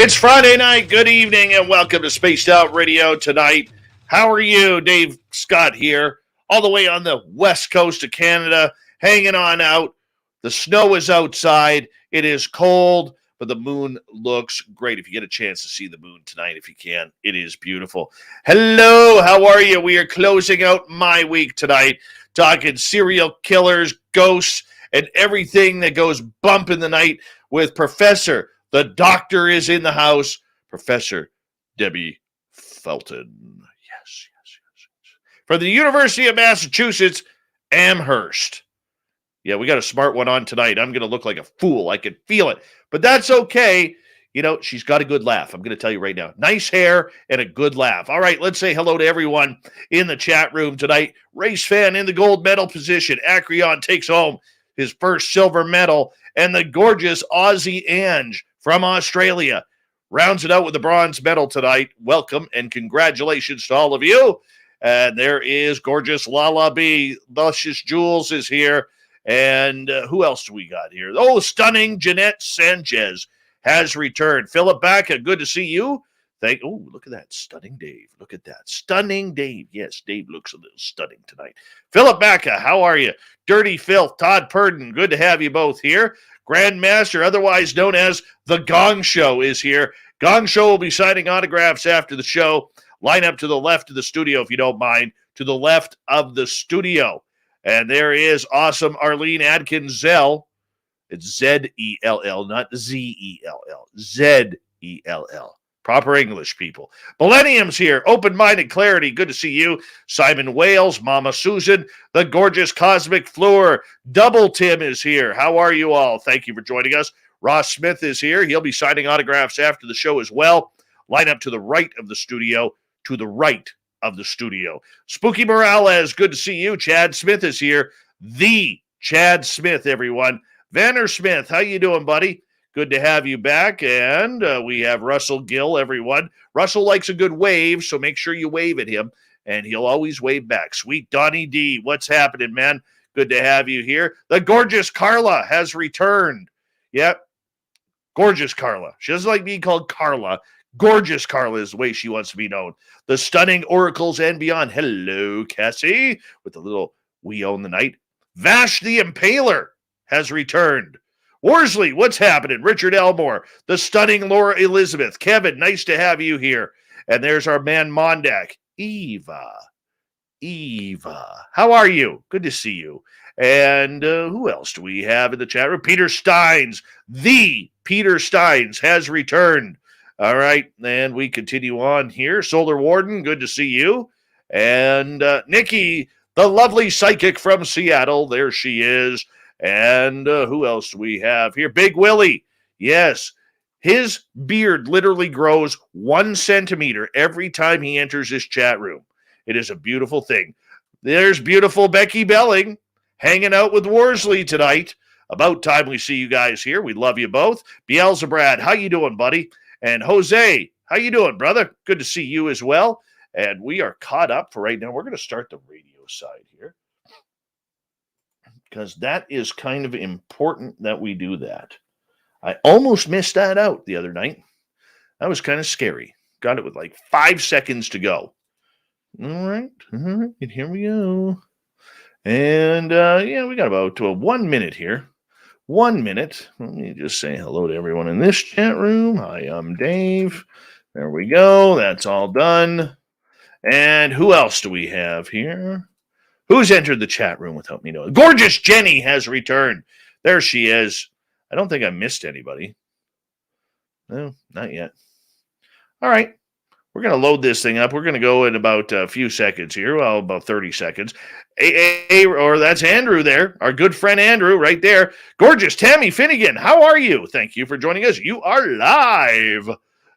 It's Friday night. Good evening and welcome to Spaced Out Radio tonight. How are you? Dave Scott here, all the way on the west coast of Canada, hanging on out. The snow is outside. It is cold, but the moon looks great. If you get a chance to see the moon tonight, if you can, it is beautiful. Hello, how are you? We are closing out my week tonight, talking serial killers, ghosts, and everything that goes bump in the night with Professor. The doctor is in the house, Professor Debbie Felton. Yes. From the University of Massachusetts, Amherst. Yeah, we got a smart one on tonight. I'm going to look like a fool. I can feel it. But that's okay. You know, she's got a good laugh. I'm going to tell you right now. Nice hair and a good laugh. All right, let's say hello to everyone in the chat room tonight. Race fan in the gold medal position. Acreon takes home his first silver medal. And the gorgeous Aussie Ange from Australia rounds it out with the bronze medal tonight. Welcome and congratulations to all of you. And there is gorgeous Lala B. Luscious Jules is here. And who else do we got here? Oh, stunning Jeanette Sanchez has returned. Philip Baca, good to see you. Oh, look at that. Stunning Dave. Look at that. Stunning Dave. Yes, Dave looks a little stunning tonight. Philip Baca, how are you? Dirty Filth, Todd Purdon, good to have you both here. Grandmaster, otherwise known as The Gong Show, is here. Gong Show will be signing autographs after the show. Line up to the left of the studio, if you don't mind. To the left of the studio. And there is awesome Arlene Adkins-Zell. It's Z-E-L-L, not Z-E-L-L. Z-E-L-L. Proper English, people. Millennium's here. Open-minded clarity. Good to see you. Simon Wales, Mama Susan, the gorgeous Cosmic Fleur. Double Tim is here. How are you all? Thank you for joining us. Ross Smith is here. He'll be signing autographs after the show as well. Line up to the right of the studio. To the right of the studio. Spooky Morales, good to see you. Chad Smith is here. The Chad Smith, everyone. Vanner Smith, how you doing, buddy? Good to have you back. And we have Russell Gill, everyone. Russell likes a good wave, so make sure you wave at him, and he'll always wave back. Sweet Donnie D, what's happening, man? Good to have you here. The gorgeous Carla has returned. Yep, gorgeous Carla. She doesn't like being called Carla. Gorgeous Carla is the way she wants to be known. The stunning oracles and beyond. Hello, Cassie, with the little We Own the Night. Vash the Impaler has returned. Worsley, what's happening? Richard Elmore, the stunning Laura Elizabeth. Kevin, nice to have you here. And there's our man Mondak. Eva, how are you? Good to see you. And who else do we have in the chat room? Peter Steins. The Peter Steins has returned. All right, and we continue on here. Solar Warden, good to see you. And Nikki, the lovely psychic from Seattle. There she is. And who else do we have here? Big Willie. Yes, his beard literally grows 1 centimeter every time he enters this chat room. It is a beautiful thing. There's beautiful Becky Belling hanging out with Worsley tonight. About time we see you guys here. We love you both. Beelzebrad, how you doing, buddy? And Jose, how you doing, brother? Good to see you as well. And we are caught up for right now. We're going to start the radio side here, because that is kind of important that we do that. I almost missed that out the other night. That was kind of scary. Got it with like 5 seconds to go. All right. And here we go. And yeah, we got about 1 minute here. 1 minute. Let me just say hello to everyone in this chat room. Hi, I'm Dave. There we go. That's all done. And who else do we have here? Who's entered the chat room without me knowing? Gorgeous Jenny has returned. There she is. I don't think I missed anybody. No, not yet. All right. We're going to load this thing up. We're going to go in about a few seconds here. Well, about 30 seconds. Or that's Andrew there. Our good friend Andrew right there. Gorgeous Tammy Finnegan. How are you? Thank you for joining us. You are live.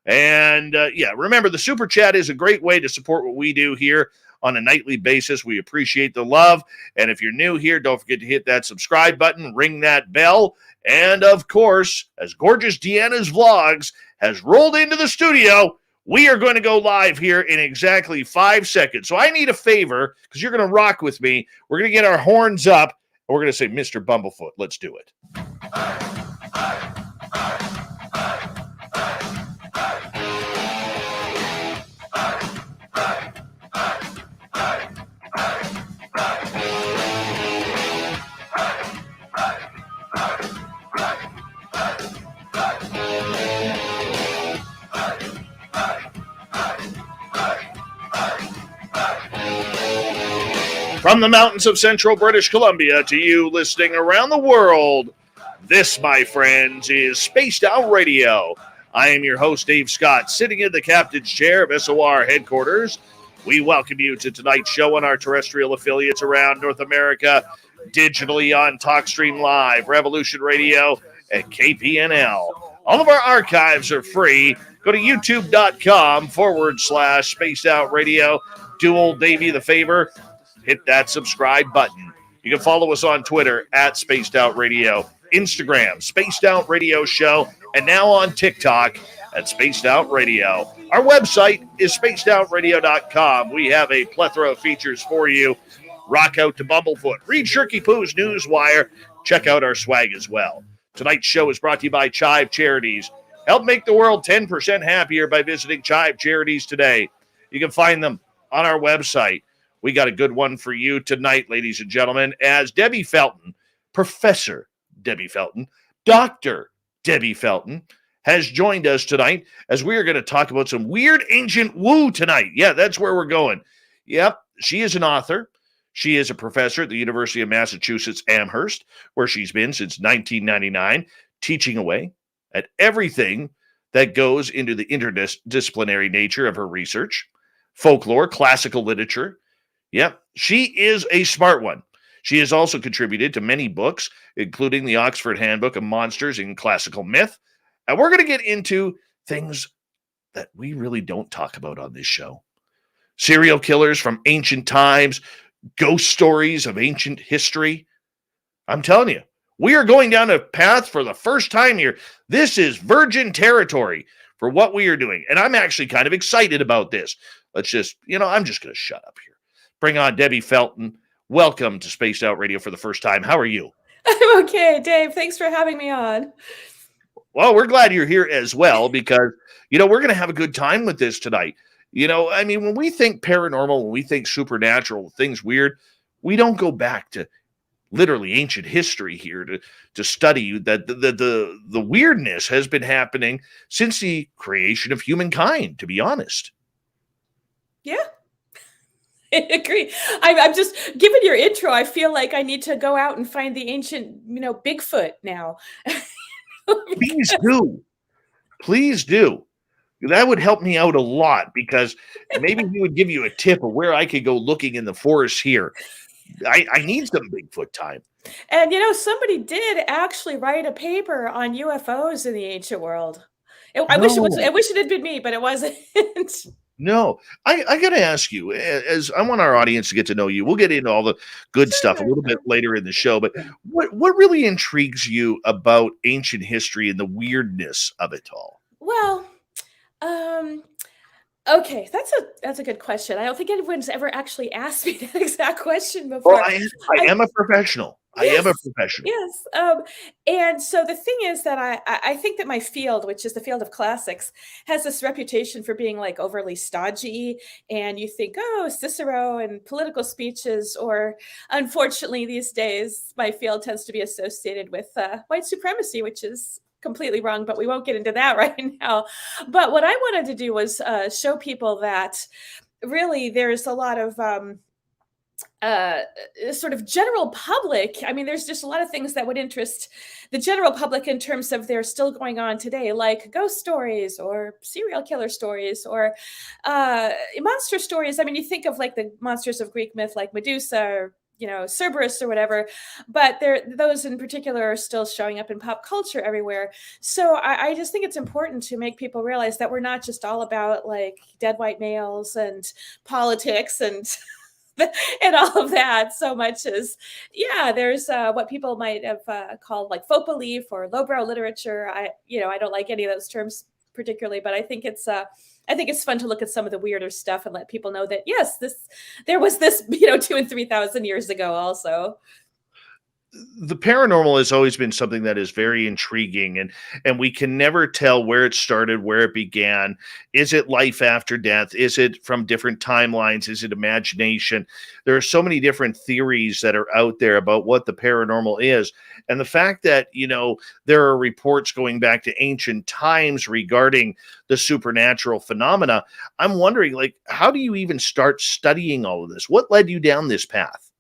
And yeah, remember, the Super Chat is a great way to support what we do here on a nightly basis. We appreciate the love. And if you're new here, don't forget to hit that subscribe button, ring that bell. And of course, as gorgeous Deanna's Vlogs has rolled into the studio, we are going to go live here in exactly 5 seconds. So I need a favor, because you're going to rock with me. We're going to get our horns up, and we're going to say, Mr. Bumblefoot. Let's do it. From the mountains of central British Columbia to you listening around the world, this, my friends, is Spaced Out Radio. I am your host, Dave Scott, sitting in the captain's chair of SOR headquarters. We welcome you to tonight's show on our terrestrial affiliates around North America, digitally on TalkStream Live, Revolution Radio, and KPNL. All of our archives are free. Go to youtube.com/Spaced Out Radio. Do old Davey the favor. Hit that subscribe button. You can follow us on Twitter at Spaced Out Radio, Instagram, Spaced Out Radio Show, and now on TikTok at Spaced Out Radio. Our website is spacedoutradio.com. We have a plethora of features for you. Rock out to Bumblefoot. Read Shirky Poo's Newswire. Check out our swag as well. Tonight's show is brought to you by Chive Charities. Help make the world 10% happier by visiting Chive Charities today. You can find them on our website. We got a good one for you tonight, ladies and gentlemen, as Debbie Felton, Professor Debbie Felton, Dr. Debbie Felton, has joined us tonight as we are going to talk about some weird ancient woo tonight. Yeah, that's where we're going. Yep, she is an author. She is a professor at the University of Massachusetts Amherst, where she's been since 1999, teaching away at everything that goes into the interdisciplinary nature of her research, folklore, classical literature. Yep, she is a smart one. She has also contributed to many books, including the Oxford Handbook of Monsters in Classical Myth. And we're going to get into things that we really don't talk about on this show. Serial killers from ancient times, ghost stories of ancient history. I'm telling you, we are going down a path for the first time here. This is virgin territory for what we are doing. And I'm actually kind of excited about this. I'm just going to shut up here. Bring on Debbie Felton. Welcome to Spaced Out Radio for the first time. How are you? I'm okay, Dave. Thanks for having me on. Well, we're glad you're here as well because, we're going to have a good time with this tonight. When we think paranormal, when we think supernatural, things weird, we don't go back to literally ancient history here to study that the weirdness has been happening since the creation of humankind, to be honest. Yeah, I agree. I'm just, given your intro, I feel like I need to go out and find the ancient, Bigfoot now. Please do. Please do. That would help me out a lot because maybe he would give you a tip of where I could go looking in the forest here. I need some Bigfoot time. And, somebody did actually write a paper on UFOs in the ancient world. I wish it had been me, but it wasn't. No, I got to ask you, as I want our audience to get to know you. We'll get into all the good stuff a little bit later in the show, but what really intrigues you about ancient history and the weirdness of it all? Well, okay, that's a good question. I don't think anyone's ever actually asked me that exact question before. Well, I am a professional. Yes, I am a professional. Yes. And so the thing is that I think that my field, which is the field of classics, has this reputation for being like overly stodgy. And you think, oh, Cicero and political speeches, or unfortunately these days, my field tends to be associated with white supremacy, which is completely wrong, but we won't get into that right now. But what I wanted to do was show people that really there's a lot of sort of general public. I mean, there's just a lot of things that would interest the general public in terms of they're still going on today, like ghost stories or serial killer stories or monster stories. I mean, you think of like the monsters of Greek myth, like Medusa or Cerberus or whatever, but those in particular are still showing up in pop culture everywhere. So I just think it's important to make people realize that we're not just all about like dead white males and politics and and all of that so much as, there's what people might have called like folk belief or lowbrow literature. I don't like any of those terms particularly, but I think it's fun to look at some of the weirder stuff and let people know that, yes, there was this, 2,000 and 3,000 years ago also. The paranormal has always been something that is very intriguing, and we can never tell where it started, where it began. Is it life after death? Is it from different timelines? Is it imagination? There are so many different theories that are out there about what the paranormal is. And the fact that, there are reports going back to ancient times regarding the supernatural phenomena, I'm wondering, like, how do you even start studying all of this? What led you down this path?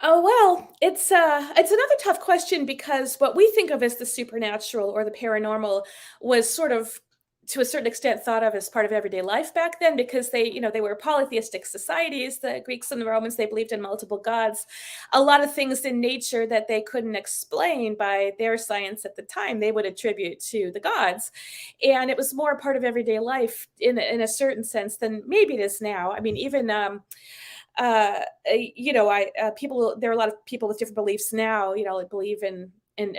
Oh, well, it's another tough question because what we think of as the supernatural or the paranormal was sort of to a certain extent thought of as part of everyday life back then because they were polytheistic societies. The Greeks and the Romans, they believed in multiple gods. A lot of things in nature that they couldn't explain by their science at the time, they would attribute to the gods. And it was more part of everyday life in a certain sense than maybe it is now. I mean, even people, there are a lot of people with different beliefs now, like believe in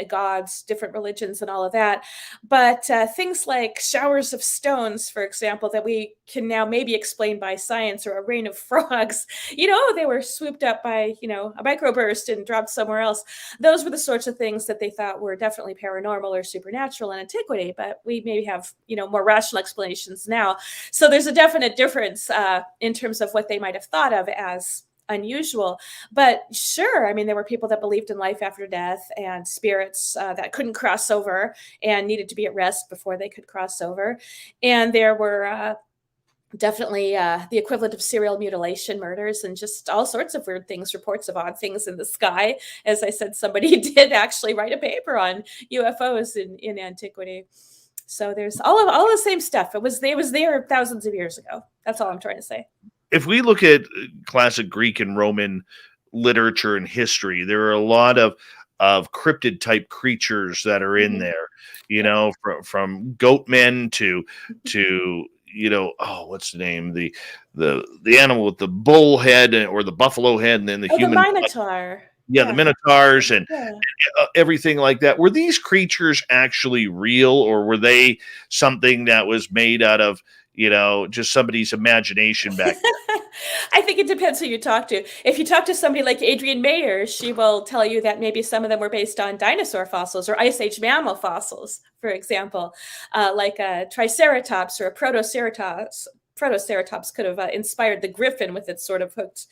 gods, different religions, and all of that. But things like showers of stones, for example, that we can now maybe explain by science, or a rain of frogs, they were swooped up by, a microburst and dropped somewhere else. Those were the sorts of things that they thought were definitely paranormal or supernatural in antiquity, but we maybe have, more rational explanations now. So there's a definite difference in terms of what they might have thought of as unusual. But sure, I mean, there were people that believed in life after death and spirits that couldn't cross over and needed to be at rest before they could cross over. And there were definitely the equivalent of serial mutilation murders and just all sorts of weird things, reports of odd things in the sky. As I said, somebody did actually write a paper on UFOs in antiquity. So there's all the same stuff. It was there thousands of years ago. That's all I'm trying to say. If we look at classic Greek and Roman literature and history, there are a lot of cryptid type creatures that are in there, from goat men to what's the name, the animal with the bull head or the buffalo head, and then the human, the Minotaur. The Minotaurs and Yeah. everything like that. Were these creatures actually real, or were they something that was made out of just somebody's imagination back then? I think it depends who you talk to. If you talk to somebody like Adrienne Mayer, she will tell you that maybe some of them were based on dinosaur fossils or ice age mammal fossils, for example, like a triceratops or a protoceratops. Protoceratops could have inspired the griffin with its sort of hooked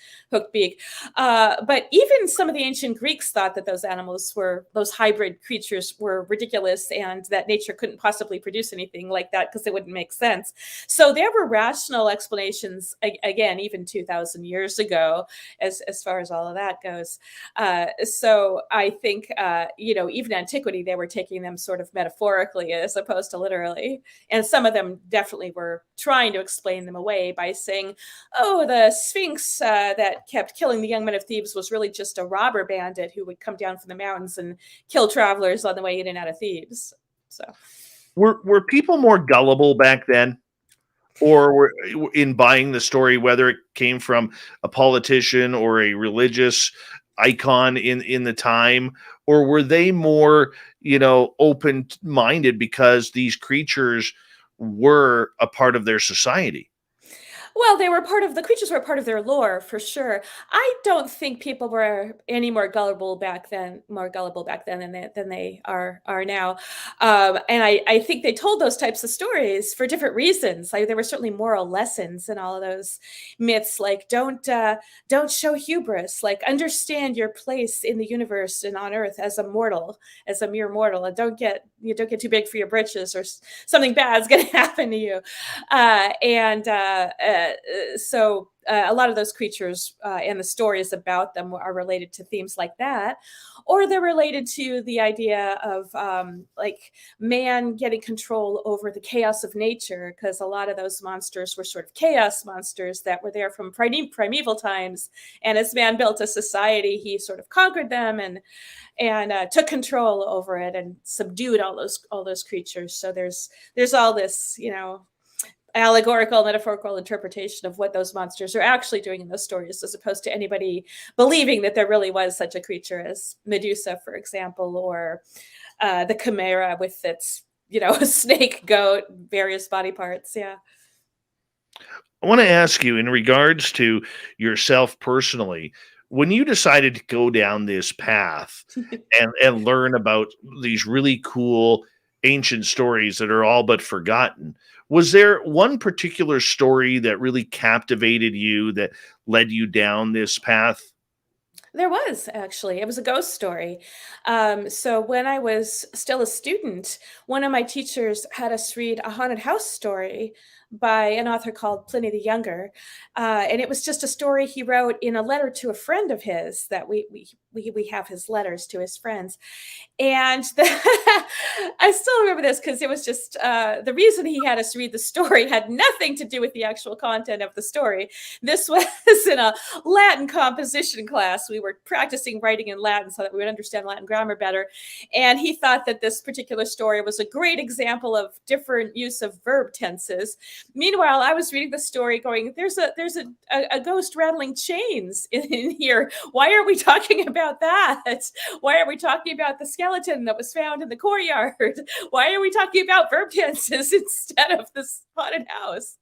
beak. But even some of the ancient Greeks thought that those hybrid creatures were ridiculous and that nature couldn't possibly produce anything like that because it wouldn't make sense. So there were rational explanations, again, even 2,000 years ago, as far as all of that goes. So I think, even antiquity, they were taking them sort of metaphorically as opposed to literally. And some of them definitely were trying to explain them away by saying, oh, the Sphinx that kept killing the young men of Thebes was really just a robber bandit who would come down from the mountains and kill travelers on the way in and out of Thebes. So Were people more gullible back then, or were in buying the story, whether it came from a politician or a religious icon in the time, or were they more open-minded because these creatures were a part of their society? well, the creatures were part of their lore for sure. I don't think people were any more gullible back then, than they are now. And I think they told those types of stories for different reasons. Like there were certainly moral lessons in all of those myths, like don't show hubris, like understand your place in the universe and on Earth as a mere mortal, and don't get too big for your britches, or something bad's going to happen to you. So a lot of those creatures and the stories about them are related to themes like that, or they're related to the idea of like man getting control over the chaos of nature, because a lot of those monsters were sort of chaos monsters that were there from primeval times, and as man built a society, he sort of conquered them and took control over it and subdued all those creatures. So there's all this, allegorical, metaphorical interpretation of what those monsters are actually doing in those stories, as opposed to anybody believing that there really was such a creature as Medusa, for example, or the Chimera with its, snake, goat, various body parts. Yeah. I want to ask you, in regards to yourself personally, when you decided to go down this path and learn about these really cool ancient stories that are all but forgotten, was there one particular story that really captivated you that led you down this path? There was actually. It was a ghost story. So when I was still a student, one of my teachers had us read a haunted house story by an author called Pliny the Younger. And it was just a story he wrote in a letter to a friend of his that we have his letters to his friends. And I still remember this because it was just the reason he had us read the story had nothing to do with the actual content of the story. This was in a Latin composition class. We were practicing writing in Latin so that we would understand Latin grammar better. And he thought that this particular story was a great example of different use of verb tenses. Meanwhile, I was reading the story going, there's a ghost rattling chains in here. Why are we talking about that? Why are we talking about the skeleton that was found in the courtyard? Why are we talking about verb tenses instead of this haunted house?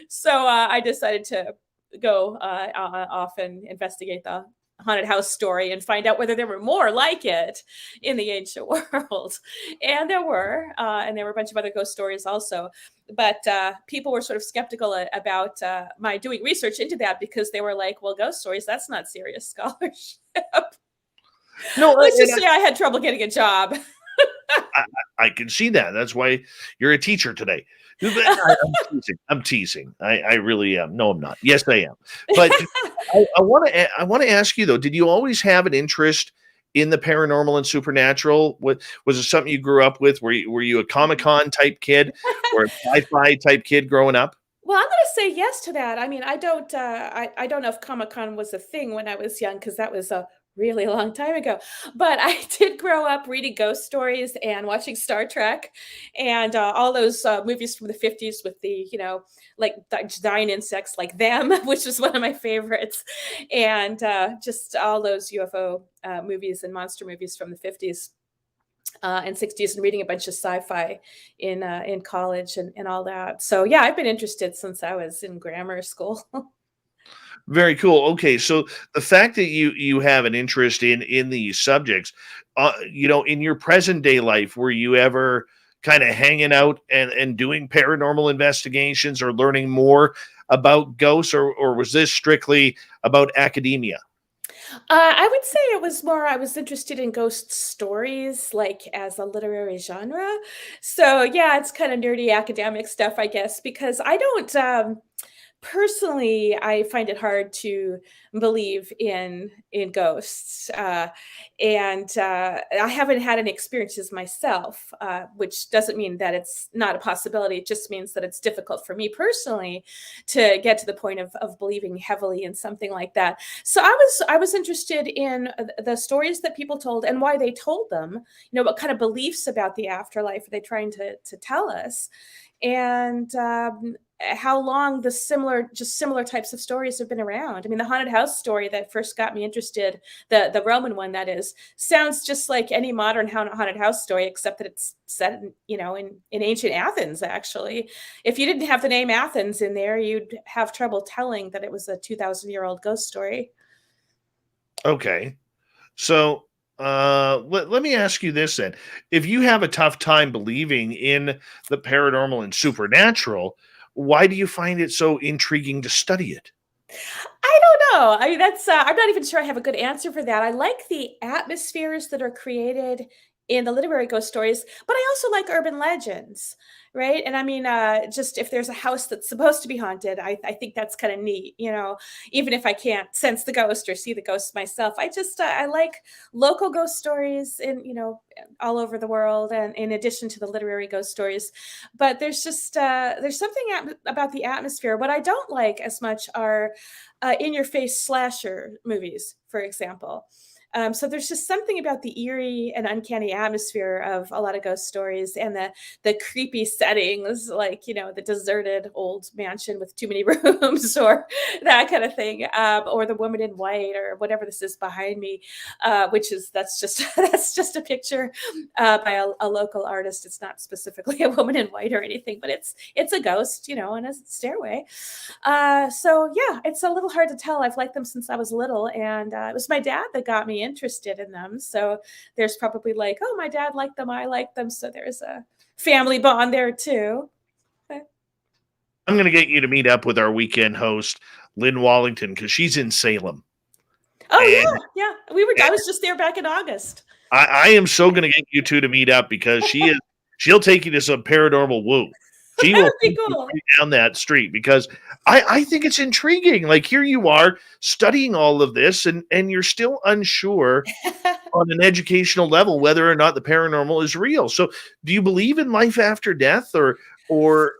So I decided to go off and investigate the haunted house story and find out whether there were more like it in the ancient world. And there were a bunch of other ghost stories also. But people were sort of skeptical about my doing research into that because they were like, well, ghost stories, that's not serious scholarship. No, let's just say I had trouble getting a job. I can see that. That's why you're a teacher today. I'm teasing. I really am. No, I'm not. Yes, I am. But I want to ask you though. Did you always have an interest in the paranormal and supernatural? Was it something you grew up with? Were you a Comic-Con type kid or a sci-fi type kid growing up? Well, I'm going to say yes to that. I mean, I don't know if Comic-Con was a thing when I was young because that was a really long time ago. But I did grow up reading ghost stories and watching Star Trek and all those movies from the 50s with the, like giant insects like them, which was one of my favorites. And just all those UFO movies and monster movies from the 50s. And 60s and reading a bunch of sci-fi in college and all that. So yeah, I've been interested since I was in grammar school. Very cool. Okay, so the fact that you have an interest in these subjects, in your present day life, were you ever kind of hanging out and doing paranormal investigations or learning more about ghosts, or was this strictly about academia? I would say it was more, I was interested in ghost stories, like as a literary genre. So yeah, it's kind of nerdy academic stuff, I guess, because I don't, personally, I find it hard to believe in ghosts, and I haven't had any experiences myself, which doesn't mean that it's not a possibility. It just means that it's difficult for me personally to get to the point of believing heavily in something like that. So I was interested in the stories that people told and why they told them. What kind of beliefs about the afterlife are they trying to tell us, and how long the similar types of stories have been around. I mean, the haunted house story that first got me interested, the Roman one that is, sounds just like any modern haunted house story, except that it's set in ancient Athens, actually. If you didn't have the name Athens in there, you'd have trouble telling that it was a 2,000-year-old ghost story. Okay. So let me ask you this then. If you have a tough time believing in the paranormal and supernatural, why do you find it so intriguing to study it? I don't know. I mean, that's I'm not even sure I have a good answer for that. I like the atmospheres that are created in the literary ghost stories, but I also like urban legends, right? And I mean, just if there's a house that's supposed to be haunted, I think that's kind of neat, even if I can't sense the ghost or see the ghost myself. I like local ghost stories all over the world, and in addition to the literary ghost stories. But there's just there's something about the atmosphere. What I don't like as much are in-your-face slasher movies, for example. So there's just something about the eerie and uncanny atmosphere of a lot of ghost stories, and the creepy settings, like, the deserted old mansion with too many rooms or that kind of thing, or the woman in white or whatever this is behind me, that's just a picture by a local artist. It's not specifically a woman in white or anything, but it's a ghost, in a stairway. So yeah, it's a little hard to tell. I've liked them since I was little, and it was my dad that got me interested in them. So there's probably like, oh, my dad liked them, I like them. So there's a family bond there too. Okay. I'm going to get you to meet up with our weekend host, Lynn Wallington, because she's in Salem. Oh, yeah. I was just there back in August. I am so going to get you two to meet up because she'll take you to some paranormal woo. She That will would be take you cool. right down that street because I think it's intriguing. Like here you are studying all of this and you're still unsure on an educational level whether or not the paranormal is real. So do you believe in life after death or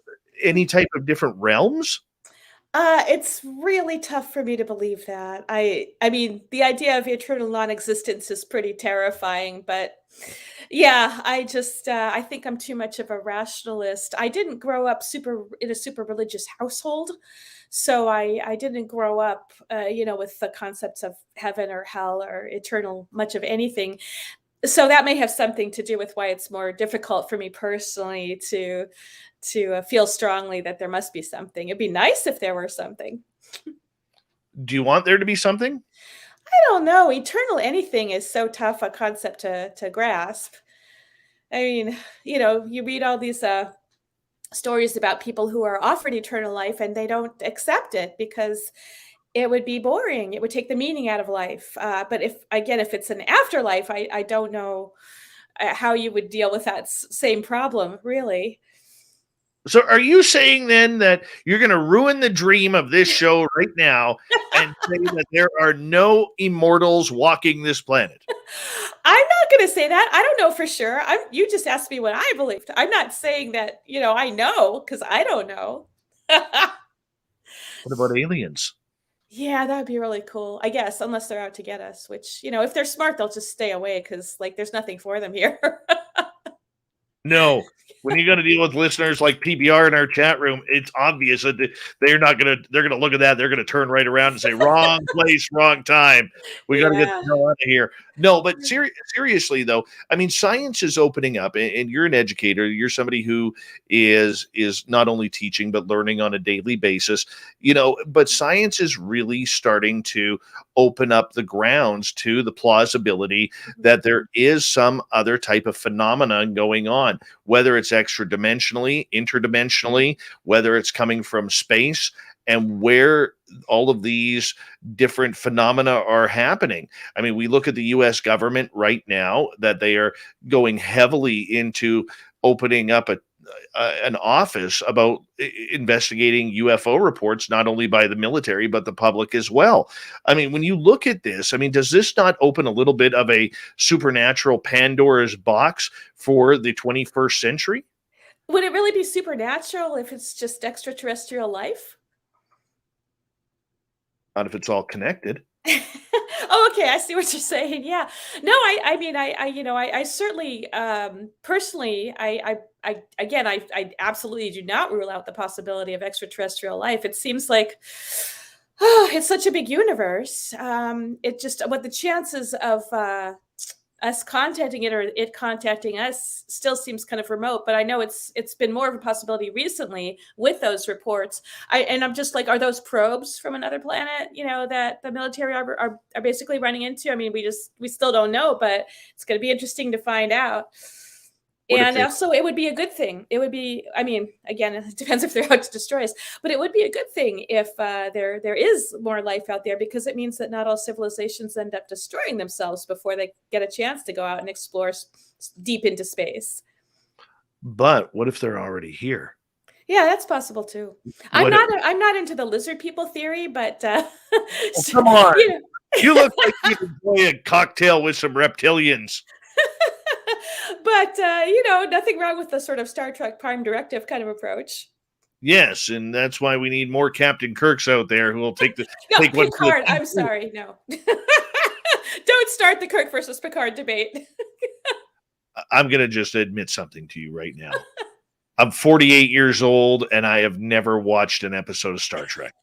any type of different realms? It's really tough for me to believe that. I mean, the idea of eternal non-existence is pretty terrifying, but yeah, I think I'm too much of a rationalist. I didn't grow up in a super religious household, so I didn't grow up, with the concepts of heaven or hell or eternal much of anything. So that may have something to do with why it's more difficult for me personally to feel strongly that there must be something. It'd be nice if there were something. Do you want there to be something? I don't know. Eternal anything is so tough a concept to grasp. I mean, you read all these stories about people who are offered eternal life and they don't accept it because it would be boring. It would take the meaning out of life. But if it's an afterlife, I don't know how you would deal with that same problem, really. So are you saying then that you're going to ruin the dream of this show right now and say that there are no immortals walking this planet? I'm not going to say that. I don't know for sure. You just asked me what I believed. I'm not saying that, I know because I don't know. What about aliens? Yeah, that would be really cool. I guess, unless they're out to get us, which, if they're smart, they'll just stay away because, like, there's nothing for them here. No. When you're going to deal with listeners like PBR in our chat room, it's obvious that they're not going to, they're going to look at that. They're going to turn right around and say, wrong place, wrong time. We got to get Yeah. the hell out of here. No, but seriously though, I mean, science is opening up and you're an educator. You're somebody who is not only teaching, but learning on a daily basis, but science is really starting to open up the grounds to the plausibility that there is some other type of phenomenon going on, whether it's extra dimensionally, interdimensionally, whether it's coming from space, and where all of these different phenomena are happening. I mean, we look at the US government right now that they are going heavily into opening up an office about investigating UFO reports, not only by the military, but the public as well. I mean, when you look at this, I mean, does this not open a little bit of a supernatural Pandora's box for the 21st century? Would it really be supernatural if it's just extraterrestrial life? Not if it's all connected. Oh, okay. I see what you're saying. Yeah. No, I mean, I certainly, personally, I absolutely do not rule out the possibility of extraterrestrial life. It seems like, it's such a big universe. What the chances of, us contacting it or it contacting us still seems kind of remote, but I know it's been more of a possibility recently with those reports. I'm just like, are those probes from another planet, that the military are basically running into? I mean, we still don't know, but it's going to be interesting to find out. What if And they also, it would be a good thing. It would be, I mean, again, it depends if they're out to destroy us, but it would be a good thing if there is more life out there, because it means that not all civilizations end up destroying themselves before they get a chance to go out and explore deep into space. But what if they're already here? Yeah, that's possible too. What if, I'm not into the lizard people theory, but oh, come on. you know. You look like you'd enjoy a cocktail with some reptilians. But nothing wrong with the sort of Star Trek Prime Directive kind of approach. Yes, and that's why we need more Captain Kirks out there who will take No, take one for the Picard. I'm sorry. No, don't start the Kirk versus Picard debate. I'm going to just admit something to you right now. I'm 48 years old and I have never watched an episode of Star Trek.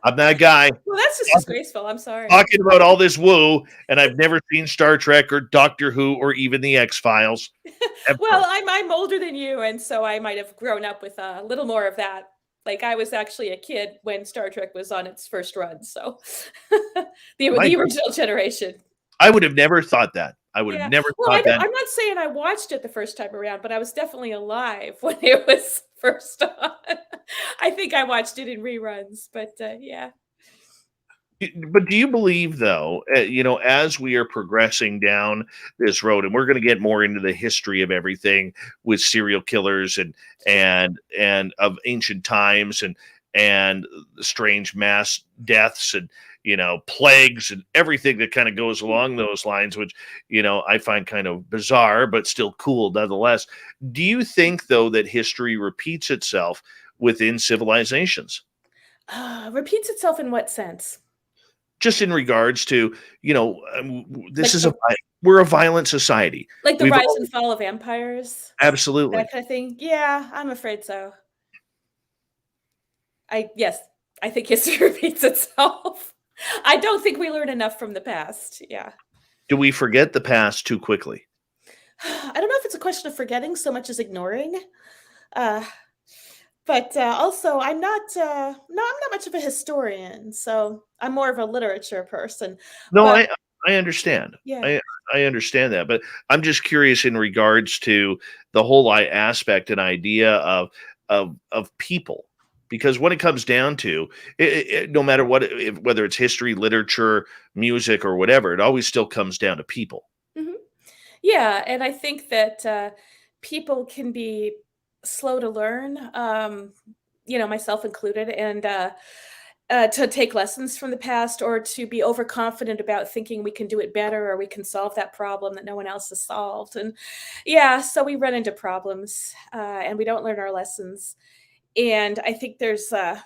I'm that guy Well, that's just disgraceful. I'm sorry. talking about all this woo, and I've never seen Star Trek or Doctor Who or even the X-Files. Well, I'm older than you, and so I might have grown up with a little more of that. Like, I was actually a kid when Star Trek was on its first run, so the original generation. I would have never thought that. I would have never thought that. I'm not saying I watched it the first time around, but I was definitely alive when it was first on. I think I watched it in reruns, but yeah. But do you believe, though, as we are progressing down this road, and we're going to get more into the history of everything with serial killers and of ancient times and strange mass deaths and plagues and everything that kind of goes along those lines, which I find kind of bizarre, but still cool nonetheless. Do you think, though, that history repeats itself within civilizations? Repeats itself in what sense? Just in regards to, this Like is the we're a violent society. like the We've rise and fall of empires, absolutely. that kind of thing? Yeah, I'm afraid so. Yes, I think history repeats itself. I don't think we learn enough from the past. Yeah. Do we forget the past too quickly? I don't know if it's a question of forgetting so much as ignoring. Uh, but also, I'm not much of a historian, so I'm more of a literature person. No, But I understand. yeah, I understand that, but I'm just curious in regards to the whole aspect and idea of people, because when it comes down to no matter what, whether it's history, literature, music, or whatever, it always still comes down to people. mhm. Yeah, and I think that people can be slow to learn, myself included, and to take lessons from the past or to be overconfident about thinking we can do it better or we can solve that problem that no one else has solved. And yeah, so we run into problems and we don't learn our lessons. And I think there's a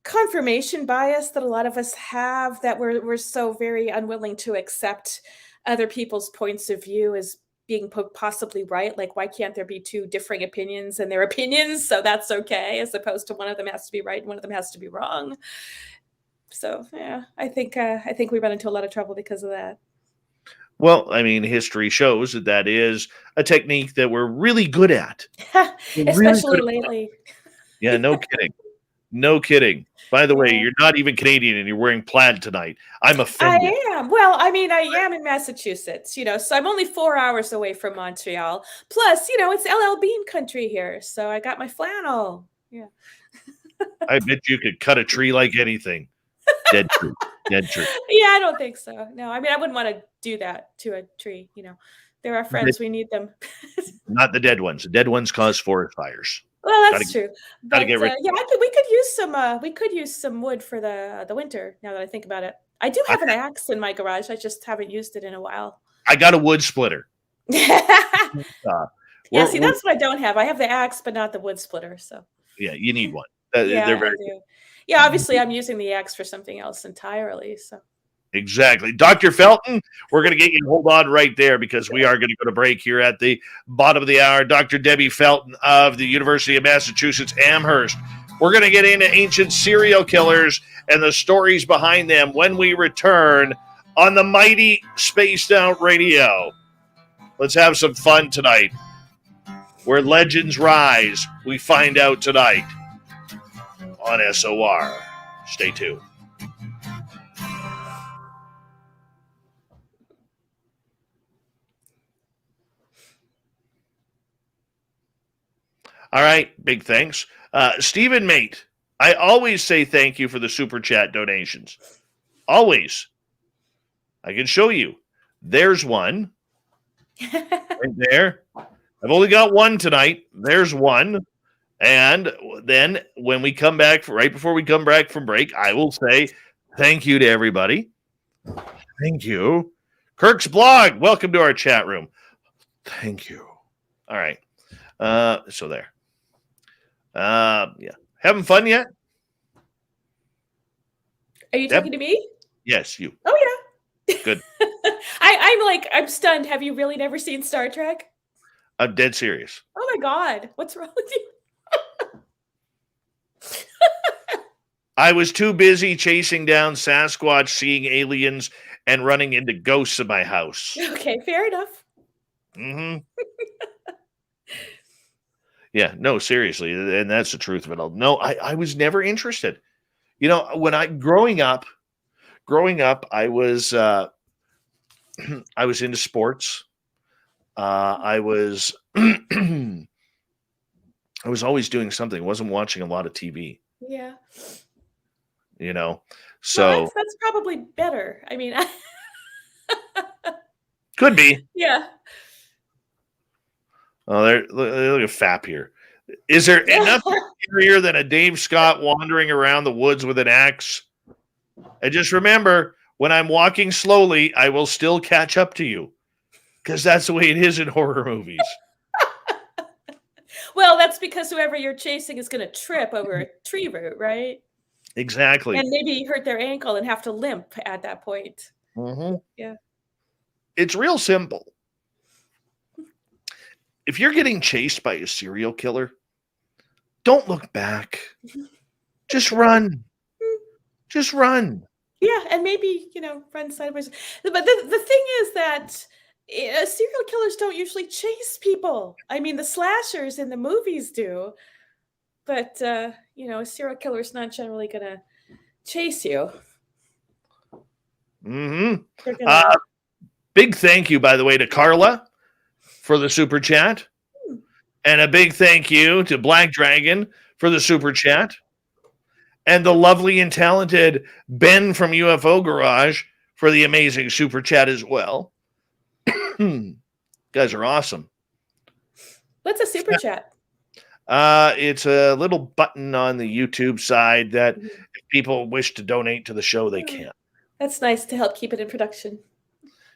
confirmation bias that a lot of us have, that we're so very unwilling to accept other people's points of view as being possibly right. Like, why can't there be two differing opinions and their opinions? So that's okay, as opposed to one of them has to be right and one of them has to be wrong. So yeah, I think we run into a lot of trouble because of that. Well, I mean, history shows that that is a technique that we're really good at. We're really good Especially at. lately. Yeah, no kidding. No kidding. By the way, Yeah. you're not even Canadian and you're wearing plaid tonight. I'm I offended. am. Well, I mean, I am in Massachusetts, so I'm only 4 hours away from Montreal. Plus, it's LL Bean country here, so I got my flannel. Yeah. I bet you could cut a tree like anything. Dead tree. Dead tree. Yeah, I don't think so. No, I mean, I wouldn't wanna do that to a tree. They're our Dead- friends, we need them. Not the dead ones. The dead ones cause forest fires. Well, Gotta that's true. gotta But, get rid. yeah, we could use some wood for the winter, now that I think about it. I do I, have an axe in my garage, I just haven't used it in a while. I got a wood splitter. Uh, Yeah, we're, see, we're that's what I don't have. I have the axe, but not the wood splitter, so yeah. You need one. They're yeah, I very do. Yeah, obviously, I'm using the axe for something else entirely, so exactly. Dr. Felton, we're going to get you to hold on right there because we are going to go to break here at the bottom of the hour. Dr. Debbie Felton of the University of Massachusetts Amherst. We're going to get into ancient serial killers and the stories behind them when we return on the mighty Spaced Out Radio. Let's have some fun tonight. Where legends rise, we find out tonight on SOR. Stay tuned. All right, big thanks. Stephen Mate, I always say thank you for the super chat donations. Always. I can show you. There's one right there. I've only got one tonight. There's one. And then when we come back, right before we come back from break, I will say thank you to everybody. Thank you. Kirk's blog, welcome to our chat room. Thank you. All right. So there. Yeah. Having fun yet? Are you Yep. talking to me? Yes, you. Oh, yeah. Good. I'm stunned. Have you really never seen Star Trek? I'm dead serious. Oh my God. What's wrong with you? I was too busy chasing down Sasquatch, seeing aliens, and running into ghosts in my house. Okay, fair enough. Mm-hmm. Yeah, no, seriously, and that's the truth of it all. No, I was never interested. When growing up, I was I was into sports. I was I was always doing something. I wasn't watching a lot of TV. Yeah. Well, So that's probably better. I mean, could be. yeah. Oh, look at Fap here. Is there nothing scarier than a Dave Scott wandering around the woods with an axe? And just remember, when I'm walking slowly, I will still catch up to you, because that's the way it is in horror movies. Well, that's because whoever you're chasing is going to trip over a tree root, right? Exactly. And maybe hurt their ankle and have to limp at that point. Mm-hmm. Yeah. It's real simple. If you're getting chased by a serial killer, don't look back. Just run. Just run. Yeah, and maybe, run sideways. But the thing is that serial killers don't usually chase people. I mean, the slashers in the movies do. But, a serial killer is not generally going to chase you. Mm-hmm. Big thank you, by the way, to Carla for the super chat. And a big thank you to Black Dragon for the super chat. And the lovely and talented Ben from UFO Garage for the amazing super chat as well. You guys are awesome. What's a super chat? It's a little button on the YouTube side that if people wish to donate to the show, they can. That's nice to help keep it in production.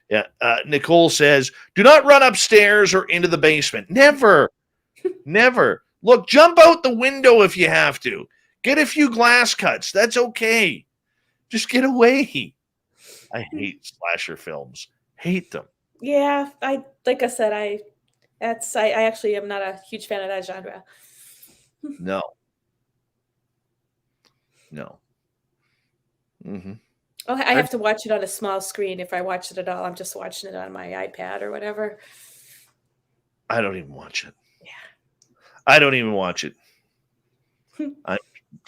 Yeah. Nicole says, do not run upstairs or into the basement. Never. Never. Look, jump out the window if you have to. Get a few glass cuts. That's okay. Just get away. I hate slasher films. Hate them. Yeah, I actually am not a huge fan of that genre. No. Mm-hmm. Oh, I have to watch it on a small screen. If I watch it at all, I'm just watching it on my iPad or whatever. I don't even watch it. Yeah. I don't even watch it.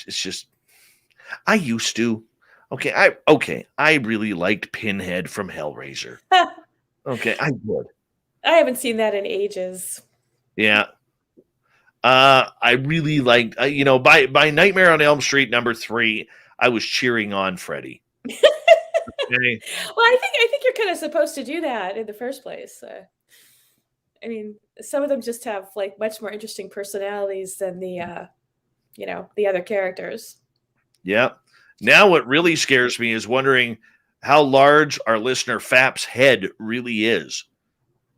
It's just, I used to. I really liked Pinhead from Hellraiser. Okay, I would. I haven't seen that in ages. Yeah. I really liked, by Nightmare on Elm Street #3, I was cheering on Freddy. Okay. Well, I think you're kind of supposed to do that in the first place. I mean, some of them just have like much more interesting personalities than the other characters. Yeah. Now what really scares me is wondering how large our listener Fap's head really is.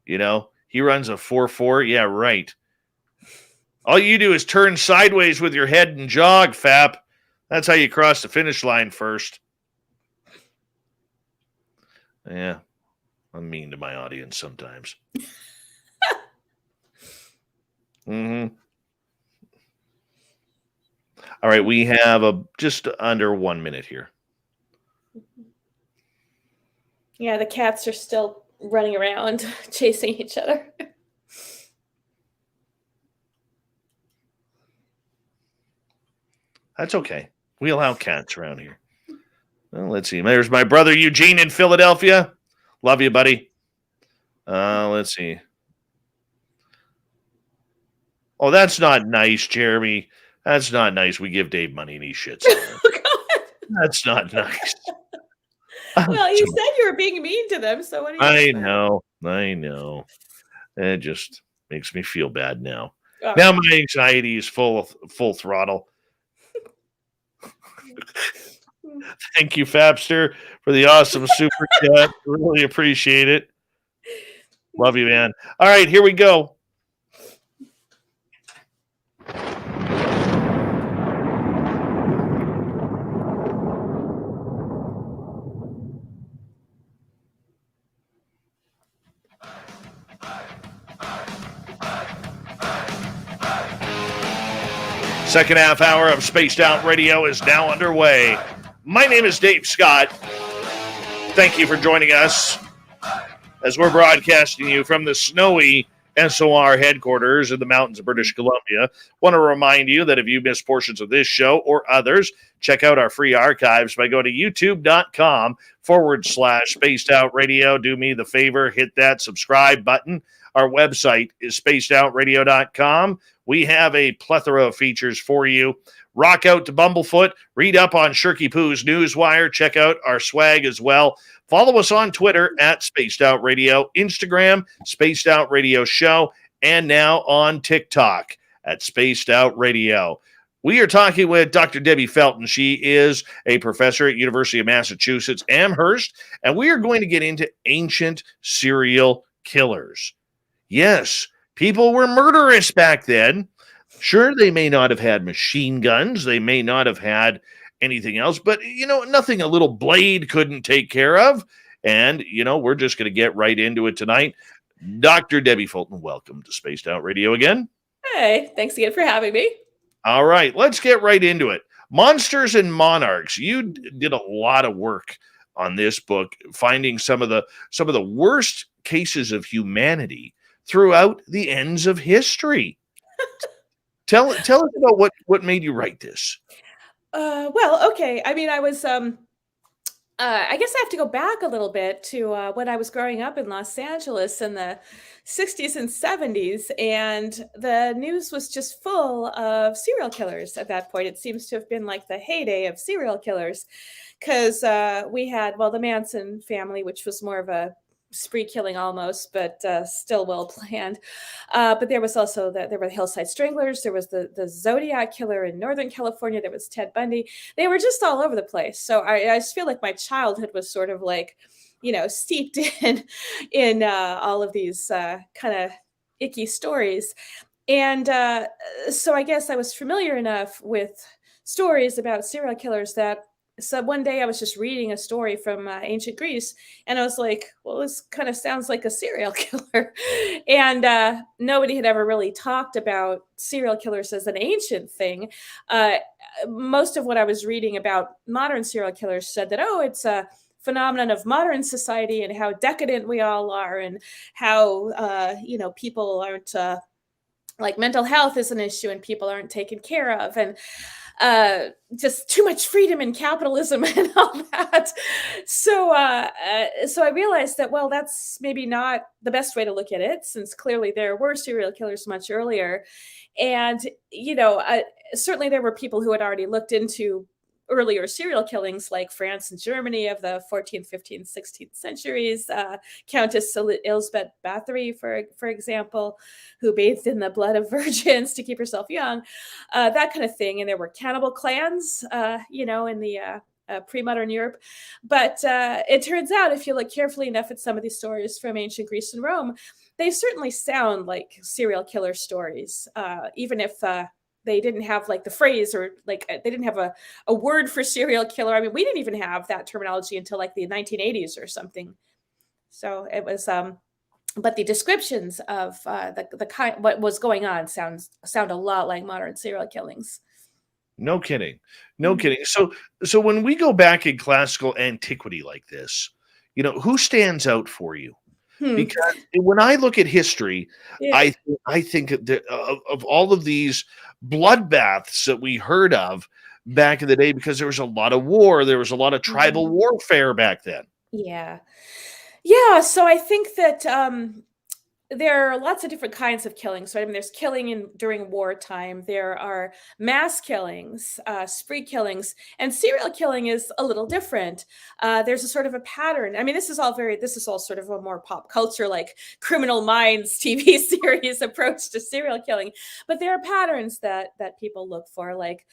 He runs a 4.4. Yeah, right. All you do is turn sideways with your head and jog, Fap. That's how you cross the finish line first. Yeah, I'm mean to my audience sometimes. Mm-hmm. All right, we have just under 1 minute here. Yeah, the cats are still running around chasing each other. That's okay. We allow cats around here. Well, let's see. There's my brother Eugene in Philadelphia. Love you, buddy. Let's see. Oh, that's not nice, Jeremy. That's not nice. We give Dave money and he shits. That's not nice. Well, you said you were being mean to them, so what do you I know. It just makes me feel bad now. Oh. Now my anxiety is full throttle. Thank you, Fapster, for the awesome super chat. Really appreciate it. Love you, man. All right, here we go. Second half hour of Spaced Out Radio is now underway. My name is Dave Scott. Thank you for joining us as we're broadcasting you from the snowy SOR headquarters in the mountains of British Columbia. Want to remind you that if you missed portions of this show or others, check out our free archives by going to youtube.com/Spaced Out Radio. Do me the favor, hit that subscribe button. Our website is spacedoutradio.com. We have a plethora of features for you. Rock out to Bumblefoot. Read up on Shirky Poo's Newswire. Check out our swag as well. Follow us on Twitter at Spaced Out Radio, Instagram, Spaced Out Radio Show, and now on TikTok at Spaced Out Radio. We are talking with Dr. Debbie Felton. She is a professor at University of Massachusetts Amherst, and we are going to get into ancient serial killers. Yes, people were murderous back then. Sure, they may not have had machine guns. They may not have had anything else, but, nothing a little blade couldn't take care of. And, we're just going to get right into it tonight. Dr. Debbie Felton, welcome to Spaced Out Radio again. Hey, thanks again for having me. All right, let's get right into it. Monsters and Monarchs. You did a lot of work on this book, finding some of the worst cases of humanity throughout the ends of history. Tell us about what made you write this. Well, okay. I mean, I was I guess I have to go back a little bit to when I was growing up in Los Angeles in the 60s and 70s, and the news was just full of serial killers at that point. It seems to have been like the heyday of serial killers, because we had, the Manson family, which was more of a spree killing almost, but still well planned. But there was also there were the Hillside Stranglers. There was the Zodiac Killer in Northern California. There was Ted Bundy. They were just all over the place. So I just feel like my childhood was sort of like, steeped in all of these kind of icky stories. And so I guess I was familiar enough with stories about serial killers that so one day I was just reading a story from ancient Greece, and I was like, well, this kind of sounds like a serial killer. And nobody had ever really talked about serial killers as an ancient thing. Most of what I was reading about modern serial killers said that, it's a phenomenon of modern society and how decadent we all are, and how, people aren't like mental health is an issue and people aren't taken care of. And just too much freedom in capitalism and all that. So I realized that, that's maybe not the best way to look at it, since clearly there were serial killers much earlier. And, certainly there were people who had already looked into earlier serial killings, like France and Germany of the 14th, 15th, 16th centuries. Countess Elizabeth Bathory, for example, who bathed in the blood of virgins to keep herself young, that kind of thing. And there were cannibal clans, in the pre-modern Europe. But it turns out, if you look carefully enough at some of these stories from ancient Greece and Rome, they certainly sound like serial killer stories, even if they didn't have like the phrase, or like they didn't have a word for serial killer. I mean, we didn't even have that terminology until like the 1980s or something. So it was, but the descriptions of the kind, what was going on sound a lot like modern serial killings. No kidding. No kidding. So when we go back in classical antiquity like this, who stands out for you? Because when I look at history, yeah. I think of all of these bloodbaths that we heard of back in the day, because there was a lot of war. There was a lot of tribal warfare back then. Yeah. Yeah. So I think that there are lots of different kinds of killings. So I mean, there's killing during wartime. There are mass killings, spree killings, and serial killing is a little different. There's a sort of a pattern. I mean, this is all sort of a more pop culture, like Criminal Minds TV series approach to serial killing. But there are patterns that people look for. Like,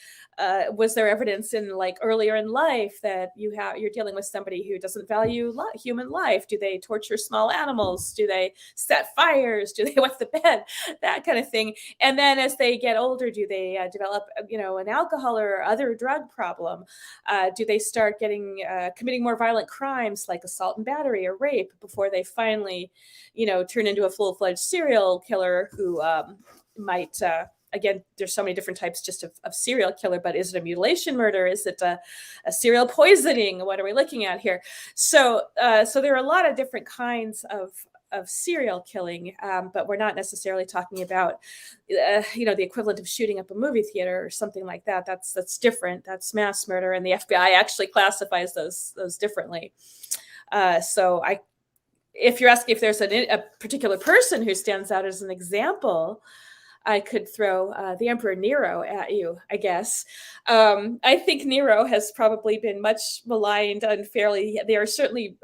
was there evidence in like earlier in life that you're dealing with somebody who doesn't value human life? Do they torture small animals? Do they set fires? Do they wet the bed? That kind of thing. And then as they get older, do they develop, an alcohol or other drug problem? Do they start committing more violent crimes like assault and battery or rape before they finally, turn into a full-fledged serial killer who might, again, there's so many different types just of serial killer, but is it a mutilation murder? Is it a serial poisoning? What are we looking at here? So there are a lot of different kinds of serial killing, but we're not necessarily talking about, the equivalent of shooting up a movie theater or something like that. That's different. That's mass murder, and the FBI actually classifies those differently. if you're asking if there's a particular person who stands out as an example, I could throw the Emperor Nero at you, I guess. I think Nero has probably been much maligned unfairly. There are certainly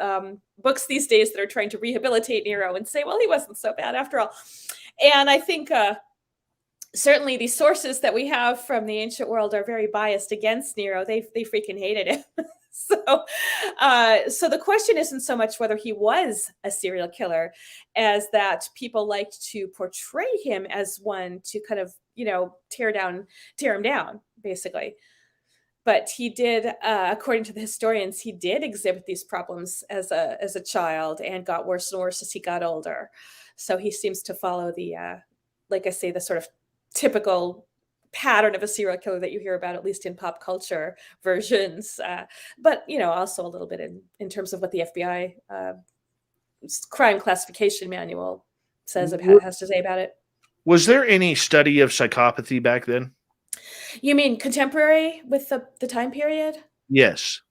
books these days that are trying to rehabilitate Nero and say, well, he wasn't so bad after all. And I think certainly the sources that we have from the ancient world are very biased against Nero. They freaking hated him. So the question isn't so much whether he was a serial killer as that people liked to portray him as one to kind of, tear him down, basically. But he did, according to the historians, he did exhibit these problems as a child and got worse and worse as he got older. So he seems to follow the, like I say, the sort of typical pattern of a serial killer that you hear about, at least in pop culture versions, but also a little bit in terms of what the FBI crime classification manual has to say about it. Was there any study of psychopathy back then? You mean contemporary with the time period? Yes.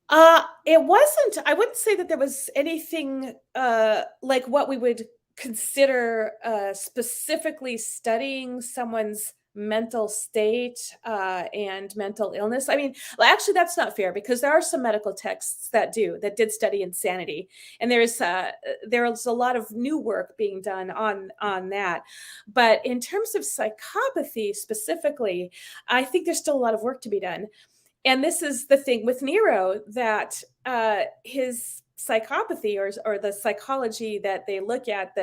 It wasn't. I wouldn't say that there was anything like what we would consider specifically studying someone's mental state and mental illness. I mean, well, actually, that's not fair because there are some medical texts that did study insanity, and there's a lot of new work being done on that. But in terms of psychopathy specifically, I think there's still a lot of work to be done. And this is the thing with Nero, that his psychopathy or the psychology that they look at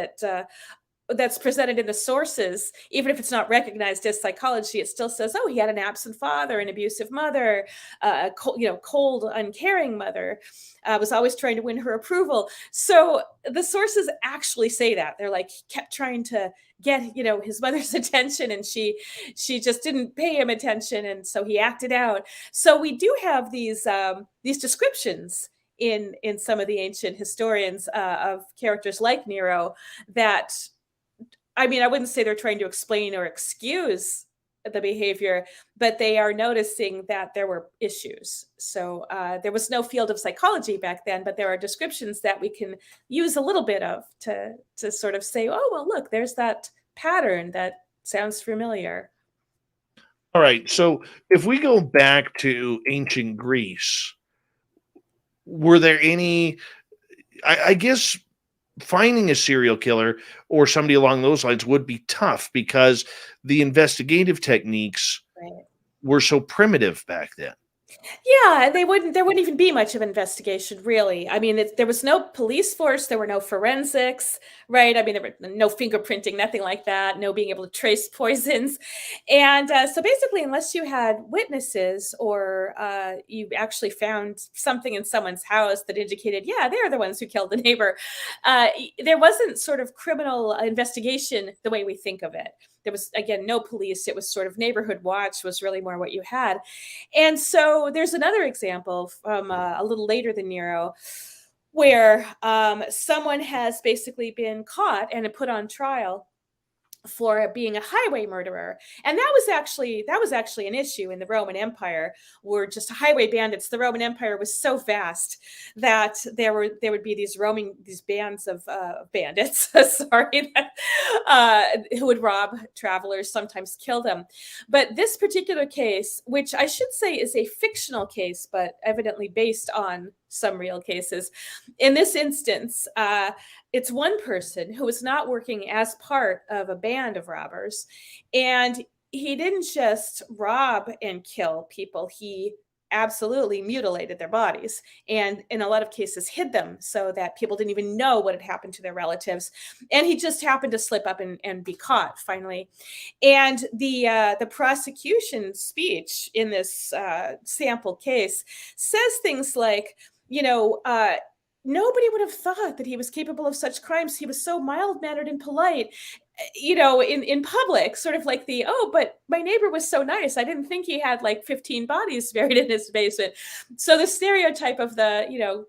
that's presented in the sources, even if it's not recognized as psychology, it still says, oh, he had an absent father, an abusive mother, cold, uncaring mother, was always trying to win her approval. So the sources actually say that. They're like, he kept trying to get, his mother's attention, and she just didn't pay him attention. And so he acted out. So we do have these descriptions in some of the ancient historians of characters like Nero that, I mean, I wouldn't say they're trying to explain or excuse the behavior, but they are noticing that there were issues. So there was no field of psychology back then, but there are descriptions that we can use a little bit of to sort of say, oh, well, look, there's that pattern that sounds familiar. All right. So if we go back to ancient Greece, were there any, I guess, finding a serial killer or somebody along those lines would be tough because the investigative techniques were so primitive back then. Yeah, there wouldn't even be much of an investigation, really. I mean, there was no police force, there were no forensics, right? I mean, there were no fingerprinting, nothing like that, no being able to trace poisons. And so basically, unless you had witnesses or you actually found something in someone's house that indicated, yeah, they're the ones who killed the neighbor, there wasn't sort of criminal investigation the way we think of it. There was, again, no police. It was sort of neighborhood watch was really more what you had. And so there's another example from a little later than Nero where someone has basically been caught and put on trial for being a highway murderer. And that was actually an issue in the Roman Empire, were just highway bandits. The Roman Empire was so vast that there would be these bands of bandits, who would rob travelers, sometimes kill them. But this particular case, which I should say is a fictional case, but evidently based on some real cases. In this instance, it's one person who was not working as part of a band of robbers. And he didn't just rob and kill people. He absolutely mutilated their bodies and in a lot of cases hid them so that people didn't even know what had happened to their relatives. And he just happened to slip up and be caught finally. And the prosecution speech in this sample case says things like, nobody would have thought that he was capable of such crimes. He was so mild-mannered and polite, in public, sort of like but my neighbor was so nice. I didn't think he had like 15 bodies buried in his basement. So the stereotype of the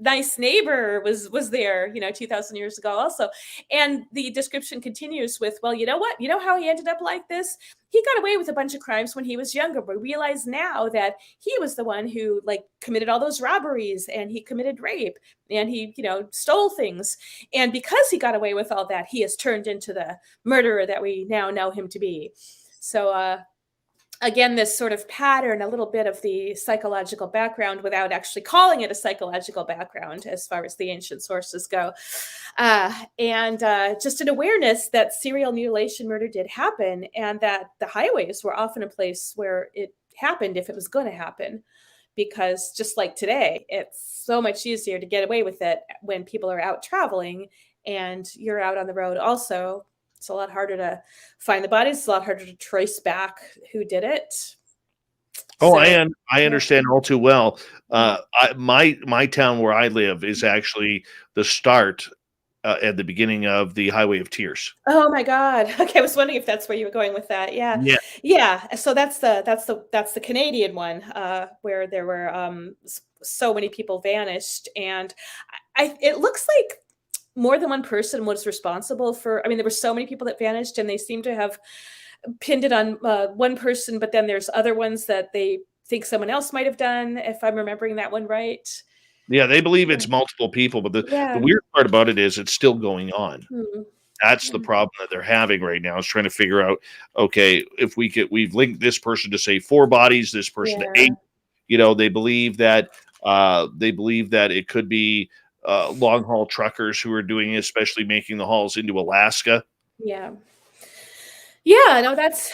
nice neighbor was there, 2000 years ago also. And the description continues with, well, you know what? You know how he ended up like this? He got away with a bunch of crimes when he was younger, but realize now that he was the one who like committed all those robberies, and he committed rape, and he, stole things. And because he got away with all that, he has turned into the murderer that we now know him to be. So, again, this sort of pattern, a little bit of the psychological background without actually calling it a psychological background as far as the ancient sources go. And just an awareness that serial mutilation murder did happen, and that the highways were often a place where it happened if it was going to happen. Because just like today, it's so much easier to get away with it when people are out traveling and you're out on the road also. It's a lot harder to find the bodies. It's a lot harder to trace back who did it. Oh, I understand all too well. My town where I live is actually the start at the beginning of the Highway of Tears. Oh my God. Okay, I was wondering if that's where you were going with that. Yeah. Yeah. So that's the Canadian one, where there were so many people vanished, and it looks like more than one person was responsible for. I mean, there were so many people that vanished, and they seem to have pinned it on one person, but then there's other ones that they think someone else might have done, if I'm remembering that one right. Yeah, they believe it's multiple people, but the weird part about it is it's still going on. That's the problem that they're having right now, is trying to figure out, okay, if we've linked this person to say 4 bodies, this person to 8. They believe that it could be long haul truckers who are doing it, especially making the hauls into Alaska. Yeah, no, that's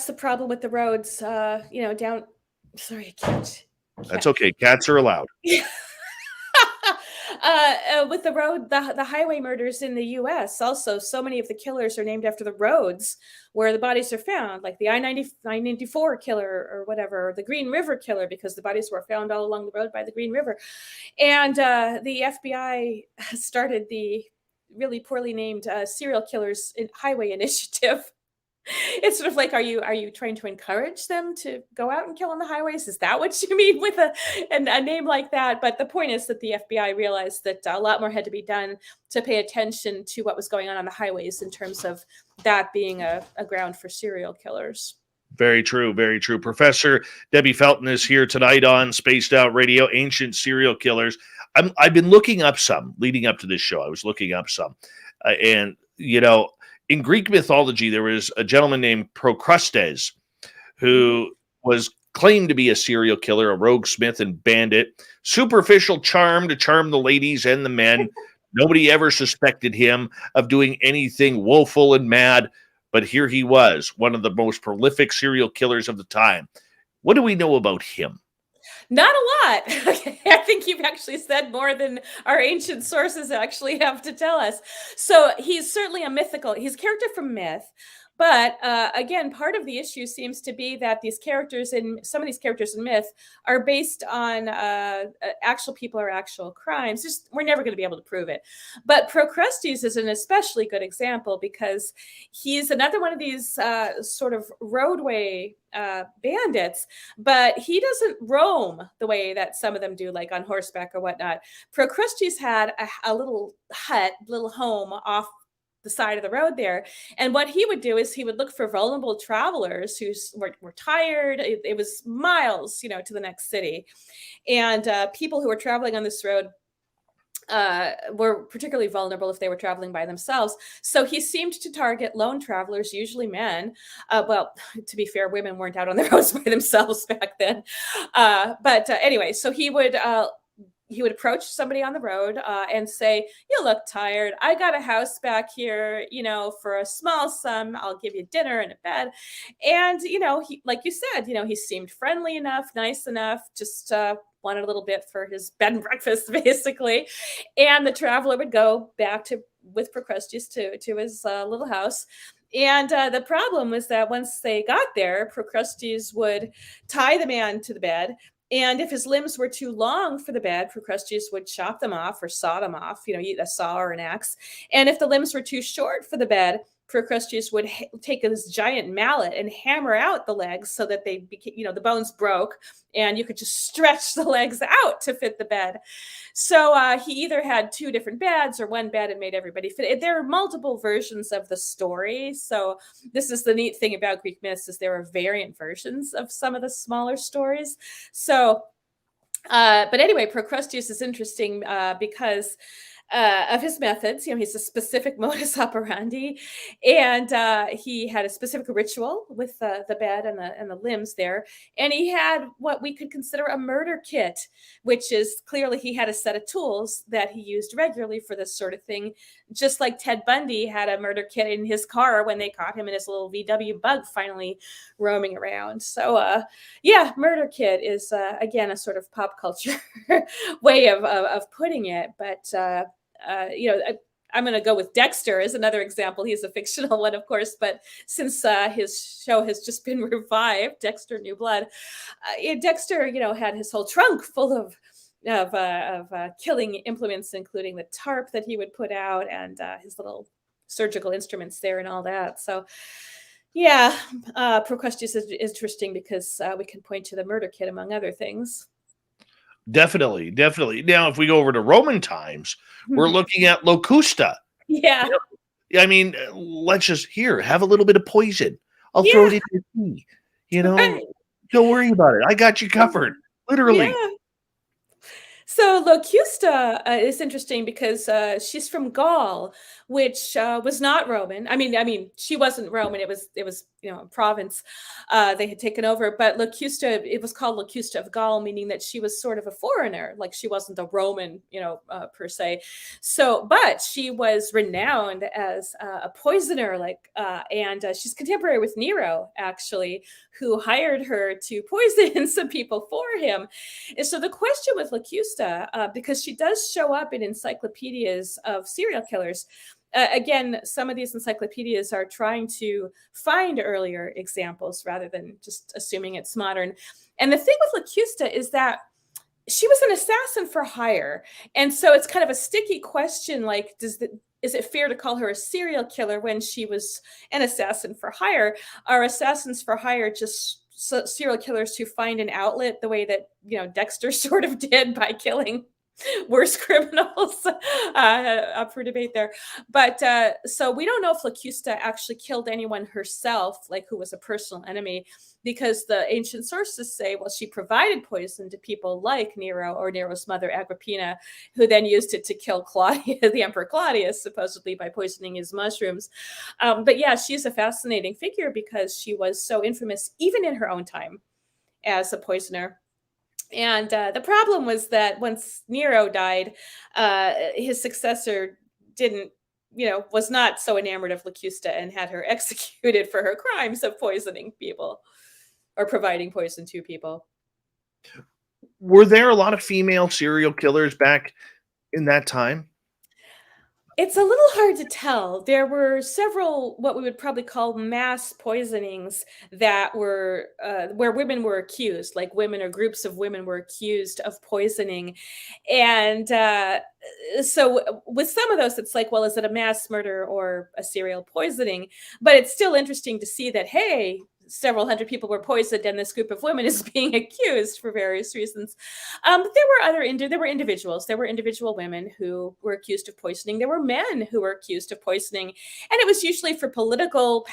the problem with the roads, down. Sorry, cat. That's okay. Cats are allowed. With the road, the highway murders in the U.S. also, so many of the killers are named after the roads where the bodies are found, like the I-94 killer or whatever, or the Green River killer, because the bodies were found all along the road by the Green River. And the FBI started the really poorly named serial killers highway initiative. It's sort of like, are you trying to encourage them to go out and kill on the highways? Is that what you mean with a name like that? But the point is that the FBI realized that a lot more had to be done to pay attention to what was going on the highways in terms of that being a ground for serial killers. Very true. Very true. Professor Debbie Felton is here tonight on Spaced Out Radio, Ancient Serial Killers. I've been looking up some leading up to this show. I was looking up some, and in Greek mythology, there was a gentleman named Procrustes who was claimed to be a serial killer, a rogue smith and bandit, superficial charm to charm the ladies and the men. Nobody ever suspected him of doing anything woeful and mad, but here he was, one of the most prolific serial killers of the time. What do we know about him? Not a lot. I think you've actually said more than our ancient sources actually have to tell us. So he's certainly he's a character from myth. But again, part of the issue seems to be that some of these characters in myth are based on actual people or actual crimes. We're never going to be able to prove it. But Procrustes is an especially good example because he's another one of these sort of roadway bandits, but he doesn't roam the way that some of them do, like on horseback or whatnot. Procrustes had a little home off the side of the road there. And what he would do is he would look for vulnerable travelers who were tired. It was miles, to the next city. And people who were traveling on this road were particularly vulnerable if they were traveling by themselves. So he seemed to target lone travelers, usually men. Well, to be fair, women weren't out on the roads by themselves back then. But anyway, so he would approach somebody on the road and say, "You look tired. I got a house back here, for a small sum. I'll give you dinner and a bed." And, he, like you said, he seemed friendly enough, nice enough, just wanted a little bit for his bed and breakfast, basically. And the traveler would go back with Procrustes to his little house. And the problem was that once they got there, Procrustes would tie the man to the bed. And if his limbs were too long for the bed, Procrustes would chop them off or saw them off, a saw or an axe. And if the limbs were too short for the bed, Procrusteus would take this giant mallet and hammer out the legs so that they became, the bones broke and you could just stretch the legs out to fit the bed. So he either had two different beds or one bed and made everybody fit. There are multiple versions of the story. So this is the neat thing about Greek myths, is there are variant versions of some of the smaller stories. So, but anyway, Procrusteus is interesting because of his methods. He's a specific modus operandi, and he had a specific ritual with the bed and the limbs there. And he had what we could consider a murder kit, which is clearly he had a set of tools that he used regularly for this sort of thing. Just like Ted Bundy had a murder kit in his car when they caught him in his little VW Bug finally roaming around. So murder kit is again a sort of pop culture way of putting it, but I'm going to go with Dexter as another example. He's a fictional one, of course, but since his show has just been revived, Dexter New Blood, Dexter, had his whole trunk full of killing implements, including the tarp that he would put out and his little surgical instruments there and all that. So, Procrusteus is interesting because we can point to the murder kit among other things. Definitely. Now, if we go over to Roman times, we're looking at Locusta. Yeah. I mean, let's just have a little bit of poison. I'll throw it in your tea. Right. Don't worry about it. I got you covered. Literally. Yeah. So Locusta is interesting because she's from Gaul, which was not Roman. I mean, she wasn't Roman. It was a province they had taken over. But Locusta, it was called Locusta of Gaul, meaning that she was sort of a foreigner, like she wasn't a Roman, per se. So, but she was renowned as a poisoner, and she's contemporary with Nero, actually, who hired her to poison some people for him. And so the question with Locusta, because she does show up in encyclopedias of serial killers. Again, some of these encyclopedias are trying to find earlier examples rather than just assuming it's modern. And the thing with Locusta is that she was an assassin for hire. And so it's kind of a sticky question, like, is it fair to call her a serial killer when she was an assassin for hire? Are assassins for hire just serial killers who find an outlet the way that, Dexter sort of did by killing worse criminals? Up for debate there. But so we don't know if Locusta actually killed anyone herself, like who was a personal enemy, because the ancient sources say, well, she provided poison to people like Nero or Nero's mother, Agrippina, who then used it to kill the Emperor Claudius, supposedly by poisoning his mushrooms. But yeah, she's a fascinating figure because she was so infamous, even in her own time, as a poisoner. And the problem was that once Nero died, his successor was not so enamored of Locusta and had her executed for her crimes of poisoning people or providing poison to people. Were there a lot of female serial killers back in that time? It's a little hard to tell. There were several, what we would probably call mass poisonings that were where women were accused, like women or groups of women were accused of poisoning. And so with some of those, it's like, well, is it a mass murder or a serial poisoning? But it's still interesting to see that, hey, several hundred people were poisoned and this group of women is being accused for various reasons. There were individuals. There were individual women who were accused of poisoning. There were men who were accused of poisoning. And it was usually for political,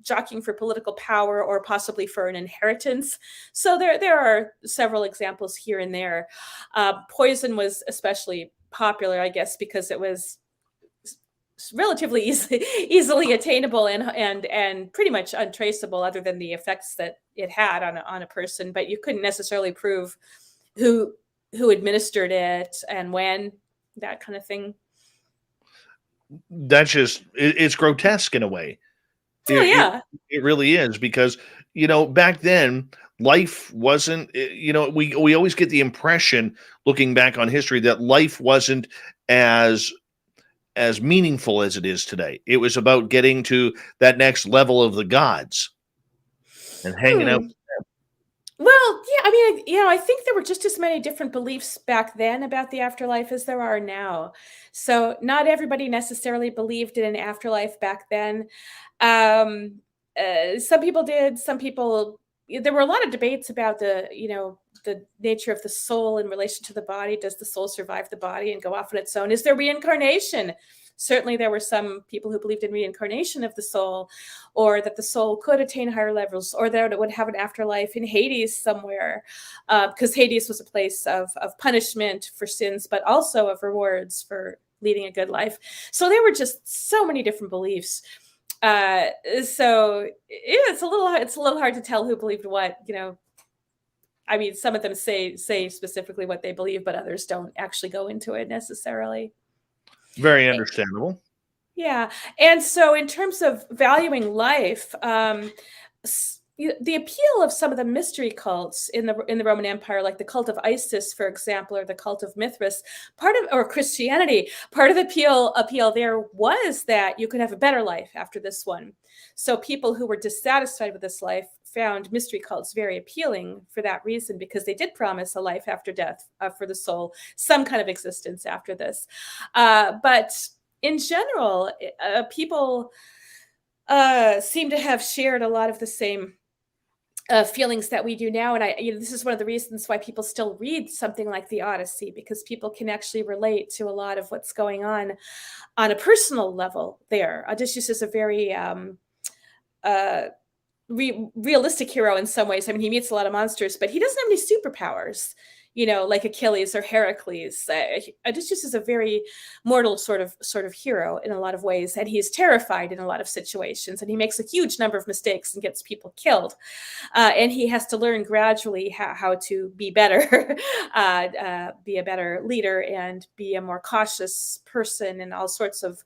jockeying for political power or possibly for an inheritance. So there are several examples here and there. Poison was popular, I guess, because it was relatively easily attainable and pretty much untraceable, other than the effects that it had on a person. But you couldn't necessarily prove who administered it and when, that kind of thing. That's just, it's grotesque in a way. It really is, because back then life wasn't, we always get the impression, looking back on history, that life wasn't as meaningful as it is today. It was about getting to that next level of the gods and hanging out with them. Well, yeah, I mean, I think there were just as many different beliefs back then about the afterlife as there are now. So not everybody necessarily believed in an afterlife back then. Um, some people did. Some people. There were a lot of debates about the nature of the soul in relation to the body. Does the soul survive the body and go off on its own? Is there reincarnation? Certainly, there were some people who believed in reincarnation of the soul, or that the soul could attain higher levels, or that it would have an afterlife in Hades somewhere, because Hades was a place of punishment for sins, but also of rewards for leading a good life. So there were just so many different beliefs. So yeah, it's a little hard to tell who believed what. I mean, some of them say specifically what they believe, but others don't actually go into it necessarily. Very understandable. Yeah. And so in terms of valuing life, the appeal of some of the mystery cults in the Roman Empire, like the cult of Isis, for example, or the cult of Mithras, or Christianity, part of the appeal there was that you could have a better life after this one. So people who were dissatisfied with this life found mystery cults very appealing for that reason, because they did promise a life after death for the soul, some kind of existence after this. But in general, people seem to have shared a lot of the same feelings that we do now. And this is one of the reasons why people still read something like the Odyssey, because people can actually relate to a lot of what's going on a personal level there. Odysseus is a very realistic hero in some ways. I mean, he meets a lot of monsters, but he doesn't have any superpowers, like Achilles or Heracles. Odysseus is a very mortal sort of hero in a lot of ways, and he's terrified in a lot of situations, and he makes a huge number of mistakes and gets people killed. And he has to learn gradually how to be better, be a better leader, and be a more cautious person, and all sorts of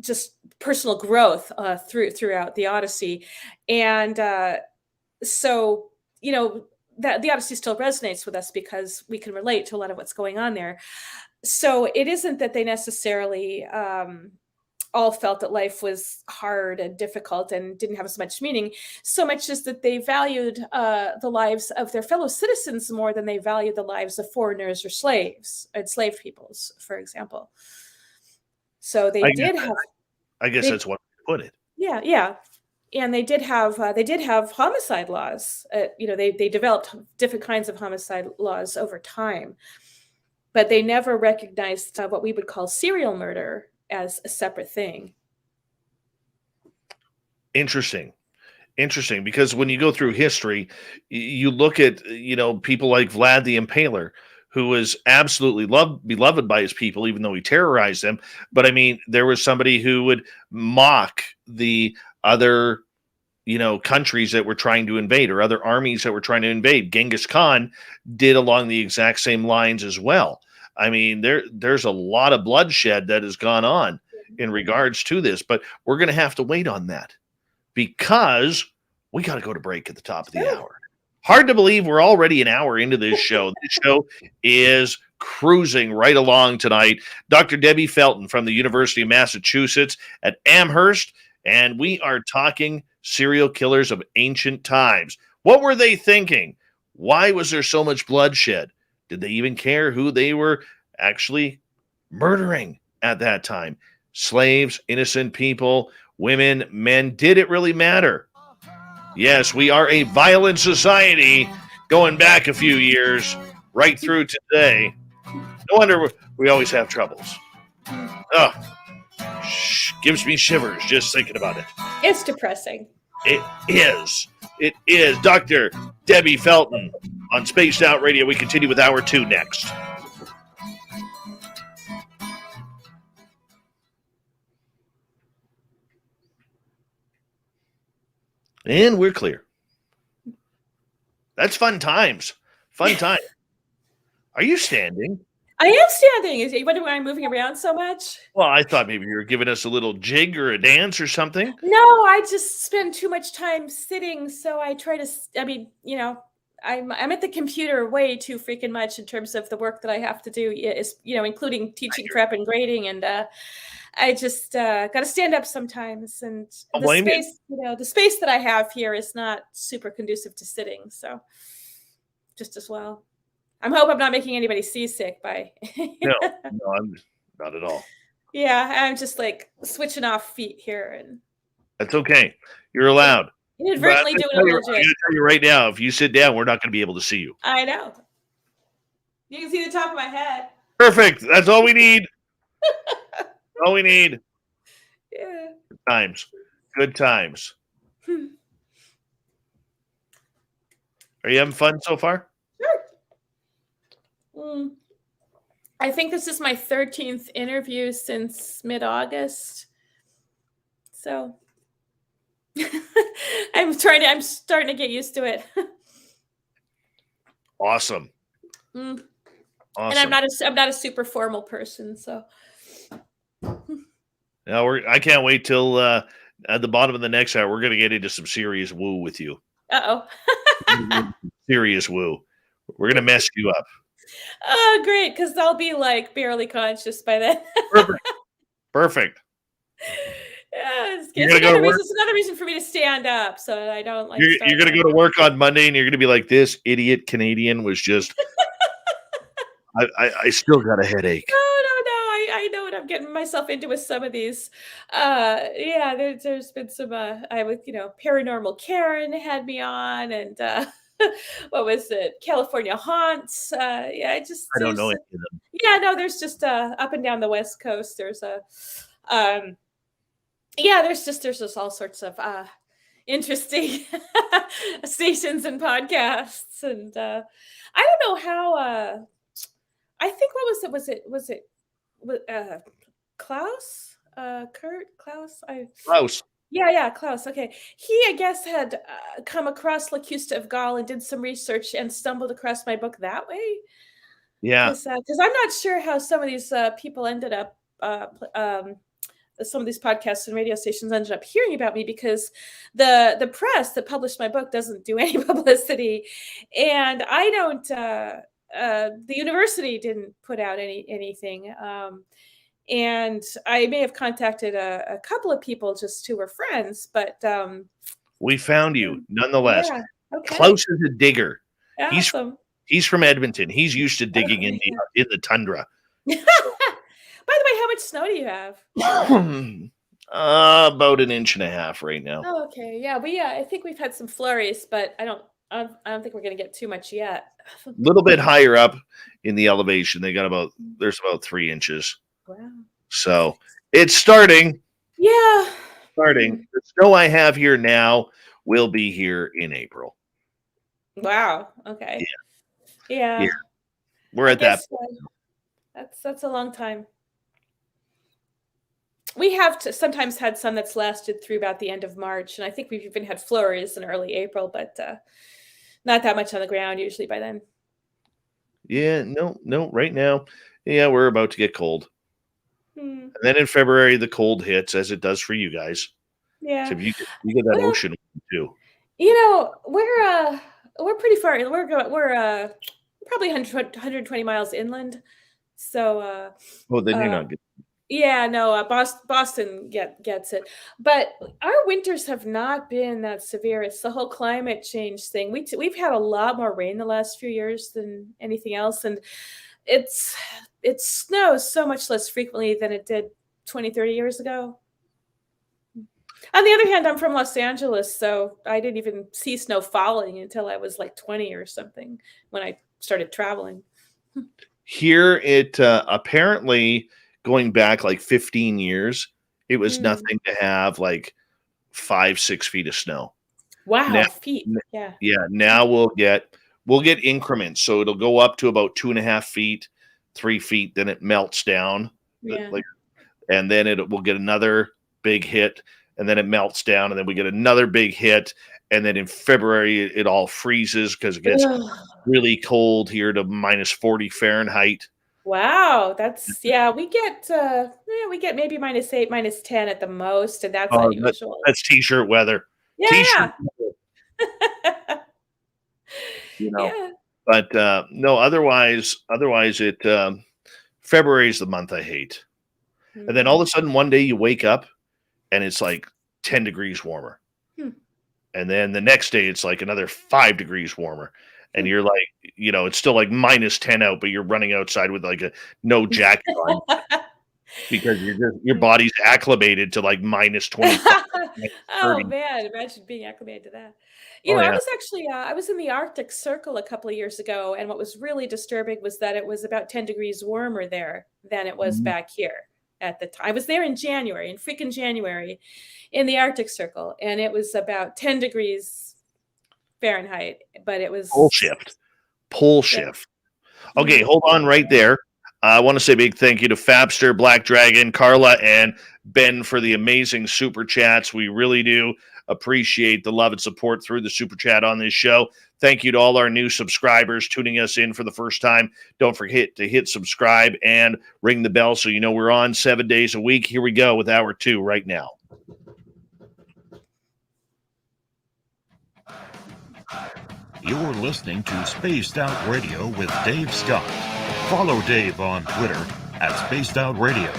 just personal growth throughout the Odyssey. And so, that the Odyssey still resonates with us because we can relate to a lot of what's going on there. So it isn't that they necessarily all felt that life was hard and difficult and didn't have as much meaning, so much as that they valued the lives of their fellow citizens more than they valued the lives of foreigners or slaves, enslaved peoples, for example. So they did have. I guess that's one way to put it. Yeah, yeah. And they did have homicide laws. They developed different kinds of homicide laws over time, but they never recognized what we would call serial murder as a separate thing. Interesting, because when you go through history, you look at people like Vlad the Impaler, who was absolutely beloved by his people, even though he terrorized them. But I mean, there was somebody who would mock the other, countries that were trying to invade, or other armies that were trying to invade. Genghis Khan did along the exact same lines as well. I mean, there's a lot of bloodshed that has gone on in regards to this, but we're going to have to wait on that because we got to go to break at the top of the hour. Hard to believe we're already an hour into this show. This show is cruising right along tonight. Dr. Debbie Felton from the University of Massachusetts at Amherst, and we are talking serial killers of ancient times. What were they thinking? Why was there so much bloodshed? Did they even care who they were actually murdering at that time? Slaves, innocent people, women, men. Did it really matter? Yes, we are a violent society going back a few years, right through today. No wonder we always have troubles. Oh, gives me shivers just thinking about it. It's depressing. It is. It is. Dr. Debbie Felton on Spaced Out Radio. We continue with Hour 2 next. And we're clear. That's fun times. Fun time. Are you standing? I am standing. Is you wondering why I'm moving around so much? Well, I thought maybe you were giving us a little jig or a dance or something. No, I just spend too much time sitting, so I try to. I'm at the computer way too freaking much in terms of the work that I have to do, is, including teaching prep and grading. And I just got to stand up sometimes. And I'll blame you. the space that I have here is not super conducive to sitting. So just as well. I hope I'm not making anybody seasick by. No, I'm not at all. Yeah, I'm just like switching off feet here, and that's okay. You're allowed. Inadvertently doing a legit. I'm going to tell you right now, if you sit down, we're not going to be able to see you. I know. You can see the top of my head. Perfect. That's all we need. All we need. Yeah. Good times. Good times. Are you having fun so far? Sure. I think this is my 13th interview since mid-August. So I'm starting to get used to it. Awesome. Awesome. And I'm not a super formal person, so. Now I can't wait till at the bottom of the next hour we're going to get into some serious woo with you. Serious woo. We're going to mess you up. Oh, great, because I'll be like barely conscious by then. Perfect. Yeah, it's another reason for me to stand up so that I don't like. You're going to go to work on Monday and you're going to be like, this idiot Canadian was just. I still got a headache. No. I know what I'm getting myself into with some of these. There's been some. Paranormal Karen had me on, and what was it? California Haunts. I don't know any of them. Yeah, no, there's just up and down the West Coast. There's there's just all sorts of interesting stations and podcasts, and I don't know how. I think was it Klaus? Klaus? Klaus. Yeah, Klaus. Okay. He, I guess, had come across Locusta of Gaul and did some research and stumbled across my book that way. Yeah. Because I'm not sure how some of these people ended up, some of these podcasts and radio stations ended up hearing about me, because the press that published my book doesn't do any publicity. And I don't, the university didn't put out anything. And I may have contacted a couple of people just who were friends, but we found you nonetheless. Yeah, okay. Klaus is a digger. Awesome. He's from Edmonton. He's used to digging in the tundra. By the way, how much snow do you have? About 1.5 inches right now. Oh, okay. Yeah, I think we've had some flurries, but I don't think we're going to get too much yet. A little bit higher up in the elevation, there's about 3 inches. Wow. So it's starting. Yeah. Starting. The snow I have here now will be here in April. Wow. Okay. Yeah. We're at that. That's a long time. We have sometimes had some that's lasted through about the end of March, and I think we've even had flurries in early April, but not that much on the ground usually by then. Yeah, no. Right now, we're about to get cold. And then in February, the cold hits, as it does for you guys. Yeah. So you get that ocean too. We're pretty far. We're probably 120 miles inland. So. Then you're not good. Yeah, no, Boston gets it, but our winters have not been that severe. It's the whole climate change thing. We've had a lot more rain the last few years than anything else, and it snows so much less frequently than it did 20, 30 years ago. On the other hand, I'm from Los Angeles, so I didn't even see snow falling until I was like 20 or something when I started traveling. Here, it apparently, going back like 15 years, it was nothing to have like 5-6 feet of snow. Wow, feet. Yeah. Yeah. Now we'll get increments. So it'll go up to about 2.5 feet, 3 feet, then it melts down. Yeah. And then we'll get another big hit, and then it melts down, and then we get another big hit. And then in February, it all freezes because it gets really cold here to -40 Fahrenheit. Wow, we get maybe -8, -10 at the most, and that's unusual. That's t-shirt weather. Yeah. you know. Yeah. But no, otherwise it February is the month I hate. And then all of a sudden one day you wake up and it's like 10 degrees warmer. Hmm. And then the next day it's like another 5 degrees warmer. And Hmm. you're like, it's still like minus 10 out, but you're running outside with like a no jacket on because your body's acclimated to like minus 25, minus Oh 30. man, imagine being acclimated to that. Oh I yeah. was actually I was in the Arctic Circle a couple of years ago, and what was really disturbing was that it was about 10 degrees warmer there than it was Mhm. back here at the time. I was there in January, in freaking January, in the Arctic Circle, and it was about 10 degrees Fahrenheit, but it Pole was shift. Pole yeah. shift. Okay, Mhm. hold on right there. I want to say a big thank you to Fabster, Black Dragon, Carla, and Ben for the amazing super chats. We really do appreciate the love and support through the super chat on this show. Thank you to all our new subscribers tuning us in for the first time. Don't forget to hit subscribe and ring the bell so you know we're on 7 days a week. Here we go with hour 2 right now. You're listening to Spaced Out Radio with Dave Scott. Follow Dave on Twitter at Spaced Out Radio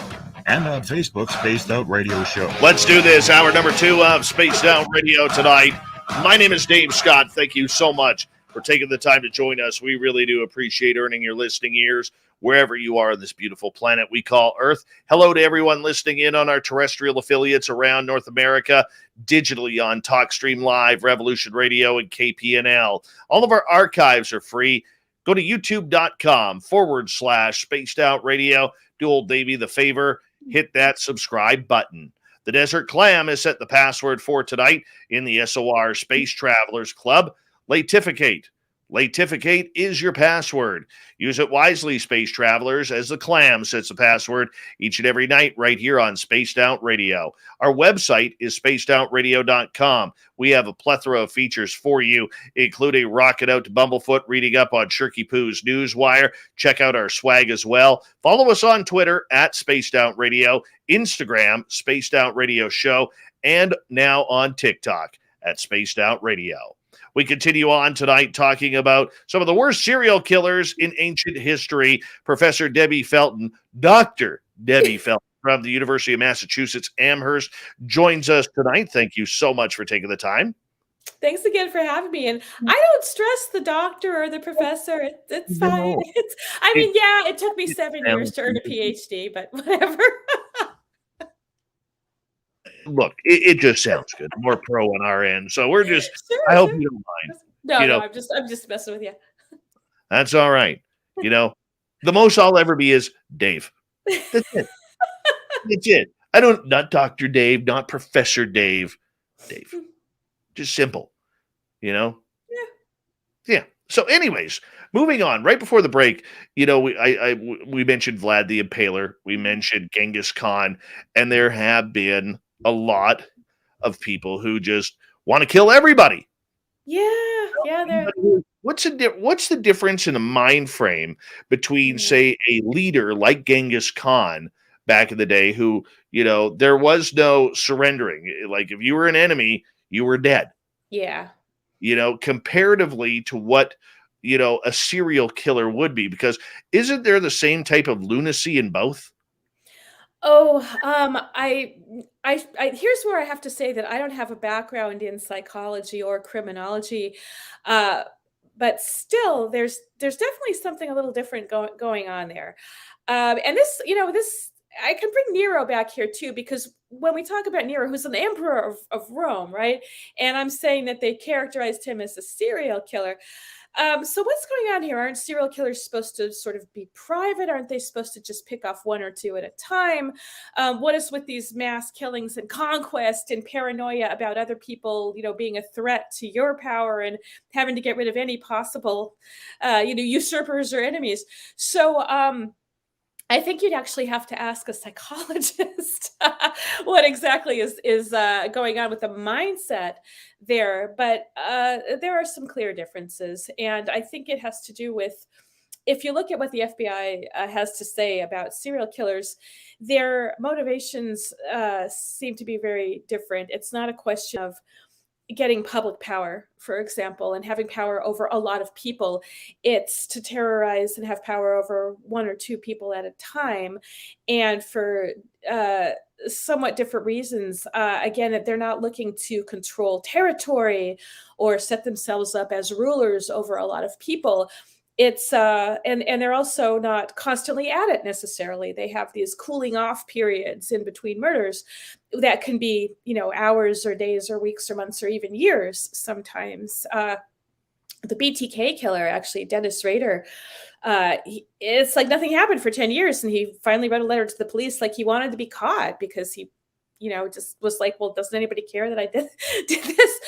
and on Facebook, Spaced Out Radio Show. Let's do this. Hour number 2 of Spaced Out Radio tonight. My name is Dave Scott. Thank you so much for taking the time to join us. We really do appreciate earning your listening ears wherever you are on this beautiful planet we call Earth. Hello to everyone listening in on our terrestrial affiliates around North America, digitally on TalkStream Live, Revolution Radio, and KPNL. All of our archives are free. Go to youtube.com/Spaced Out Radio. Do old Davey the favor. Hit that subscribe button. The Desert Clam has set the password for tonight in the SOR Space Travelers Club. Latificate. Latificate is your password. Use it wisely, space travelers, as the Clam sets the password each and every night right here on Spaced Out Radio. Our website is spacedoutradio.com. We have a plethora of features for you, including Rocket Out to Bumblefoot, reading up on Shirky Poo's Newswire. Check out our swag as well. Follow us on Twitter at Spaced Out Radio, Instagram, Spaced Out Radio Show, and now on TikTok at Spaced Out Radio. We continue on tonight talking about some of the worst serial killers in ancient history. Professor Debbie Felton, Dr. Debbie Felton from the University of Massachusetts Amherst joins us tonight. Thank you so much for taking the time. Thanks again for having me. And I don't stress the doctor or the professor. It's fine. No. It took me 7 years to earn a PhD, but whatever. Look, it just sounds good. More pro on our end. So we're just, Sure, I hope sure. you don't mind. No, I'm just messing with you. That's all right. The most I'll ever be is Dave. That's it. That's it. Not Dr. Dave, not Professor Dave. Dave. Just simple, Yeah. So anyways, moving on. Right before the break, we mentioned Vlad the Impaler. We mentioned Genghis Khan. And there have been a lot of people who just want to kill everybody. Yeah. What's the difference in the mind frame between, say, a leader like Genghis Khan back in the day who, there was no surrendering. Like if you were an enemy, you were dead. Yeah. Comparatively to what, a serial killer would be, because isn't there the same type of lunacy in both? Oh, I here's where I have to say that I don't have a background in psychology or criminology, but still, there's definitely something a little different going on there. And this I can bring Nero back here too, because when we talk about Nero, who's an emperor of Rome, right? And I'm saying that they characterized him as a serial killer. So what's going on here? Aren't serial killers supposed to sort of be private? Aren't they supposed to just pick off one or two at a time? What is with these mass killings and conquest and paranoia about other people, being a threat to your power and having to get rid of any possible, usurpers or enemies? So, I think you'd actually have to ask a psychologist what exactly is going on with the mindset there. But there are some clear differences. And I think it has to do with, if you look at what the FBI has to say about serial killers, their motivations seem to be very different. It's not a question of, getting public power, for example, and having power over a lot of people. It's to terrorize and have power over one or two people at a time. And for somewhat different reasons. Again, they're not looking to control territory or set themselves up as rulers over a lot of people. It's and they're also not constantly at it necessarily. They have these cooling off periods in between murders that can be, hours or days or weeks or months or even years sometimes. The BTK killer, actually, Dennis Rader, it's like nothing happened for 10 years. And he finally wrote a letter to the police like he wanted to be caught because he, just was like, well, doesn't anybody care that I did this?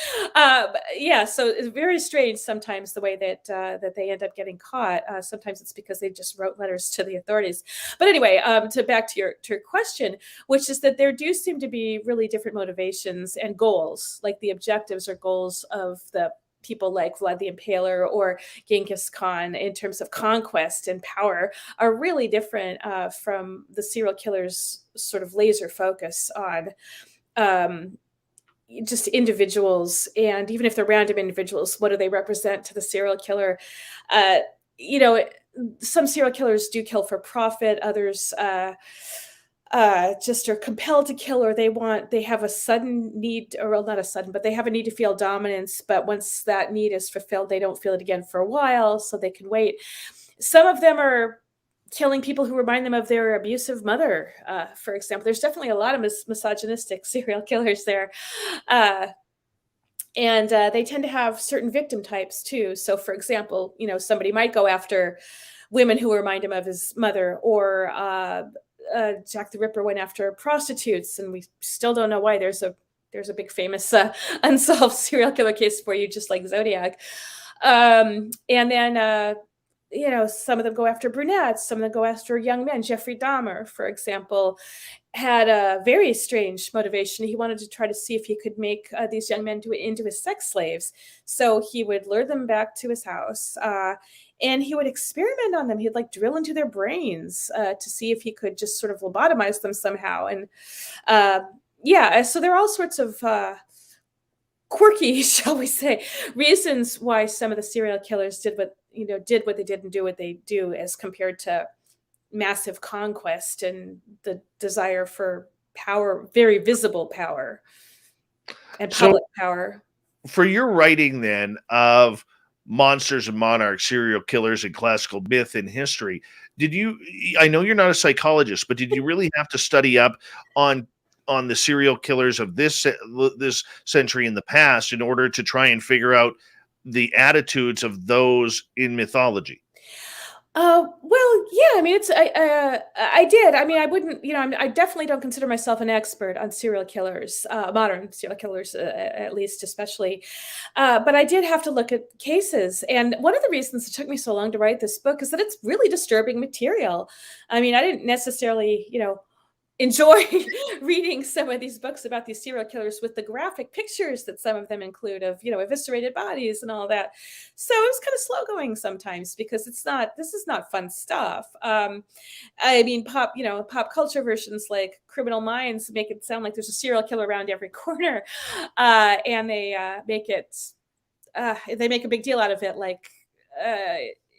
Yeah, so it's very strange sometimes the way that they end up getting caught. Sometimes it's because they just wrote letters to the authorities. But anyway, back to your question, which is that there do seem to be really different motivations and goals, like the objectives or goals of the people like Vlad the Impaler or Genghis Khan in terms of conquest and power are really different from the serial killers' sort of laser focus on just individuals. And even if they're random individuals, what do they represent to the serial killer? Some serial killers do kill for profit. Others just are compelled to kill, or they have a sudden need, or well, not a sudden, but they have a need to feel dominance. But once that need is fulfilled, they don't feel it again for a while, so they can wait. Some of them are killing people who remind them of their abusive mother, for example. There's definitely a lot of misogynistic serial killers there. And they tend to have certain victim types too. So for example, somebody might go after women who remind him of his mother, or Jack the Ripper went after prostitutes, and we still don't know why. There's a big famous unsolved serial killer case for you, just like Zodiac. And then some of them go after brunettes, some of them go after young men. Jeffrey Dahmer, for example, had a very strange motivation. He wanted to try to see if he could make these young men into his sex slaves. So he would lure them back to his house, and he would experiment on them. He'd drill into their brains to see if he could just sort of lobotomize them somehow. And so there are all sorts of quirky, shall we say, reasons why some of the serial killers did what they did and do what they do, as compared to massive conquest and the desire for power, very visible power and public power. For your writing then of monsters and monarchs, serial killers, and classical myth and history, I know you're not a psychologist, but did you really have to study up on the serial killers of this century in the past in order to try and figure out the attitudes of those in mythology? Well, yeah, I mean, I did. I mean, I wouldn't, I definitely don't consider myself an expert on serial killers, modern serial killers, at least, especially. But I did have to look at cases. And one of the reasons it took me so long to write this book is that it's really disturbing material. I mean, I didn't necessarily, enjoy reading some of these books about these serial killers with the graphic pictures that some of them include of, eviscerated bodies and all that. So it was kind of slow going sometimes, because this is not fun stuff. I mean, pop culture versions like Criminal Minds make it sound like there's a serial killer around every corner. And they make a big deal out of it. Like,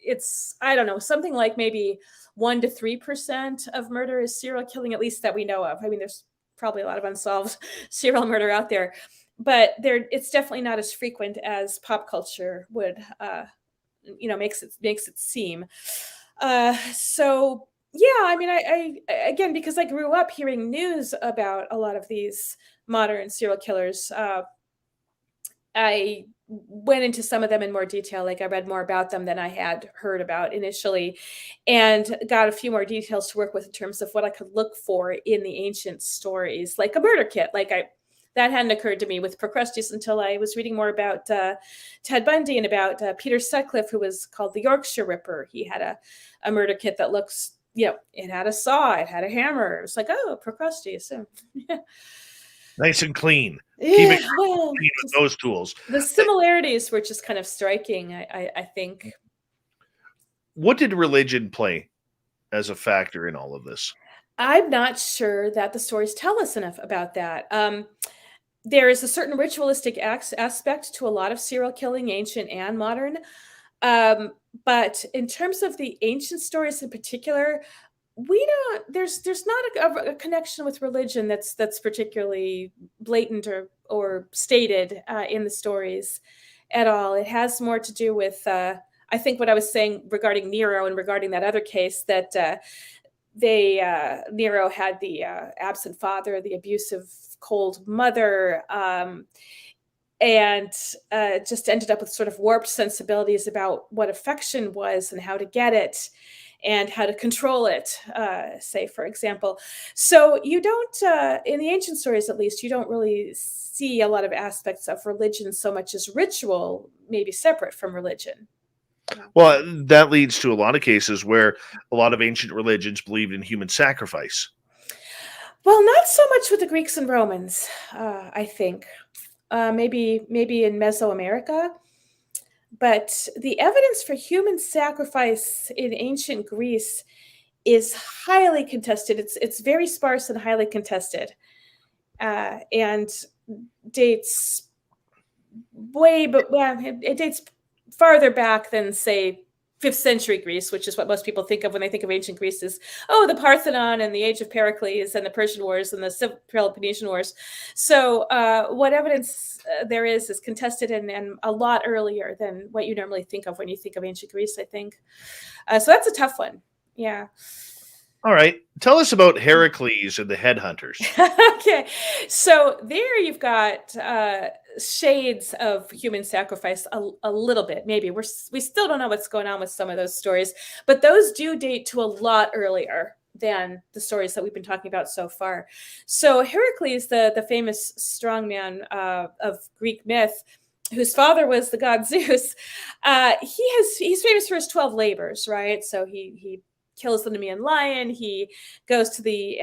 it's, I don't know, something like maybe 1% to 3% of murder is serial killing, at least that we know of. I mean, there's probably a lot of unsolved serial murder out there, but it's definitely not as frequent as pop culture would, makes it seem. So yeah, I mean, I again, because I grew up hearing news about a lot of these modern serial killers, I went into some of them in more detail. Like, I read more about them than I had heard about initially, and got a few more details to work with in terms of what I could look for in the ancient stories, like a murder kit. That hadn't occurred to me with Procrustes until I was reading more about Ted Bundy and about Peter Sutcliffe, who was called the Yorkshire Ripper. He had a murder kit that looks, it had a saw, it had a hammer. It was like, oh, Procrustes. So, yeah. Nice and clean. Yeah, Keep it clean with those tools. The similarities were just kind of striking, I think. What did religion play as a factor in all of this? I'm not sure that the stories tell us enough about that. there is a certain ritualistic aspect to a lot of serial killing, ancient and modern. But in terms of the ancient stories in particular, there's not a connection with religion that's particularly blatant or stated in the stories at all. It has more to do with, I think, what I was saying regarding Nero and regarding that other case, that Nero had the absent father, the abusive, cold mother, and just ended up with sort of warped sensibilities about what affection was and how to get it and how to control it, say, for example. So you don't, in the ancient stories at least, you don't really see a lot of aspects of religion so much as ritual, maybe separate from religion. Well, that leads to a lot of cases where a lot of ancient religions believed in human sacrifice. Well, not so much with the Greeks and Romans, I think. Maybe in Mesoamerica. But the evidence for human sacrifice in ancient Greece is highly contested. It's very sparse and highly contested, and dates it dates farther back than, say, 5th century Greece, which is what most people think of when they think of ancient Greece, is, the Parthenon and the age of Pericles and the Persian Wars and the Peloponnesian Wars. So what evidence there is contested and a lot earlier than what you normally think of when you think of ancient Greece, I think. So that's a tough one. Yeah. All right. Tell us about Heracles and the headhunters. Okay. So there you've got shades of human sacrifice a little bit. Maybe we still don't know what's going on with some of those stories, but those do date to a lot earlier than the stories that we've been talking about so far. So Heracles, the famous strongman of Greek myth, whose father was the god Zeus, he's famous for his 12 labors, right? So he kills the Nemean lion. He goes to the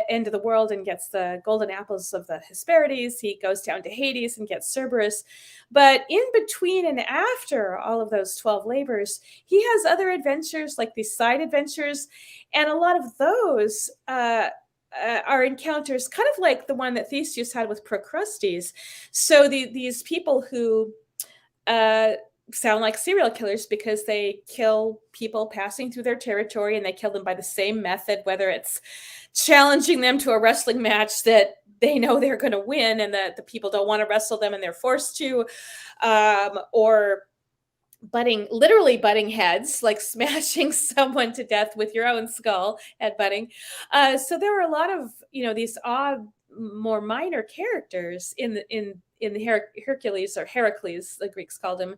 end of the world and gets the golden apples of the Hesperides. He goes down to Hades and gets Cerberus. But in between and after all of those 12 labors, he has other adventures, like these side adventures. And a lot of those are encounters kind of like the one that Theseus had with Procrustes. So these people who sound like serial killers because they kill people passing through their territory, and they kill them by the same method, whether it's challenging them to a wrestling match that they know they're going to win and that the people don't want to wrestle them and they're forced to, or literally butting heads, like smashing someone to death with your own skull at butting. So there were a lot of, these odd, more minor characters in the Hercules, or Heracles, the Greeks called him,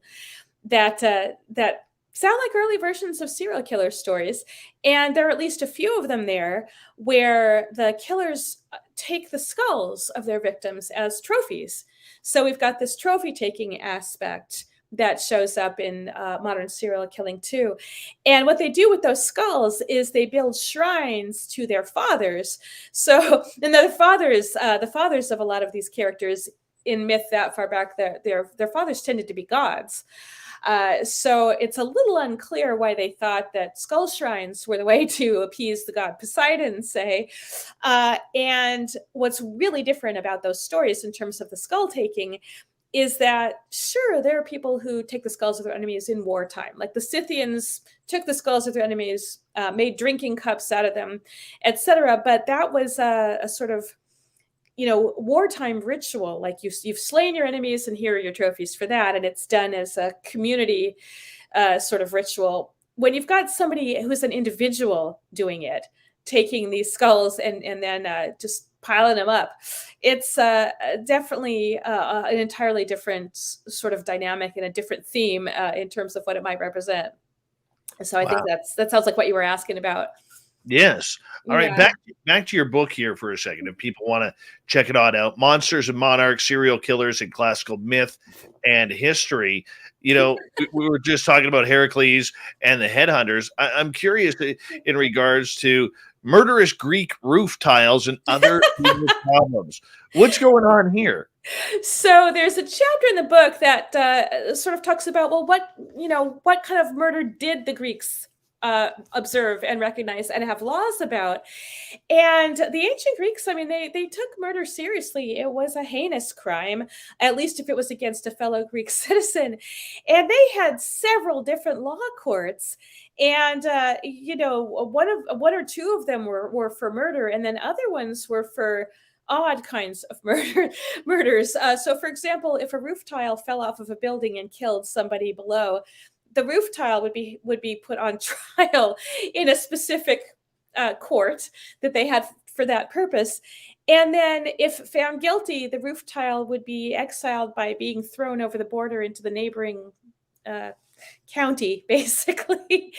that sound like early versions of serial killer stories. And there are at least a few of them there where the killers take the skulls of their victims as trophies. So we've got this trophy taking aspect that shows up in modern serial killing too. And what they do with those skulls is they build shrines to their fathers. So, and the fathers of a lot of these characters in myth that far back, their fathers tended to be gods. So it's a little unclear why they thought that skull shrines were the way to appease the god Poseidon, say. And what's really different about those stories in terms of the skull taking is that, sure, there are people who take the skulls of their enemies in wartime. Like the Scythians took the skulls of their enemies, made drinking cups out of them, etc. But that was a sort of, wartime ritual. Like you've slain your enemies and here are your trophies for that. And it's done as a community sort of ritual. When you've got somebody who's an individual doing it, taking these skulls and then just piling them up, it's definitely an entirely different sort of dynamic and a different theme in terms of what it might represent. So I think that sounds like what you were asking about. Yes. All right. Back to your book here for a second. If people want to check it out, Monsters and Monarchs, Serial Killers in Classical Myth and History. We were just talking about Heracles and the headhunters. I'm curious in regards to murderous Greek roof tiles and other problems. What's going on here? So there's a chapter in the book that sort of talks about, well, what kind of murder did the Greeks observe and recognize and have laws about. And the ancient Greeks, I mean, they took murder seriously. It was a heinous crime, at least if it was against a fellow Greek citizen. And they had several different law courts. And one or two of them were for murder, and then other ones were for odd kinds of murders. So, for example, if a roof tile fell off of a building and killed somebody below, the roof tile would be put on trial in a specific court that they had for that purpose. And then if found guilty, the roof tile would be exiled by being thrown over the border into the neighboring county, basically.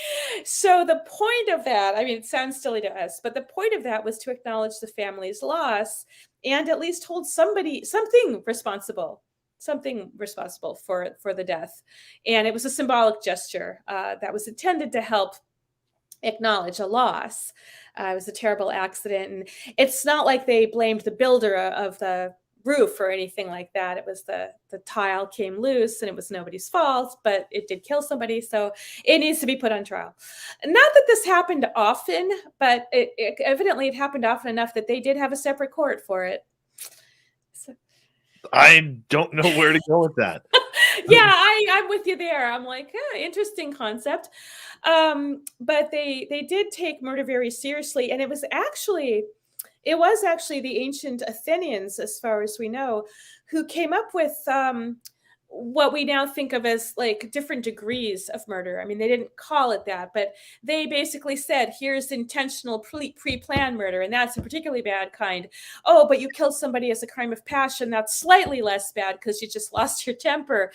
So the point of that, I mean, it sounds silly to us, but the point of that was to acknowledge the family's loss and at least hold something responsible for the death. And it was a symbolic gesture that was intended to help acknowledge a loss. It was a terrible accident. And it's not like they blamed the builder of the roof or anything like that. It was the tile came loose and it was nobody's fault, but it did kill somebody. So it needs to be put on trial. Not that this happened often, but it evidently it happened often enough that they did have a separate court for it. So. I don't know where to go with that. Yeah, I'm with you there. I'm like, interesting concept. But they did take murder very seriously. And it was actually the ancient Athenians, as far as we know, who came up with what we now think of as like different degrees of murder. I mean, they didn't call it that, but they basically said, here's intentional pre-planned murder, and that's a particularly bad kind. Oh, but you killed somebody as a crime of passion. That's slightly less bad because you just lost your temper.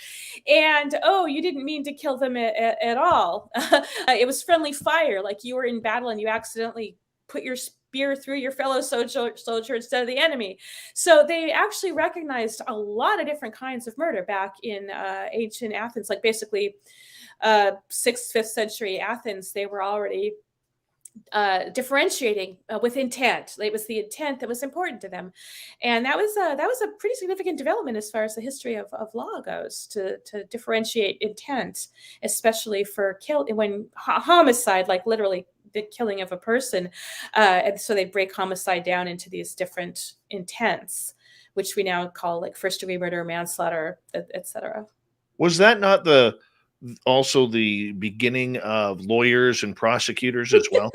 And, oh, you didn't mean to kill them at all. It was friendly fire, like you were in battle and you accidentally put your spear through your fellow soldier instead of the enemy. So they actually recognized a lot of different kinds of murder back in ancient Athens, like basically 6th, 5th century Athens. They were already differentiating with intent. It was the intent that was important to them, and that was a pretty significant development as far as the history of law goes, to differentiate intent, especially for when homicide, like literally the killing of a person, and so they break homicide down into these different intents, which we now call like first degree murder, manslaughter, etc. Was that not also the beginning of lawyers and prosecutors as well?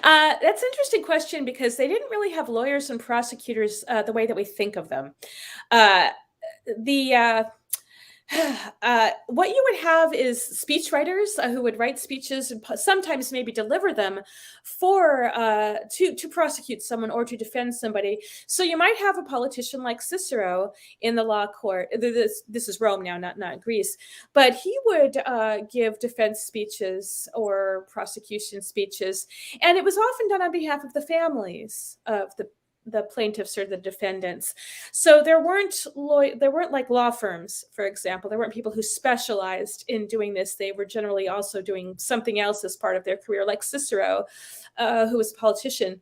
That's an interesting question, because they didn't really have lawyers and prosecutors the way that we think of them. What you would have is speechwriters who would write speeches and sometimes maybe deliver them to prosecute someone or to defend somebody. So you might have a politician like Cicero in the law court. This is Rome now, not Greece. But he would give defense speeches or prosecution speeches. And it was often done on behalf of the families of the plaintiffs or the defendants. So there weren't like law firms, for example. There weren't people who specialized in doing this. They were generally also doing something else as part of their career, like Cicero, who was a politician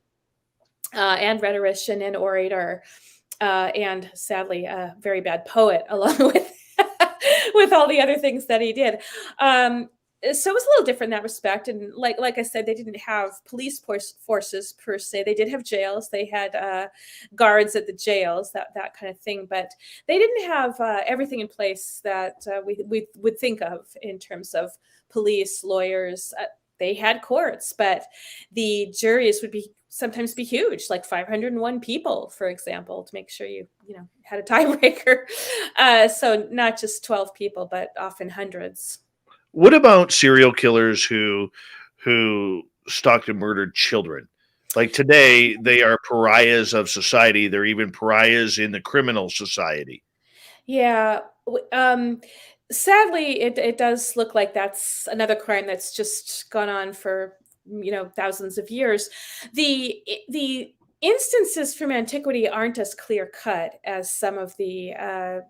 and rhetorician and orator, and sadly a very bad poet, along with with all the other things that he did. So it was a little different in that respect. And like I said, they didn't have police forces per se. They did have jails. They had guards at the jails, that kind of thing. But they didn't have everything in place that we would think of in terms of police, lawyers. They had courts, but the juries would sometimes be huge, like 501 people, for example, to make sure you had a tiebreaker. So not just 12 people, but often hundreds. What about serial killers who stalked and murdered children? Like today, they are pariahs of society. They're even pariahs in the criminal society. Yeah. Sadly, it does look like that's another crime that's just gone on for thousands of years. The instances from antiquity aren't as clear cut as some of the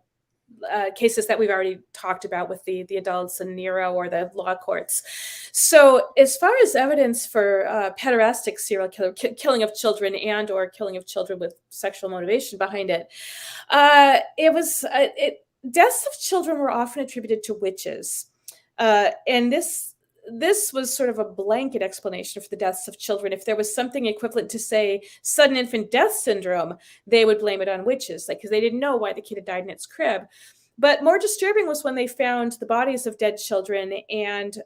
cases that we've already talked about with the adults and Nero or the law courts. So as far as evidence for pederastic serial killer, killing of children and or killing of children with sexual motivation behind it, deaths of children were often attributed to witches. And this was sort of a blanket explanation for the deaths of children. If there was something equivalent to, say, sudden infant death syndrome, they would blame it on witches, like, because they didn't know why the kid had died in its crib. But more disturbing was when they found the bodies of dead children, and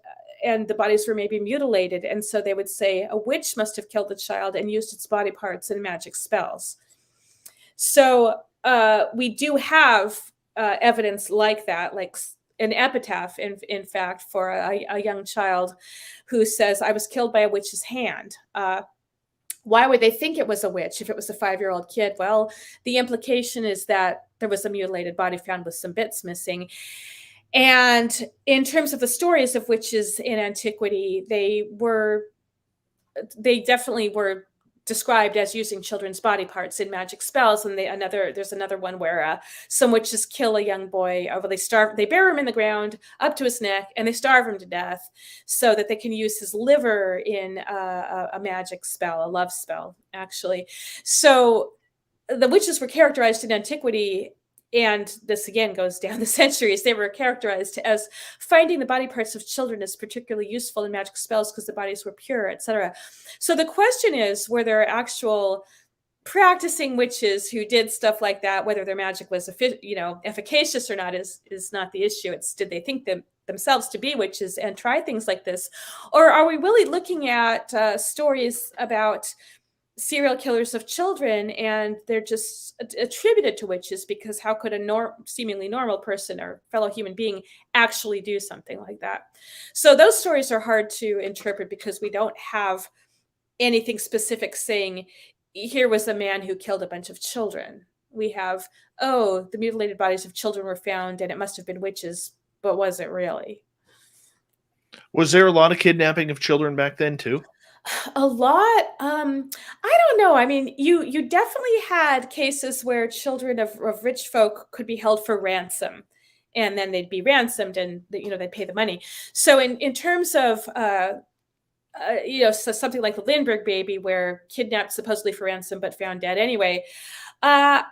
the bodies were maybe mutilated. And so they would say a witch must have killed the child and used its body parts in magic spells. So we do have evidence like that, like an epitaph, in fact, for a young child who says, "I was killed by a witch's hand." Why would they think it was a witch if it was a 5-year-old kid? Well, the implication is that there was a mutilated body found with some bits missing. And in terms of the stories of witches in antiquity, they definitely were described as using children's body parts in magic spells. And there's another one where some witches kill a young boy. They bury him in the ground up to his neck, and they starve him to death so that they can use his liver in a magic spell, a love spell, actually. So the witches were characterized in antiquity, and this again goes down the centuries. They were characterized as finding the body parts of children is particularly useful in magic spells because the bodies were pure, etc. So the question is, were there actual practicing witches who did stuff like that? Whether their magic was efficacious or not is not the issue. It's, did they think themselves to be witches and try things like this? Or are we really looking at stories about serial killers of children, and they're just attributed to witches? Because how could a seemingly normal person or fellow human being actually do something like that? So those stories are hard to interpret because we don't have anything specific saying, here was a man who killed a bunch of children. We have, the mutilated bodies of children were found and it must have been witches, but was it really? Was there a lot of kidnapping of children back then too? A lot. I don't know. I mean, you definitely had cases where children of rich folk could be held for ransom, and then they'd be ransomed, and they'd pay the money. So in terms of so something like the Lindbergh baby, where kidnapped supposedly for ransom but found dead anyway. I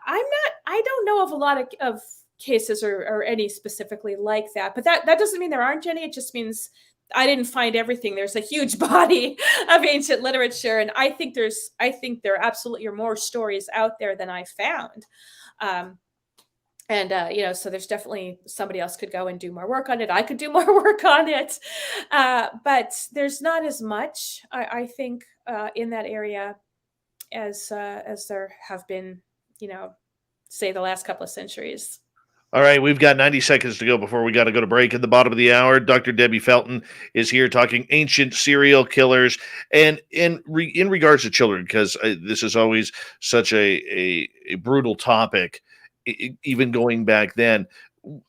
don't know of a lot of cases or any specifically like that. But that doesn't mean there aren't any. It just means I didn't find everything. There's a huge body of ancient literature, and I think there absolutely are more stories out there than I found. So there's definitely somebody else could go and do more work on it. I could do more work on it, but there's not as much, I think, in that area as there have been, say the last couple of centuries. All right, we've got 90 seconds to go before we got to go to break. At the bottom of the hour, Dr. Debbie Felton is here talking ancient serial killers, and in regards to children, because this is always such a brutal topic. Even going back then,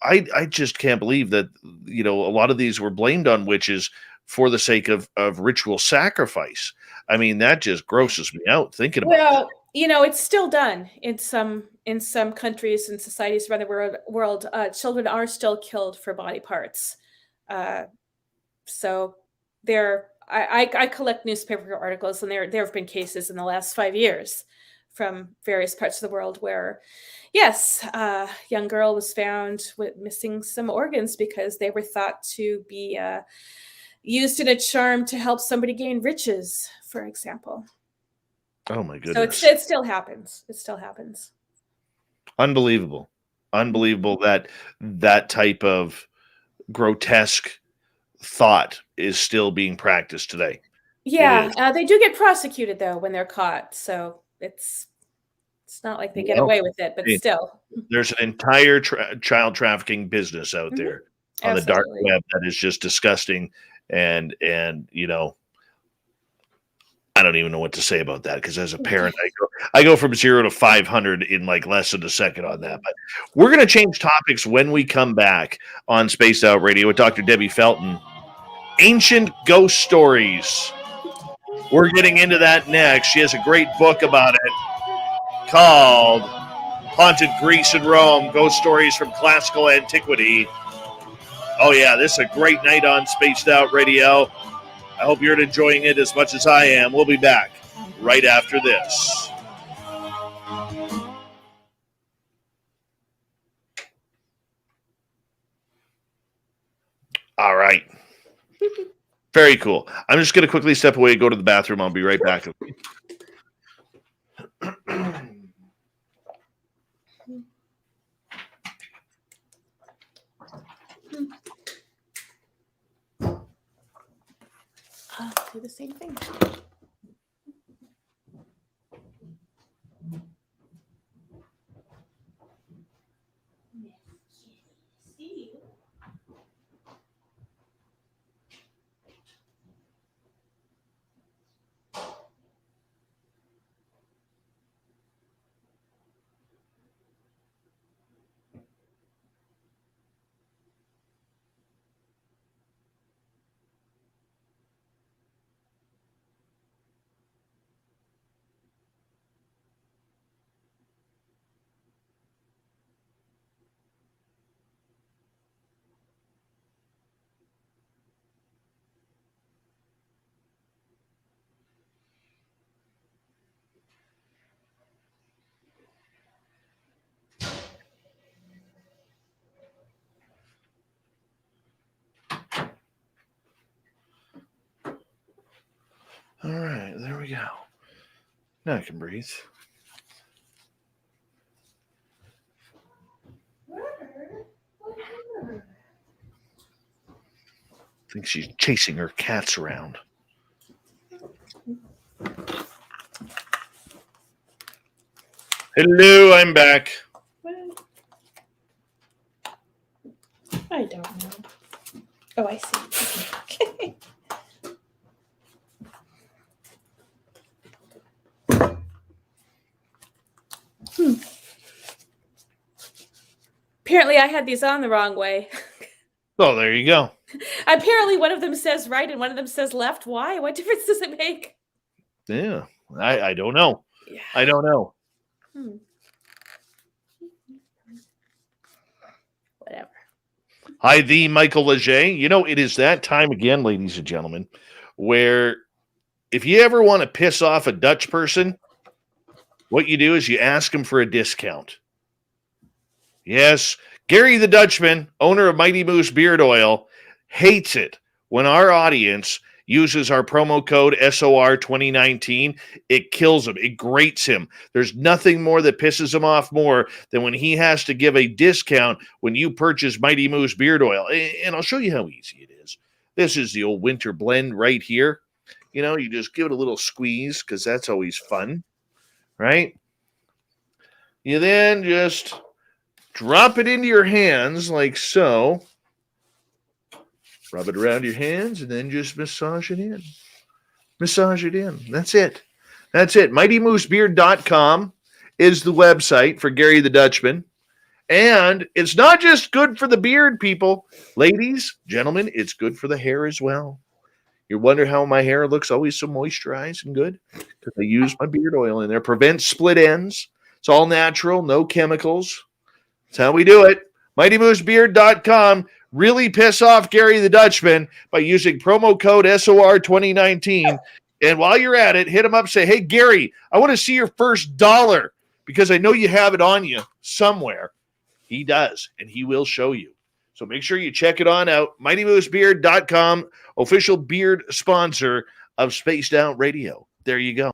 I just can't believe that a lot of these were blamed on witches for the sake of ritual sacrifice. I mean, that just grosses me out thinking about that. It's still done in some countries and societies around the world. Children are still killed for body parts. So I collect newspaper articles, and there have been cases in the last 5 years from various parts of the world where, yes, a young girl was found with missing some organs because they were thought to be used in a charm to help somebody gain riches, for example. Oh my goodness! So it still happens. It still happens. Unbelievable that type of grotesque thought is still being practiced today. Yeah, they do get prosecuted though when they're caught, so it's not like they get away with it, but still. There's an entire child trafficking business out there on the dark web that is just disgusting, and I don't even know what to say about that, because as a parent, I go from 0 to 500 in like less than a second on that. But we're going to change topics when we come back on Spaced Out Radio with Dr. Debbie Felton. Ancient ghost stories. We're getting into that next. She has a great book about it called Haunted Greece and Rome, Ghost Stories from Classical Antiquity. Oh yeah, this is a great night on Spaced Out Radio. I hope you're enjoying it as much as I am. We'll be back right after this. All right. Very cool. I'm just going to quickly step away and go to the bathroom. I'll be right back. I'll do the same thing. All right, there we go. Now I can breathe. I think she's chasing her cats around. Hello, I'm back. I don't know. Oh, I see. Okay. Apparently, I had these on the wrong way. Oh, there you go. Apparently, one of them says right and one of them says left. Why? What difference does it make? Yeah, I don't know. Yeah. I don't know. Whatever. Hi, the Michael Leger. You know, it is that time again, ladies and gentlemen, where if you ever want to piss off a Dutch person, what you do is you ask them for a discount. Yes, Gary the Dutchman, owner of Mighty Moose Beard Oil, hates it when our audience uses our promo code SOR 2019. It kills him. It grates him. There's nothing more that pisses him off more than when he has to give a discount when you purchase Mighty Moose Beard Oil. And I'll show you how easy it is. This is the old winter blend right here. You know, you just give it a little squeeze because that's always fun, right? You then just drop it into your hands like so. Rub it around your hands and then just massage it in. Massage it in. That's it. That's it. MightyMooseBeard.com is the website for Gary the Dutchman. And it's not just good for the beard, people. Ladies, gentlemen, it's good for the hair as well. You wonder how my hair looks always so moisturized and good? Because I use my beard oil in there. Prevents split ends. It's all natural, no chemicals. That's how we do it. MightyMooseBeard.com. Really piss off Gary the Dutchman by using promo code SOR 2019. And while you're at it, hit him up, say, hey, Gary, I want to see your first dollar because I know you have it on you somewhere. He does, and he will show you. So make sure you check it on out. MightyMooseBeard.com, official beard sponsor of Spaced Out Radio. There you go.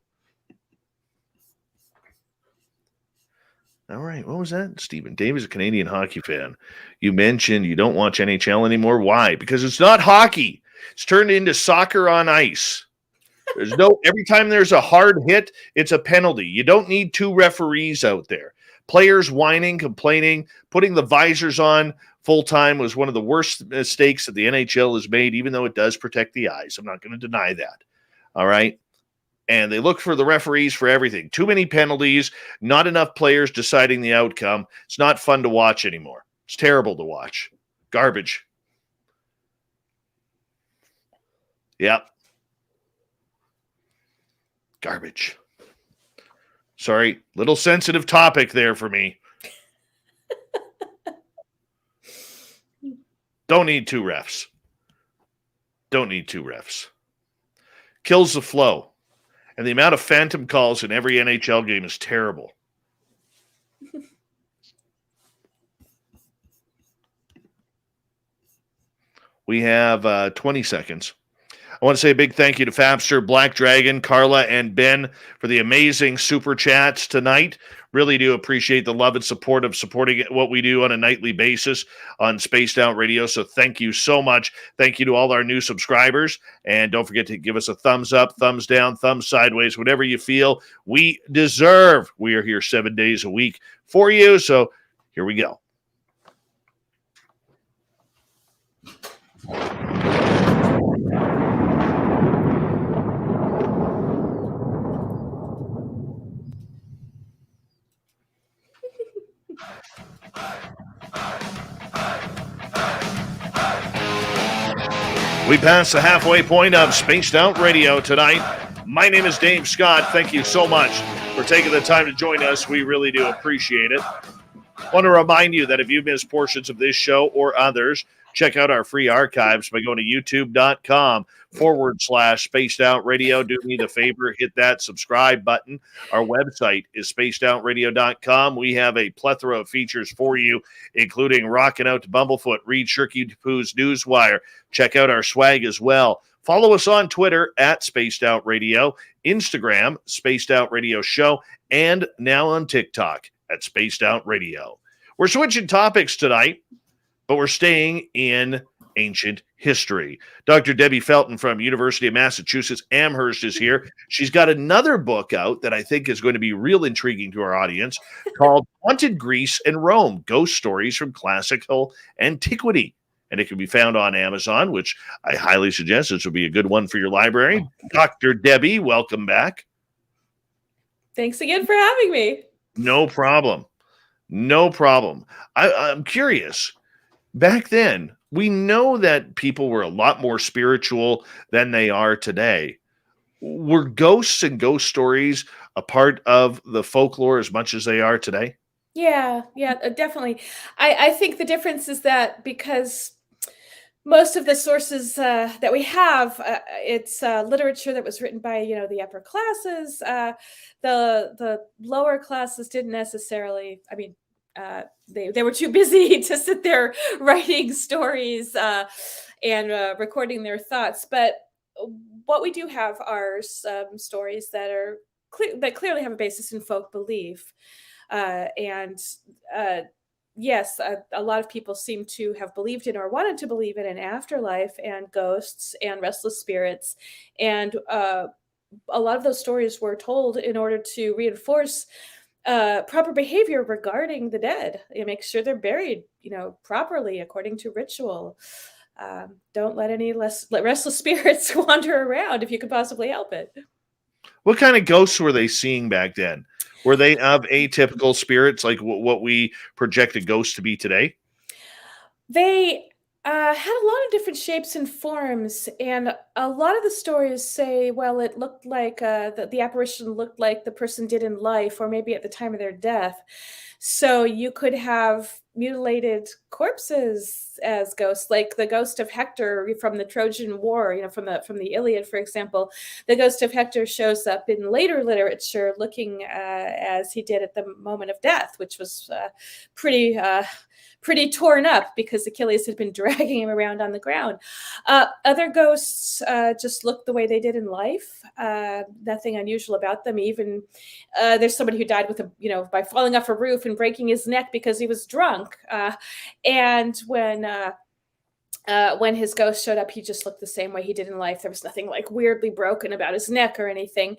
All right. What was that, Stephen? Dave is a Canadian hockey fan. You mentioned you don't watch NHL anymore. Why? Because it's not hockey. It's turned into soccer on ice. There's no, every time there's a hard hit, it's a penalty. You don't need two referees out there. Players whining, complaining, putting the visors on full time was one of the worst mistakes that the NHL has made, even though it does protect the eyes. I'm not going to deny that. All right. And they look for the referees for everything. Too many penalties, not enough players deciding the outcome. It's not fun to watch anymore. It's terrible to watch. Garbage. Yep. Garbage. Sorry, little sensitive topic there for me. Don't need two refs. Don't need two refs. Kills the flow. And the amount of phantom calls in every NHL game is terrible. We have 20 seconds. I want to say a big thank you to Fapster, Black Dragon, Carla, and Ben for the amazing super chats tonight. Really do appreciate the love and support of supporting what we do on a nightly basis on Spaced Out Radio. So thank you so much. Thank you to all our new subscribers. And don't forget to give us a thumbs up, thumbs down, thumbs sideways, whatever you feel we deserve. We are here 7 days a week for you. So here we go. We passed the halfway point of Spaced Out Radio tonight. My name is Dave Scott. Thank you so much for taking the time to join us. We really do appreciate it. I want to remind you that if you missed portions of this show or others, check out our free archives by going to youtube.com/Spaced Out Radio. Do me the favor, hit that subscribe button. Our website is spacedoutradio.com. We have a plethora of features for you, including Rockin' Out to Bumblefoot, read Shirky Poo's Newswire. Check out our swag as well. Follow us on Twitter at Spaced Out Radio, Instagram, Spaced Out Radio Show, and now on TikTok at Spaced Out Radio. We're switching topics tonight, but we're staying in ancient history. Dr. Debbie Felton from University of Massachusetts Amherst is here. She's got another book out that I think is going to be real intriguing to our audience called Haunted Greece and Rome, Ghost Stories from Classical Antiquity. And it can be found on Amazon, which I highly suggest. This would be a good one for your library. Dr. Debbie, welcome back. Thanks again for having me. No problem. No problem. I'm curious. Back then, we know that people were a lot more spiritual than they are today. Were ghosts and ghost stories a part of the folklore as much as they are today? Yeah, definitely. I think the difference is that because most of the sources that we have, it's literature that was written by, the upper classes. The lower classes didn't necessarily, they were too busy to sit there writing stories and recording their thoughts. But what we do have are some stories that are that clearly have a basis in folk belief. Yes, a lot of people seem to have believed in or wanted to believe in an afterlife and ghosts and restless spirits. And a lot of those stories were told in order to reinforce proper behavior regarding the dead and make sure they're buried, properly according to ritual. Don't let any restless spirits wander around if you could possibly help it. What kind of ghosts were they seeing back then? Were they of atypical spirits like what we project a ghost to be today? They had a lot of different shapes and forms, and a lot of the stories say, well, it looked like the apparition looked like the person did in life, or maybe at the time of their death. So you could have mutilated corpses as ghosts, like the ghost of Hector from the Trojan War, from the Iliad, for example. The ghost of Hector shows up in later literature looking as he did at the moment of death, which was pretty torn up because Achilles had been dragging him around on the ground. Other ghosts just looked the way they did in life. Nothing unusual about them. Even there's somebody who died by falling off a roof and breaking his neck because he was drunk. And when his ghost showed up, he just looked the same way he did in life. There was nothing like weirdly broken about his neck or anything.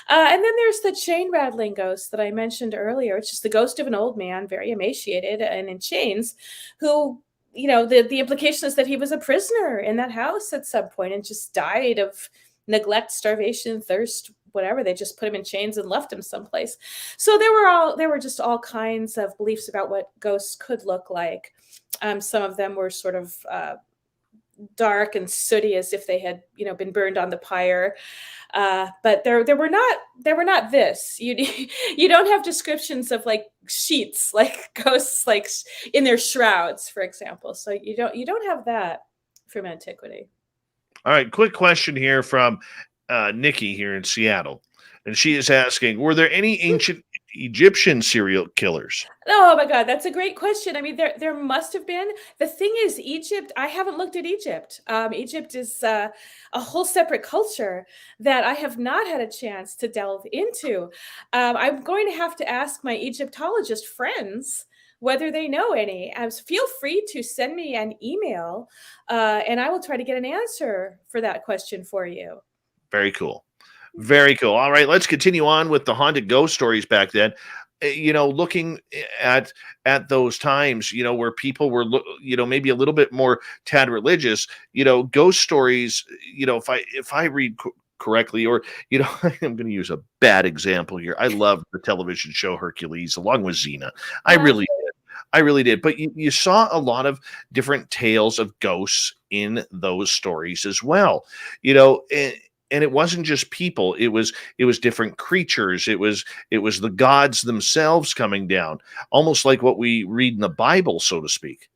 And then there's the chain rattling ghost that I mentioned earlier. It's just the ghost of an old man, very emaciated and in chains, who, the implication is that he was a prisoner in that house at some point and just died of neglect, starvation, thirst, whatever. They just put him in chains and left him someplace. So there were just all kinds of beliefs about what ghosts could look like. Some of them were sort of dark and sooty, as if they had been burned on the pyre, but there were not this. You don't have descriptions of like sheets, like ghosts like in their shrouds, for example. So you don't have that from antiquity. All right, quick question here from Nikki here in Seattle, and she is asking: were there any ancient Egyptian serial killers? Oh my God, that's a great question. I mean, there must have been. The thing is, Egypt, I haven't looked at Egypt. Egypt is a whole separate culture that I have not had a chance to delve into. I'm going to have to ask my Egyptologist friends whether they know any. Feel free to send me an email, and I will try to get an answer for that question for you. Very cool. Very cool. All right, let's continue on with the haunted ghost stories back then. Looking at those times, where people were, maybe a little bit more tad religious, ghost stories, if I read correctly, or, I'm going to use a bad example here. I love the television show Hercules along with Xena. I really did. But you saw a lot of different tales of ghosts in those stories as well, and it wasn't just people. It was different creatures. It was the gods themselves coming down, almost like what we read in the Bible, so to speak.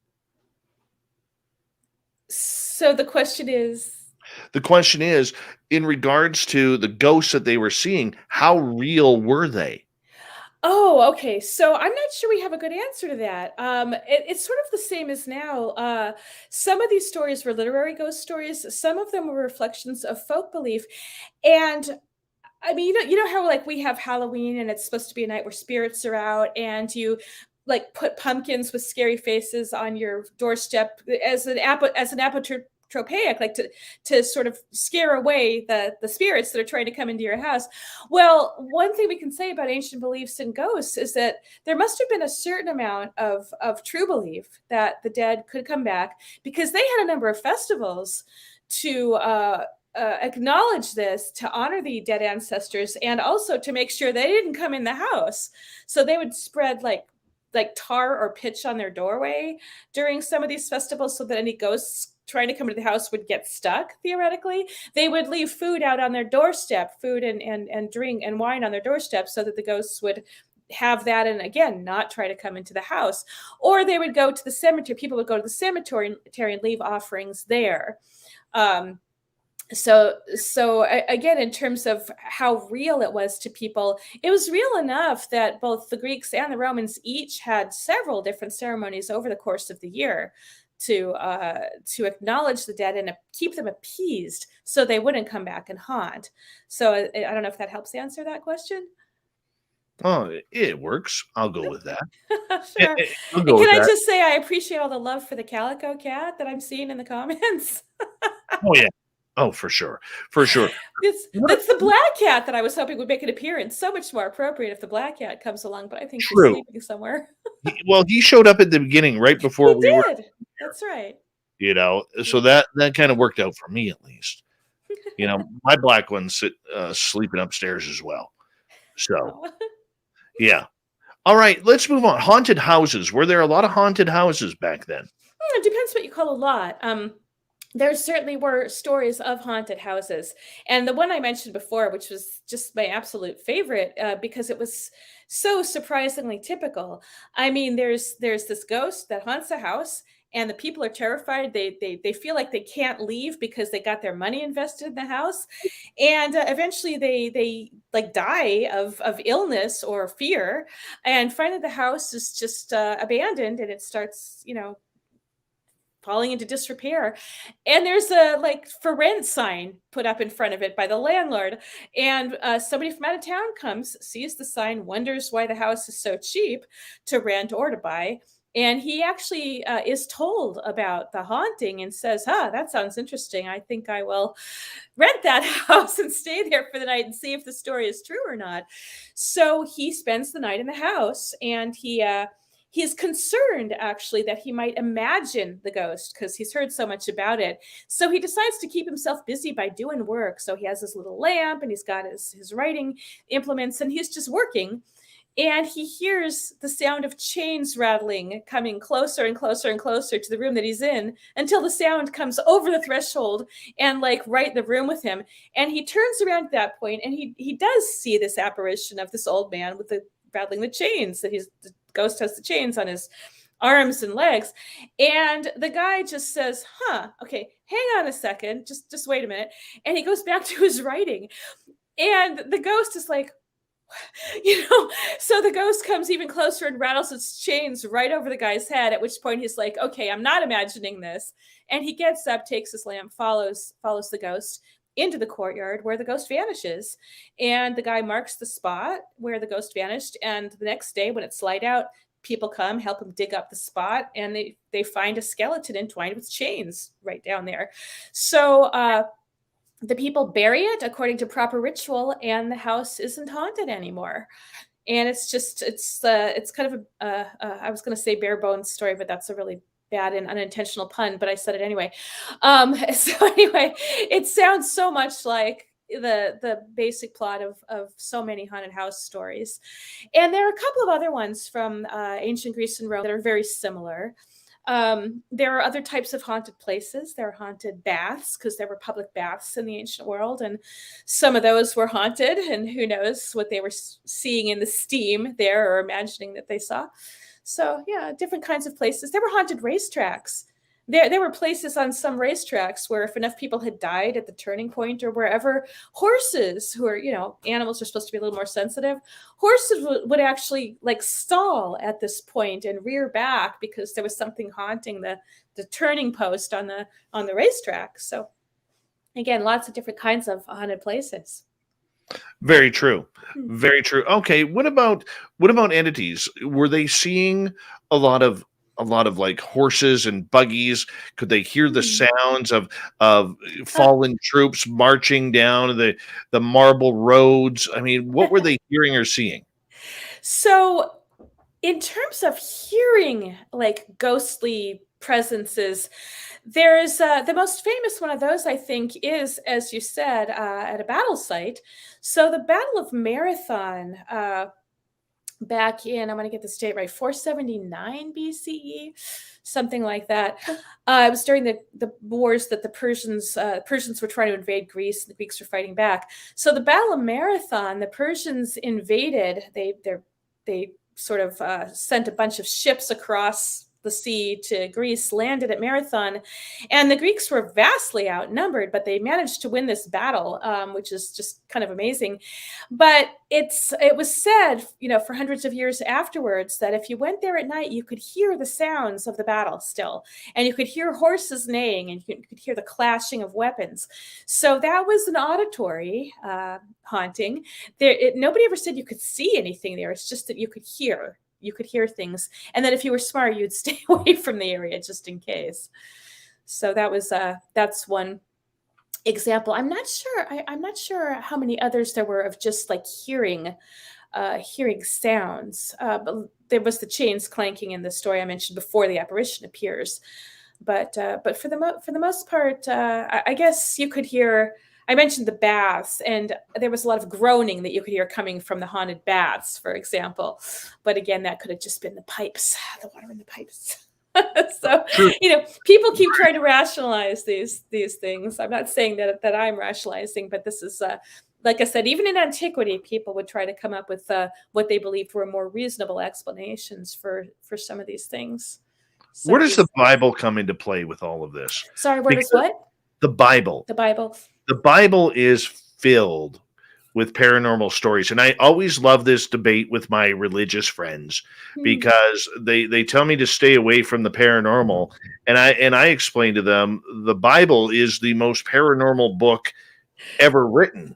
So the question is, in regards to the ghosts that they were seeing, how real were they? oh, okay. So I'm not sure we have a good answer to that. It's sort of the same as now. Some of these stories were literary ghost stories. Some of them were reflections of folk belief. And I mean, you know how like we have Halloween and it's supposed to be a night where spirits are out, and you like put pumpkins with scary faces on your doorstep as an apotropaic, like to sort of scare away the spirits that are trying to come into your house. Well, one thing we can say about ancient beliefs in ghosts is that there must have been a certain amount of true belief that the dead could come back, because they had a number of festivals to acknowledge this, to honor the dead ancestors, and also to make sure they didn't come in the house. So they would spread like tar or pitch on their doorway during some of these festivals, so that any ghosts trying to come into the house would get stuck. Theoretically, they would leave food out on their doorstep, food and drink and wine on their doorstep, so that the ghosts would have that, and again, not try to come into the house. Or they would go to the cemetery. People would go to the cemetery and leave offerings there. So again, in terms of how real it was to people, it was real enough that both the Greeks and the Romans each had several different ceremonies over the course of the year to acknowledge the dead and keep them appeased so they wouldn't come back and haunt. So I don't know if that helps answer that question. Oh, it works. I'll go with that. Sure. I'll And go with can I that. just say I appreciate all the love for the calico cat that I'm seeing in the comments. Oh yeah. Oh, for sure. For sure. That's the black cat that I was hoping would make an appearance. So much more appropriate if the black cat comes along, but I think she's True. sleeping somewhere. He showed up at the beginning, right before He we were, did. That's right. so that kind of worked out for me, at least. My black one's sleeping upstairs as well. So, Oh. yeah. All right, let's move on. Haunted houses. Were there a lot of haunted houses back then? It depends what you call a lot. There certainly were stories of haunted houses. And the one I mentioned before, which was just my absolute favorite, because it was so surprisingly typical. I mean, there's this ghost that haunts a house, and the people are terrified. They feel like they can't leave because they got their money invested in the house. And eventually they like die of illness or fear. And finally the house is just abandoned, and it starts, falling into disrepair. And there's a like for rent sign put up in front of it by the landlord. And somebody from out of town comes, sees the sign, wonders why the house is so cheap to rent or to buy. And he actually is told about the haunting and says, that sounds interesting. I think I will rent that house and stay there for the night and see if the story is true or not. So he spends the night in the house, and he's concerned, actually, that he might imagine the ghost because he's heard so much about it. So he decides to keep himself busy by doing work. So he has his little lamp, and he's got his writing implements, and he's just working. And he hears the sound of chains rattling coming closer and closer and closer to the room that he's in, until the sound comes over the threshold and like right in the room with him. And he turns around at that point, and he does see this apparition of this old man with the rattling the chains, the ghost has the chains on his arms and legs. And the guy just says, okay, hang on a second, just wait a minute. And he goes back to his writing, and the ghost is like, So the ghost comes even closer and rattles its chains right over the guy's head, at which point he's like, okay, I'm not imagining this. And he gets up, takes his lamp, follows the ghost into the courtyard where the ghost vanishes. And the guy marks the spot where the ghost vanished. And the next day when it's light out, people come, help him dig up the spot, and they find a skeleton entwined with chains right down there. So the people bury it according to proper ritual, and the house isn't haunted anymore. And it's kind of I was going to say bare bones story, but that's a really bad and unintentional pun, but I said it anyway. So anyway, it sounds so much like the basic plot of so many haunted house stories. And there are a couple of other ones from ancient Greece and Rome that are very similar. There are other types of haunted places. There are haunted baths, because there were public baths in the ancient world, and some of those were haunted, and who knows what they were seeing in the steam there or imagining that they saw. So yeah, different kinds of places. There were haunted racetracks. There were places on some racetracks where if enough people had died at the turning point or wherever, horses, who are, animals are supposed to be a little more sensitive, horses would actually like stall at this point and rear back because there was something haunting the turning post on the racetrack. So again, lots of different kinds of haunted places. Very true. Very true. Okay. What about entities? Were they seeing a lot of like horses and buggies? Could they hear the sounds of fallen troops marching down the marble roads? I mean, what were they hearing or seeing? So in terms of hearing like ghostly presences, there's the most famous one of those, I think, is, as you said, at a battle site. So the Battle of Marathon, back in, I'm going to get this date right, 479 BCE, something like that. It was during the wars that the Persians were trying to invade Greece, and the Greeks were fighting back. So the Battle of Marathon, the Persians invaded. They sort of sent a bunch of ships across the sea to Greece, landed at Marathon, and the Greeks were vastly outnumbered, but they managed to win this battle, which is just kind of amazing. But it was said, for hundreds of years afterwards, that if you went there at night, you could hear the sounds of the battle still, and you could hear horses neighing, and you could hear the clashing of weapons. So that was an auditory haunting. Nobody ever said you could see anything there. It's just that you could hear. You could hear things, and then if you were smart, you'd stay away from the area just in case. So that's one example. I'm not sure how many others there were of just like hearing sounds. But there was the chains clanking in the story I mentioned before the apparition appears. But for the most part, I guess you could hear. I mentioned the baths, and there was a lot of groaning that you could hear coming from the haunted baths, for example. But again, that could have just been the pipes, the water in the pipes. So, people keep trying to rationalize these things. I'm not saying that I'm rationalizing, but this is, like I said, even in antiquity, people would try to come up with what they believed were more reasonable explanations for some of these things. So where does the Bible come into play with all of this? Sorry, where does what? The Bible. The Bible. The Bible is filled with paranormal stories. And I always love this debate with my religious friends because they tell me to stay away from the paranormal. And I explain to them the Bible is the most paranormal book ever written.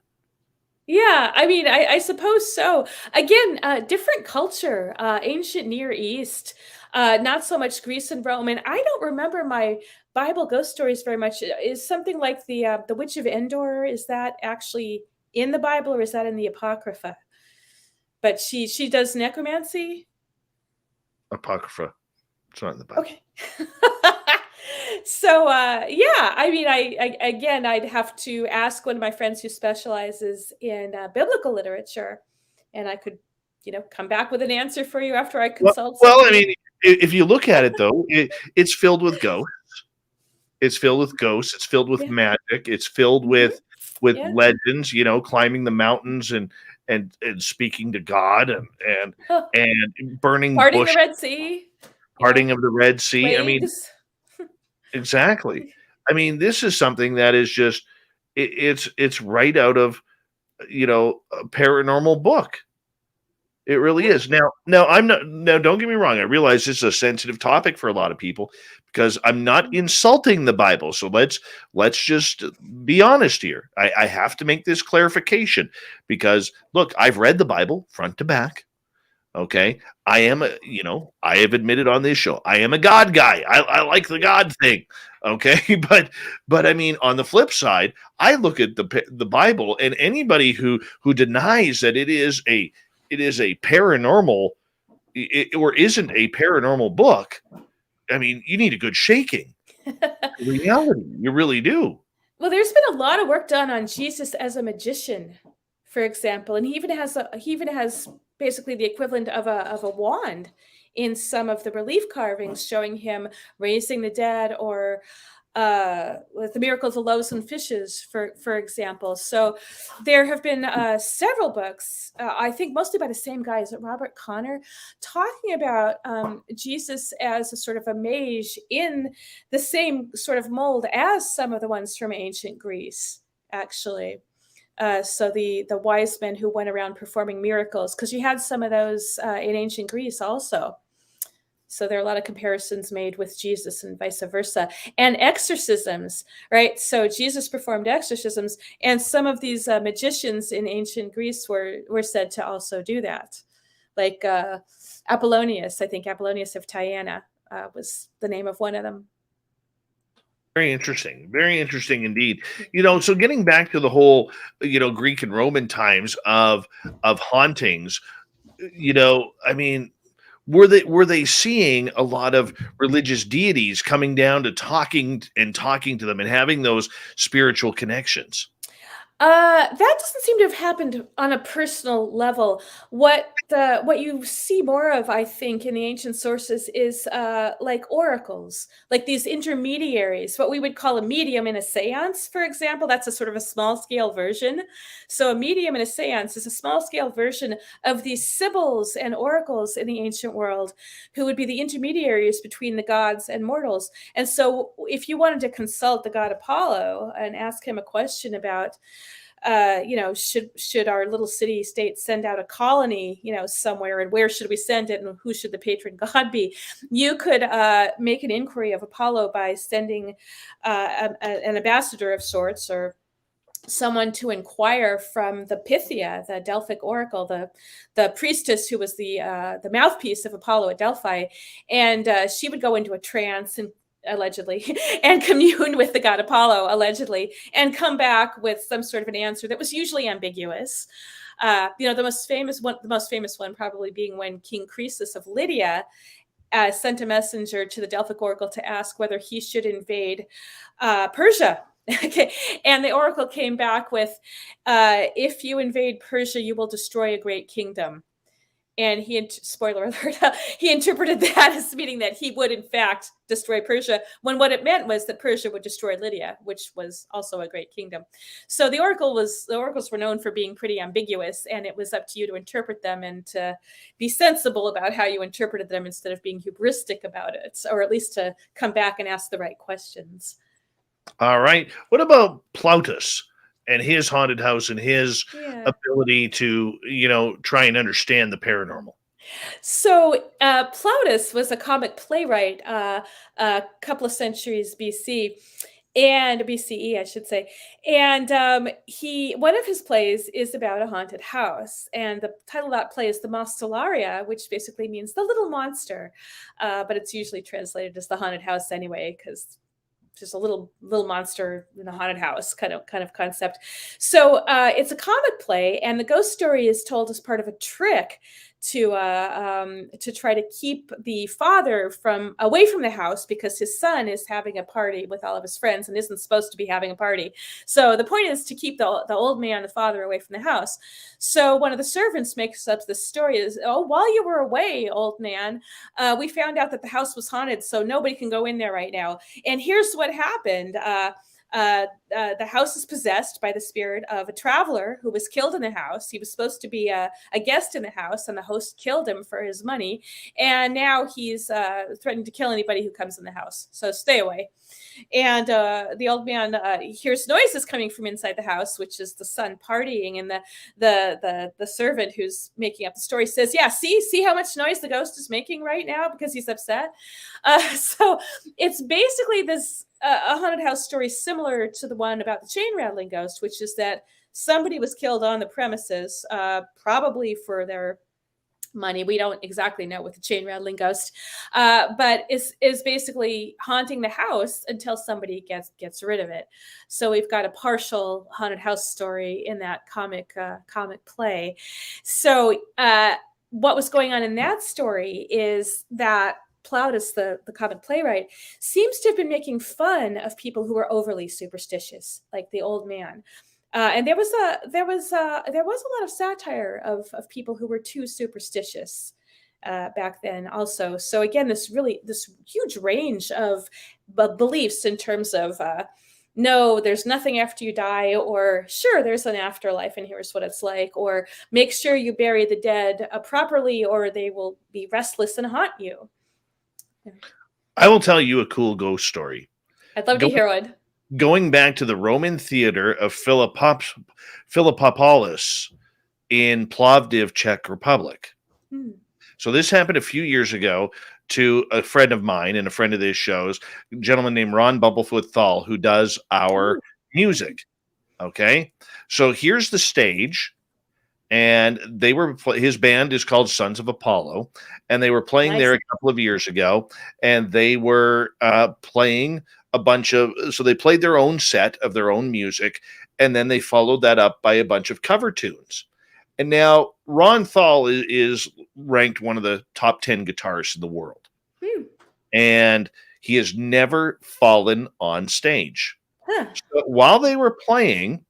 Yeah, I mean, I suppose so. Again, different culture, ancient Near East, not so much Greece and Rome. And I don't remember my Bible ghost stories very much. Is something like the Witch of Endor, is that actually in the Bible, or is that in the Apocrypha? But she does necromancy? Apocrypha. It's not in the Bible. Okay. So, yeah, I mean, I'd have to ask one of my friends who specializes in biblical literature, and I could, come back with an answer for you after I consult. Well, I mean, if you look at it, though, it's filled with ghosts. It's filled with ghosts. It's filled with magic. It's filled with legends, climbing the mountains and speaking to God and burning parting bush, the Red Sea. Parting of the Red Sea. Waves. I mean, exactly. I mean, this is something that is just, it's right out of, a paranormal book. It really is. Now I'm not. Now, don't get me wrong. I realize this is a sensitive topic for a lot of people because I'm not insulting the Bible. So let's just be honest here. I have to make this clarification because look, I've read the Bible front to back. Okay, I am I have admitted on this show I am a God guy. I like the God thing. Okay, but I mean, on the flip side, I look at the Bible, and anybody who denies that it is a paranormal or isn't a paranormal book, I mean, you need a good shaking. Reality, you really do. Well, there's been a lot of work done on Jesus as a magician, for example, and he even has basically the equivalent of a wand in some of the relief carvings, showing him raising the dead or with the miracles of loaves and fishes, for example. So there have been several books, I think mostly by the same guy, is it Robert Connor, talking about Jesus as a sort of a mage in the same sort of mold as some of the ones from ancient Greece, actually. So the wise men who went around performing miracles, because you had some of those in ancient Greece also. So there are a lot of comparisons made with Jesus and vice versa. And exorcisms, right? So Jesus performed exorcisms, and some of these magicians in ancient Greece were said to also do that. Like Apollonius, I think Apollonius of Tyana was the name of one of them. Very interesting indeed. So getting back to the whole, Greek and Roman times of hauntings, I mean, were they seeing a lot of religious deities coming down to talking to them and having those spiritual connections? That doesn't seem to have happened on a personal level. What you see more of, I think, in the ancient sources is like oracles, like these intermediaries, what we would call a medium in a seance, for example. That's a sort of a small scale version. So a medium in a seance is a small scale version of these sibyls and oracles in the ancient world, who would be the intermediaries between the gods and mortals. And so if you wanted to consult the god Apollo and ask him a question about should our little city state send out a colony, somewhere, and where should we send it, and who should the patron god be? You could make an inquiry of Apollo by sending an ambassador of sorts, or someone to inquire from the Pythia, the Delphic oracle, the priestess who was the mouthpiece of Apollo at Delphi, and she would go into a trance and allegedly, and commune with the god Apollo, allegedly, and come back with some sort of an answer that was usually ambiguous. The most famous one probably being when King Croesus of Lydia sent a messenger to the Delphic oracle to ask whether he should invade Persia. Okay, and the oracle came back with, if you invade Persia, you will destroy a great kingdom. And spoiler alert, he interpreted that as meaning that he would, in fact, destroy Persia, when what it meant was that Persia would destroy Lydia, which was also a great kingdom. So the oracles were known for being pretty ambiguous, and it was up to you to interpret them and to be sensible about how you interpreted them instead of being hubristic about it, or at least to come back and ask the right questions. All right. What about Plautus and his haunted house and his ability to, try and understand the paranormal? So Plautus was a comic playwright a couple of centuries BC, and BCE, I should say. And one of his plays is about a haunted house, and the title of that play is the Monstalaria, which basically means the little monster, but it's usually translated as the haunted house anyway, because just a little monster in a haunted house kind of concept. So it's a comic play, and the ghost story is told as part of a trick to try to keep the father away from the house, because his son is having a party with all of his friends and isn't supposed to be having a party. So the point is to keep the old man, the father, away from the house. So one of the servants makes up this story is, while you were away, old man, we found out that the house was haunted, so nobody can go in there right now. And here's what happened. The house is possessed by the spirit of a traveler who was killed in the house. He was supposed to be a guest in the house, and the host killed him for his money. And now he's threatening to kill anybody who comes in the house. So stay away. And the old man hears noises coming from inside the house, which is the son partying. And the servant who's making up the story says, "Yeah, see how much noise the ghost is making right now because he's upset." So it's basically this a haunted house story similar to the one about the chain rattling ghost, which is that somebody was killed on the premises, probably for their money. We don't exactly know with the chain rattling ghost, but is basically haunting the house until somebody gets rid of it. So we've got a partial haunted house story in that comic play. So what was going on in that story is that Plautus, the comic playwright, seems to have been making fun of people who were overly superstitious, like the old man. And there was a lot of satire of people who were too superstitious back then also. So again, this huge range of beliefs in terms of no, there's nothing after you die, or sure, there's an afterlife and here's what it's like, or make sure you bury the dead properly or they will be restless and haunt you. I will tell you a cool ghost story. I'd love to hear one. Going back to the Roman theater of Philippopolis in Plovdiv, Czech Republic. So this happened a few years ago to a friend of mine and a friend of this show's, a gentleman named Ron Bumblefoot Thal, who does our music. Okay, so here's the stage, and his band is called Sons of Apollo, and they were playing there a couple of years ago, and they were playing so they played their own set of their own music, and then they followed that up by a bunch of cover tunes. And now Ron Thal is ranked one of the top 10 guitarists in the world. And he has never fallen on stage. So while they were playing,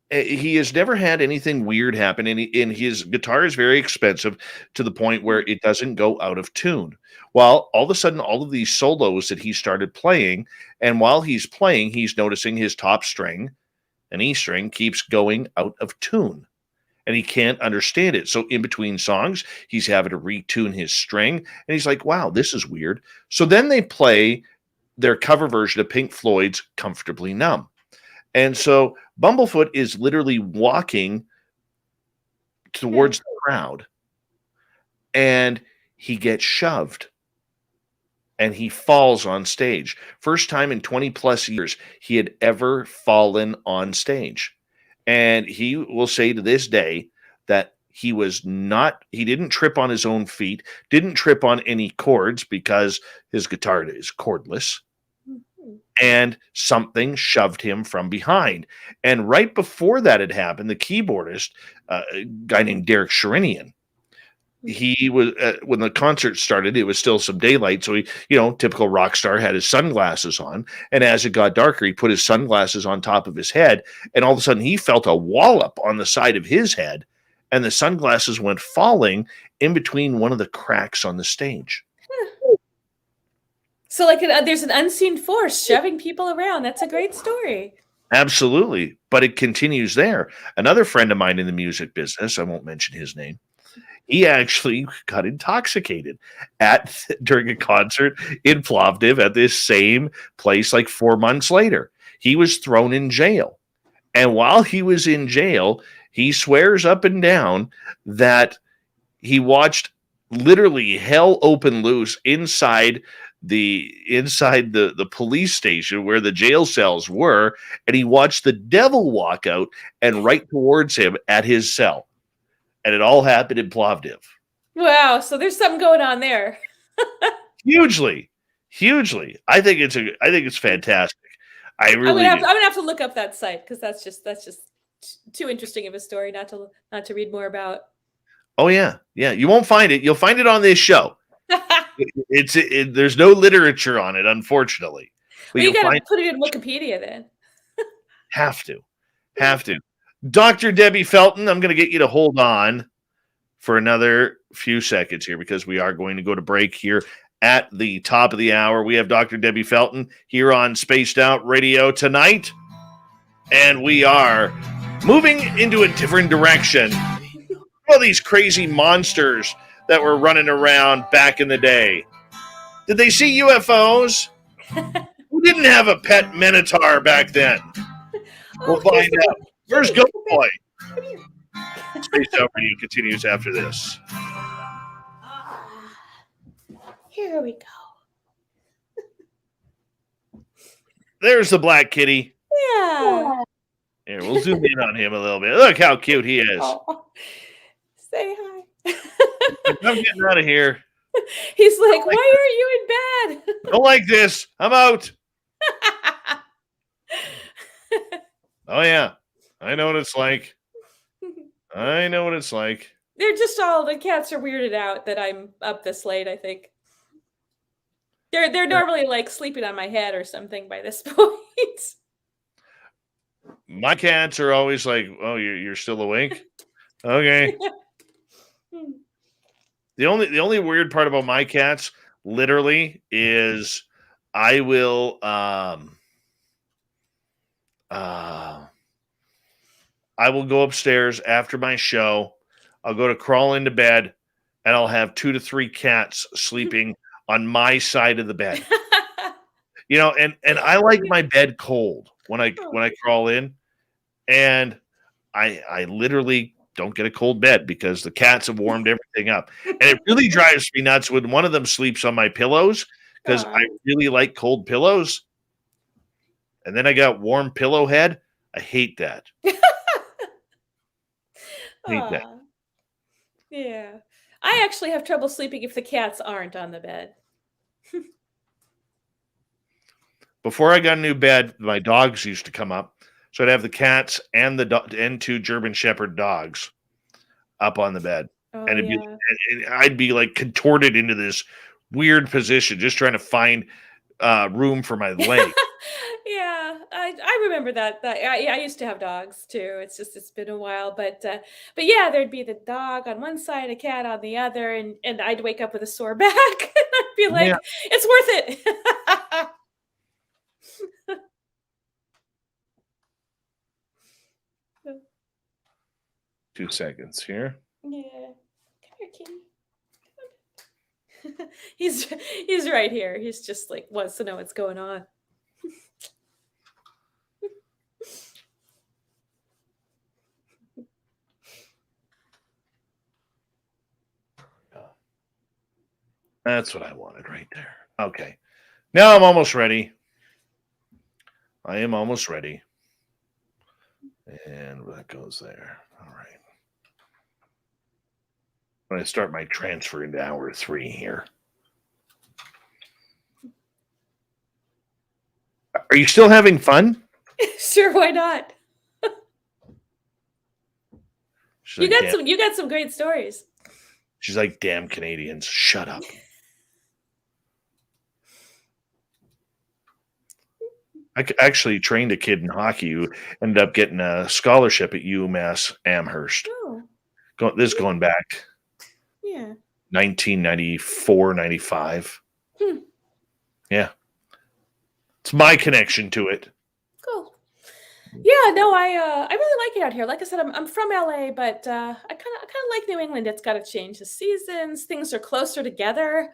he has never had anything weird happen. And his guitar is very expensive to the point where it doesn't go out of tune. Well, all of a sudden, all of these solos that he started playing, and while he's playing, he's noticing his top string, an E string, keeps going out of tune. And he can't understand it. So in between songs, he's having to retune his string. And he's like, wow, this is weird. So then they play their cover version of Pink Floyd's Comfortably Numb. And so Bumblefoot is literally walking towards the crowd, and he gets shoved. And he falls on stage. First time in 20 plus years he had ever fallen on stage. And he will say to this day that he didn't trip on his own feet, didn't trip on any chords because his guitar is cordless. And something shoved him from behind. And right before that had happened, the keyboardist, a guy named Derek Sherinian, he was when the concert started, it was still some daylight, so he, typical rock star, had his sunglasses on, and as it got darker he put his sunglasses on top of his head, and all of a sudden he felt a wallop on the side of his head, and the sunglasses went falling in between one of the cracks on the stage. So there's an unseen force shoving people around. That's a great story. Absolutely. But it continues there. Another friend of mine in the music business, I won't mention his name, he actually got intoxicated during a concert in Plovdiv at this same place like 4 months later. He was thrown in jail. And while he was in jail, he swears up and down that he watched literally hell open loose inside the police station where the jail cells were, and he watched the devil walk out and right towards him at his cell. And it all happened in Plovdiv. Wow. So there's something going on there. Hugely. I think it's fantastic. I'm gonna have to look up that site because that's just too interesting of a story not to read more about. Oh yeah. You won't find it. You'll find it on this show. There's no literature on it, unfortunately. Well, you gotta put it in Wikipedia then. Have to. Dr. Debbie Felton, I'm going to get you to hold on for another few seconds here because we are going to go to break here at the top of the hour. We have Dr. Debbie Felton here on Spaced Out Radio tonight, and we are moving into a different direction. All these crazy monsters that were running around back in the day. Did they see UFOs? Who didn't have a pet minotaur back then? We'll find out. Where's Go Boy? Spaced Out Radio continues after this. Here we go. There's the black kitty. Yeah. Here, we'll zoom in on him a little bit. Look how cute he is. Oh. Say hi. I'm getting out of here. He's like, why are you in bed? Don't like this. I'm out. Oh, yeah. I know what it's like. I know what it's like. They're just all, the cats are weirded out that I'm up this late, I think. They're normally like sleeping on my head or something by this point. My cats are always like, oh, you're still awake? Okay. The only weird part about my cats literally is I will go upstairs after my show. I'll go to crawl into bed, and I'll have 2 to 3 cats sleeping on my side of the bed. And I like my bed cold when I crawl in, and I literally don't get a cold bed because the cats have warmed everything up. And it really drives me nuts when one of them sleeps on my pillows because I really like cold pillows. And then I got warm pillow head. I hate that. That. Yeah. I actually have trouble sleeping if the cats aren't on the bed. Before I got a new bed, my dogs used to come up. So I'd have the cats and and 2 German Shepherd dogs up on the bed. Oh, and I'd be like contorted into this weird position, just trying to find room for my leg. Yeah, I remember that. I used to have dogs too. It's been a while, but yeah, there'd be the dog on one side, a cat on the other, and I'd wake up with a sore back, and I'd be like, it's worth it. 2 seconds here. Yeah, come here, kitty. He's right here. He's just like wants to know what's going on. That's what I wanted right there. Okay. Now I'm almost ready. I am almost ready. And that goes there. All right. I'm going to start my transfer into hour 3 here. Are you still having fun? Sure, why not? You got some great stories. She's like, damn Canadians, shut up. I actually trained a kid in hockey who ended up getting a scholarship at UMass Amherst. Oh. This is going back. Yeah. 1994, 95. Yeah. It's my connection to it. Cool. Yeah, no, I really like it out here. Like I said, I'm from LA, but I kind of like New England. It's got to change the seasons. Things are closer together.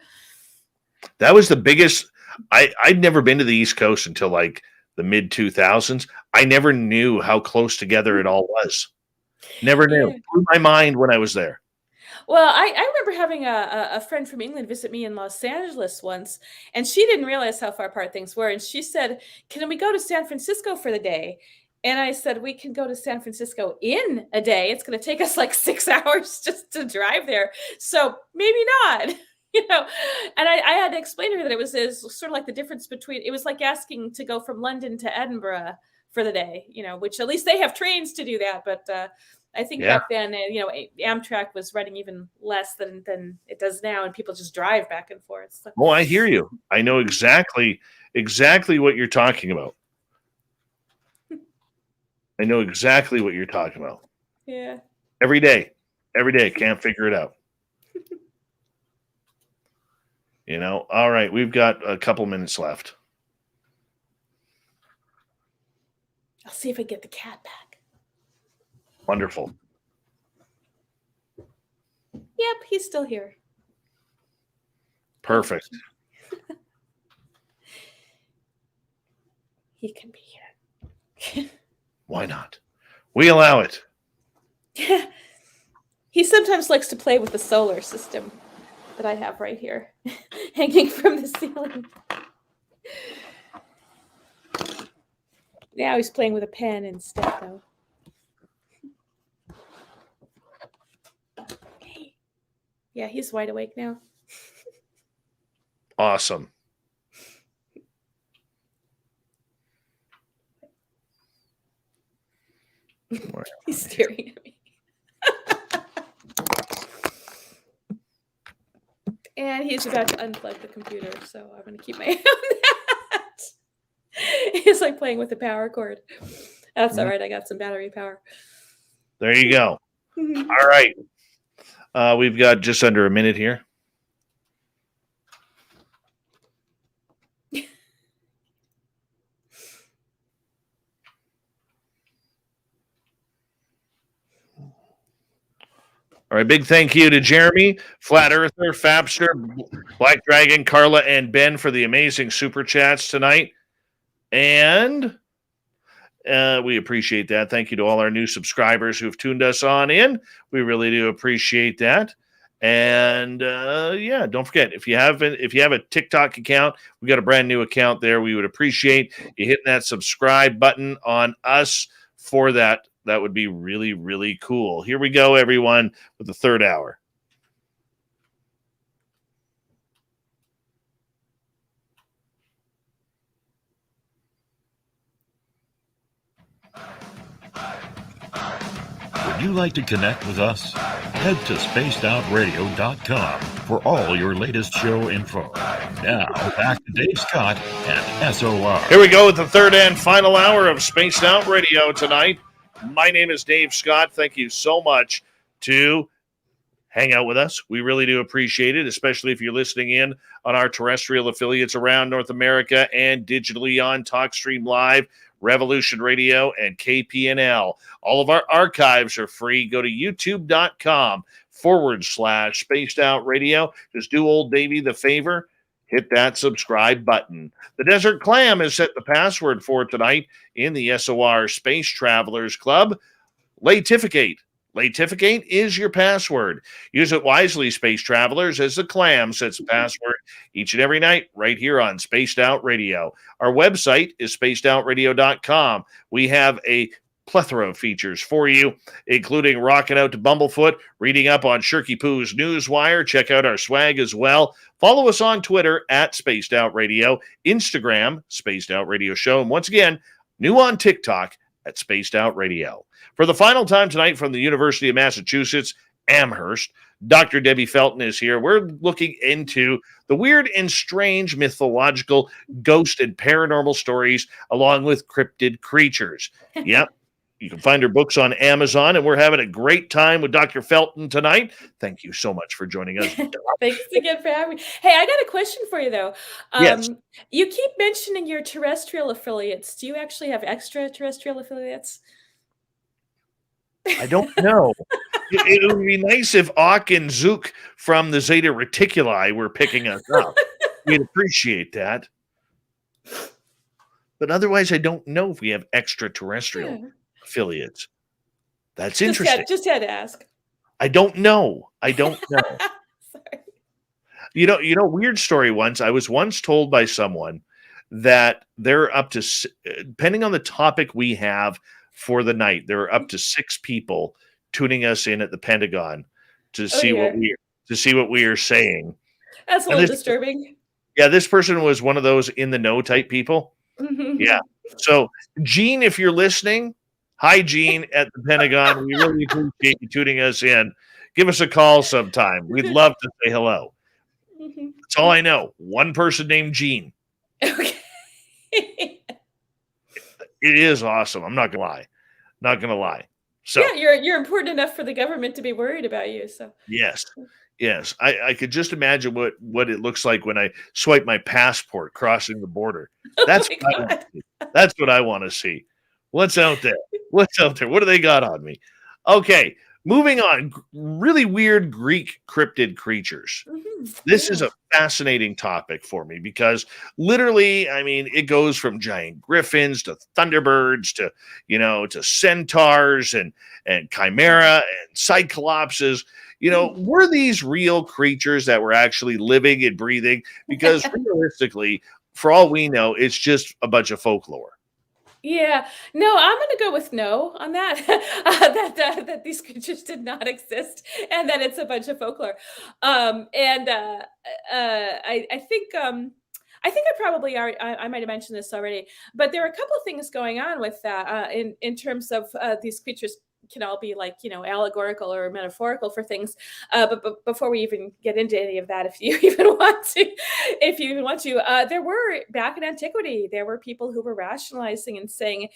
That was the biggest. I'd never been to the East Coast until like the mid 2000s. I never knew how close together it all was. Never knew. It blew my mind when I was there. Well, I remember having a friend from England visit me in Los Angeles once, and she didn't realize how far apart things were. And she said, "Can we go to San Francisco for the day?" And I said, "We can go to San Francisco in a day. It's going to take us like 6 hours just to drive there. So maybe not." And I had to explain to her that it was sort of like the difference between, it was like asking to go from London to Edinburgh for the day, which at least they have trains to do that. But I think back then, Amtrak was running even less than it does now, and people just drive back and forth. So. Oh, I hear you. I know exactly what you're talking about. I know exactly what you're talking about. Yeah. Every day. Can't figure it out. All right, we've got a couple minutes left. I'll see if I get the cat back. Wonderful. Yep, he's still here. Perfect. He can be here. Why not? We allow it. He sometimes likes to play with the solar system that I have right here, hanging from the ceiling. Now he's playing with a pen instead, though. Yeah, he's wide awake now. Awesome. He's staring at me. And he's about to unplug the computer, so I'm going to keep my eye on that. He's like playing with the power cord. That's all right. I got some battery power. There you go. All right. We've got just under a minute here. All right, big thank you to Jeremy, Flat Earther, Fabster, Black Dragon, Carla, and Ben for the amazing super chats tonight. And we appreciate that. Thank you to all our new subscribers who've tuned us on in. We really do appreciate that. And don't forget, if you have a TikTok account, we got a brand new account there. We would appreciate you hitting that subscribe button on us for that. That would be really, really cool. Here we go, everyone, with the third hour. Would you like to connect with us? Head to spacedoutradio.com for all your latest show info. Now, back to Dave Scott and SOR. Here we go with the third and final hour of Spaced Out Radio tonight. My name is Dave Scott. Thank you so much to hang out with us. We really do appreciate it, especially if you're listening in on our terrestrial affiliates around North America and digitally on TalkStream Live, Revolution Radio, and KPNL. All of our archives are free. Go to youtube.com/Spaced Out Radio. Just do old Davey the favor. Hit that subscribe button. The Desert Clam has set the password for tonight in the SOR Space Travelers Club. Latificate. Latificate is your password. Use it wisely, Space Travelers, as the Clam sets the password each and every night right here on Spaced Out Radio. Our website is spacedoutradio.com. We have a plethora of features for you, including rocking out to Bumblefoot, reading up on Shirky Poo's Newswire. Check out our swag as well. Follow us on Twitter at Spaced Out Radio, Instagram, Spaced Out Radio Show, and once again, new on TikTok at Spaced Out Radio. For the final time tonight from the University of Massachusetts, Amherst, Dr. Debbie Felton is here. We're looking into the weird and strange mythological ghost and paranormal stories along with cryptid creatures. Yep. You can find her books on Amazon, and we're having a great time with Dr. Felton tonight. Thank you so much for joining us. Thanks again for having me. Hey, I got a question for you, though. Yes. You keep mentioning your terrestrial affiliates. Do you actually have extraterrestrial affiliates? I don't know. It would be nice if Auk and Zook from the Zeta Reticuli were picking us up. We'd appreciate that. But otherwise, I don't know if we have extraterrestrial affiliates. That's interesting. Just had to ask. I don't know. Sorry. You know, weird story once. I was once told by someone that they're up to, depending on the topic we have for the night, there are up to 6 people tuning us in at the Pentagon to see what we are saying. That's a little disturbing. Yeah, this person was one of those in the know type people. Yeah. So, Gene, if you're listening, hi, Gene, at the Pentagon. We really appreciate you tuning us in. Give us a call sometime. We'd love to say hello. That's all I know. One person named Gene. Okay. It is awesome. I'm not going to lie. So Yeah, you're important enough for the government to be worried about you. So yes, yes, I could just imagine what it looks like when I swipe my passport crossing the border. oh That's my what I want God. to see. That's what I want to see. What's out there? What's out there? What do they got on me? Okay, moving on. Really weird Greek cryptid creatures. This is Yeah. a fascinating topic for me because literally, I mean, it goes from giant griffins to thunderbirds to, to centaurs and chimera and cyclopses. Were these real creatures that were actually living and breathing? Because realistically, for all we know, it's just a bunch of folklore. Yeah, no, I'm going to go with no on that. That these creatures did not exist, and that it's a bunch of folklore. And I think I probably I might have mentioned this already, but there are a couple of things going on with that in terms of these creatures can all be like allegorical or metaphorical for things. But before we even get into any of that, if you even want to, there were back in antiquity, there were people who were rationalizing and saying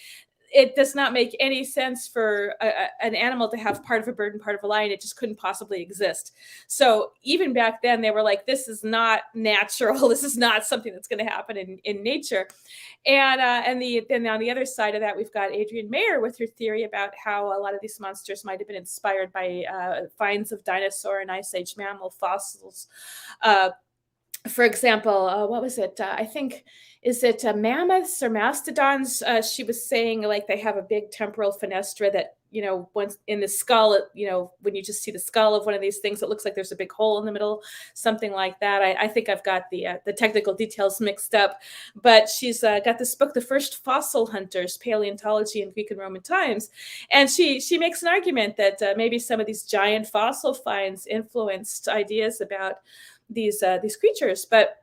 it does not make any sense for an animal to have part of a bird and part of a lion. It just couldn't possibly exist. So even back then, they were like, this is not natural. This is not something that's going to happen in nature. And then on the other side of that, we've got Adrienne Mayer with her theory about how a lot of these monsters might have been inspired by finds of dinosaur and ice age mammal fossils. For example, what was it? I think, is it mammoths or mastodons? She was saying like they have a big temporal fenestra that, once in the skull, when you just see the skull of one of these things, it looks like there's a big hole in the middle, something like that. I think I've got the technical details mixed up, but she's got this book, The First Fossil Hunters, Paleontology in Greek and Roman Times. And she makes an argument that maybe some of these giant fossil finds influenced ideas about these creatures. But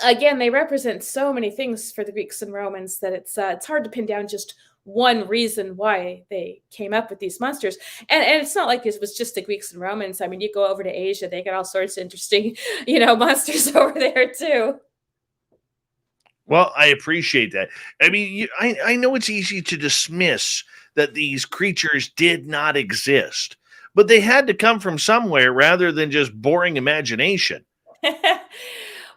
again, they represent so many things for the Greeks and Romans that it's hard to pin down just one reason why they came up with these monsters. And it's not like it was just the Greeks and Romans. I mean, you go over to Asia, they got all sorts of interesting, monsters over there too. Well, I appreciate that. I mean, I know it's easy to dismiss that these creatures did not exist, but they had to come from somewhere rather than just boring imagination.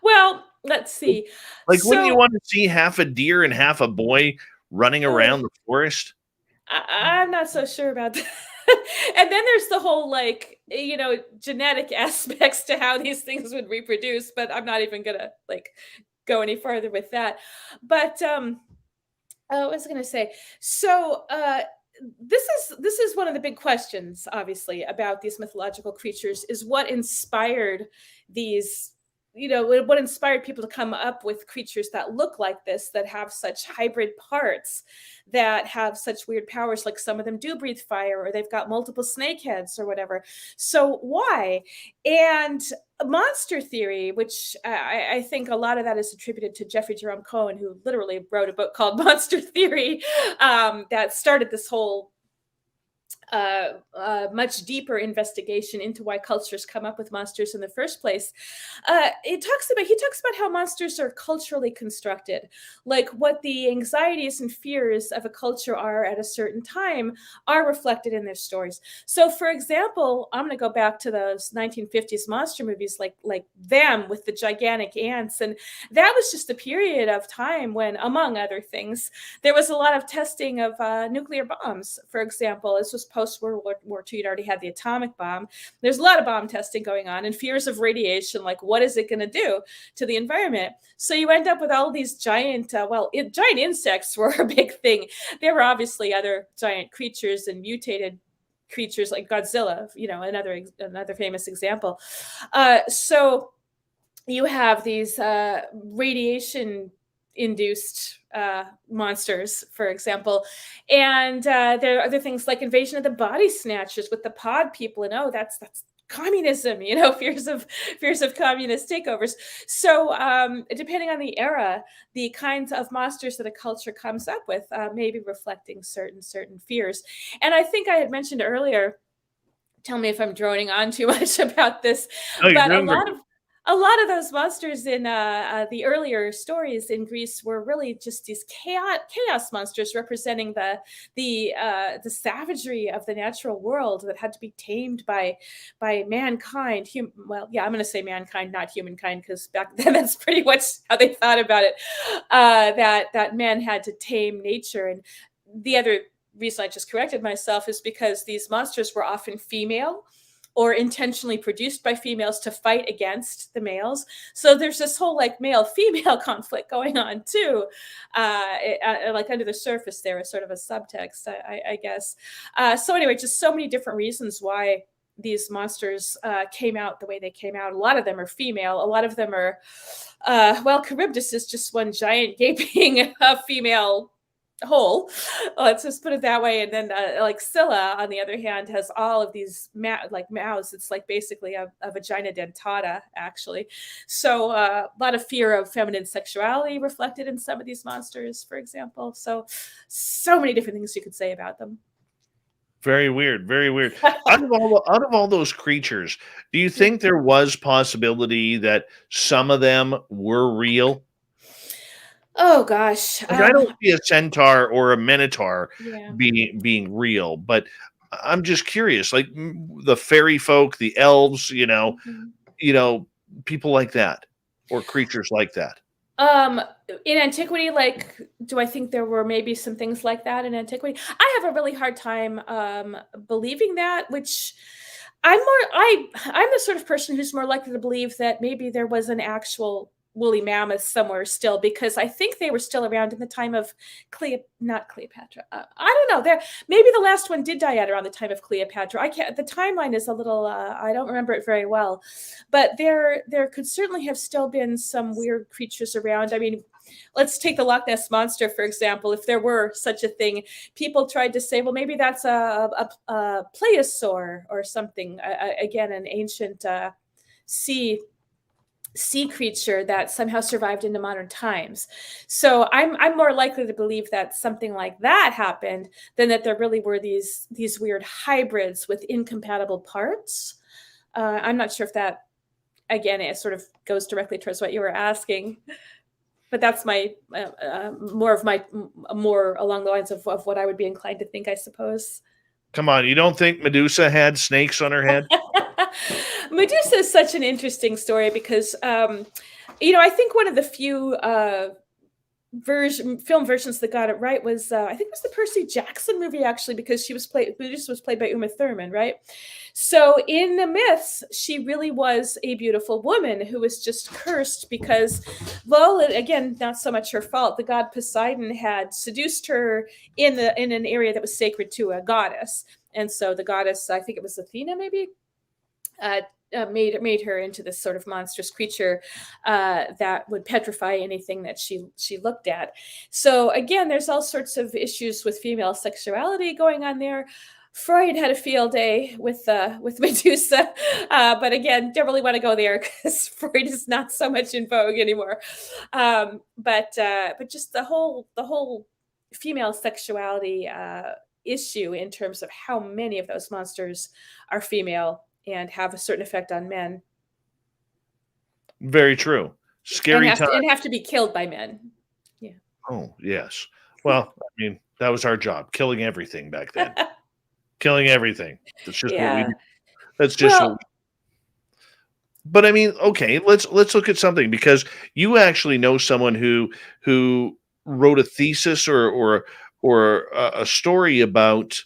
Well, let's see. Like, wouldn't you So want to see half a deer and half a boy running around the forest? I'm not so sure about that. And then there's the whole genetic aspects to how these things would reproduce, but I'm not even gonna go any farther with that. But I was gonna say, so this is one of the big questions, obviously, about these mythological creatures is what inspired these what inspired people to come up with creatures that look like this, that have such hybrid parts, that have such weird powers, like some of them do breathe fire, or they've got multiple snake heads or whatever. So why? And monster theory, which I think a lot of that is attributed to Jeffrey Jerome Cohen, who literally wrote a book called Monster Theory that started this whole much deeper investigation into why cultures come up with monsters in the first place. He talks about how monsters are culturally constructed, like what the anxieties and fears of a culture are at a certain time are reflected in their stories. So, for example, I'm going to go back to those 1950s monster movies, like Them with the gigantic ants, and that was just a period of time when, among other things, there was a lot of testing of nuclear bombs. For example, this was post-World War II. You'd already had the atomic bomb. There's a lot of bomb testing going on and fears of radiation, like what is it going to do to the environment? So you end up with all these giant, giant insects were a big thing. There were obviously other giant creatures and mutated creatures like Godzilla, another famous example. So you have these radiation induced monsters, for example, and there are other things like Invasion of the Body Snatchers with the pod people, and that's communism, fears of communist takeovers. So depending on the era, the kinds of monsters that a culture comes up with may be reflecting certain fears. And I think I had mentioned earlier, tell me if I'm droning on too much about this, No, you're but doing great. a lot of those monsters in the earlier stories in Greece were really just these chaos monsters representing the savagery of the natural world that had to be tamed by mankind. Well, yeah, I'm going to say mankind, not humankind, because back then that's pretty much how they thought about it. That men had to tame nature. And the other reason I just corrected myself is because these monsters were often female or intentionally produced by females to fight against the males. So there's this whole like male-female conflict going on too, like under the surface there is sort of a subtext, I guess. So anyway, just so many different reasons why these monsters came out the way they came out. A lot of them are female. A lot of them are, well, Charybdis is just one giant gaping female hole. Let's just put it that way. And then like Scylla, on the other hand, has all of these like mouths. It's like basically a vagina dentata, actually. So a lot of fear of feminine sexuality reflected in some of these monsters, for example. So many different things you could say about them. Very weird. Very weird. Out of all those creatures, do you think there was possibility that some of them were real? Oh gosh, Like, I don't see a centaur or a minotaur yeah. being real, but I'm just curious. Like the fairy folk, the elves, people like that, or creatures like that. In antiquity, like, do I think there were maybe some things like that in antiquity? I have a really hard time believing that, which I'm the sort of person who's more likely to believe that maybe there was an actual woolly mammoth somewhere still, because I think they were still around in the time of not Cleopatra. I don't know. Maybe the last one did die out around the time of Cleopatra. The timeline is a little, I don't remember it very well, but there could certainly have still been some weird creatures around. I mean, let's take the Loch Ness Monster, for example. If there were such a thing, people tried to say, well, maybe that's a plesiosaur or something. Again, an ancient sea creature that somehow survived into modern times. So I'm more likely to believe that something like that happened than that there really were these weird hybrids with incompatible parts. I'm not sure if that, again, it sort of goes directly towards what you were asking, but that's my more along the lines of what I would be inclined to think, I suppose. Come on, you don't think Medusa had snakes on her head? Medusa is such an interesting story because, I think one of the few film versions that got it right was, I think it was the Percy Jackson movie, actually, because Medusa was played by Uma Thurman, right? So in the myths, she really was a beautiful woman who was just cursed because, well, again, not so much her fault. The god Poseidon had seduced her in an area that was sacred to a goddess. And so the goddess, I think it was Athena, maybe, made her into this sort of monstrous creature that would petrify anything that she looked at. So again, there's all sorts of issues with female sexuality going on there. Freud had a field day with Medusa, but again, don't really want to go there because Freud is not so much in vogue anymore. But just the whole female sexuality issue in terms of how many of those monsters are female and have a certain effect on men. Very true. Scary time. And have to be killed by men. Yeah. Oh, yes. Well, I mean, that was our job, killing everything back then. Killing everything. That's just what we do. That's just what we do. But I mean, okay, let's look at something, because you actually know someone who wrote a thesis or a story about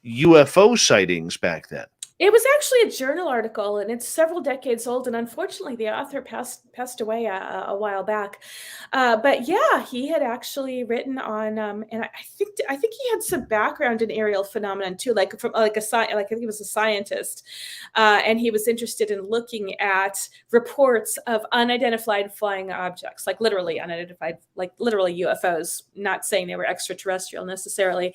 UFO sightings back then. It was actually a journal article, and it's several decades old. And unfortunately, the author passed away a while back. But yeah, he had actually written on, and I think he had some background in aerial phenomenon too, I think he was a scientist, and he was interested in looking at reports of unidentified flying objects, like literally unidentified, like literally UFOs. Not saying they were extraterrestrial necessarily.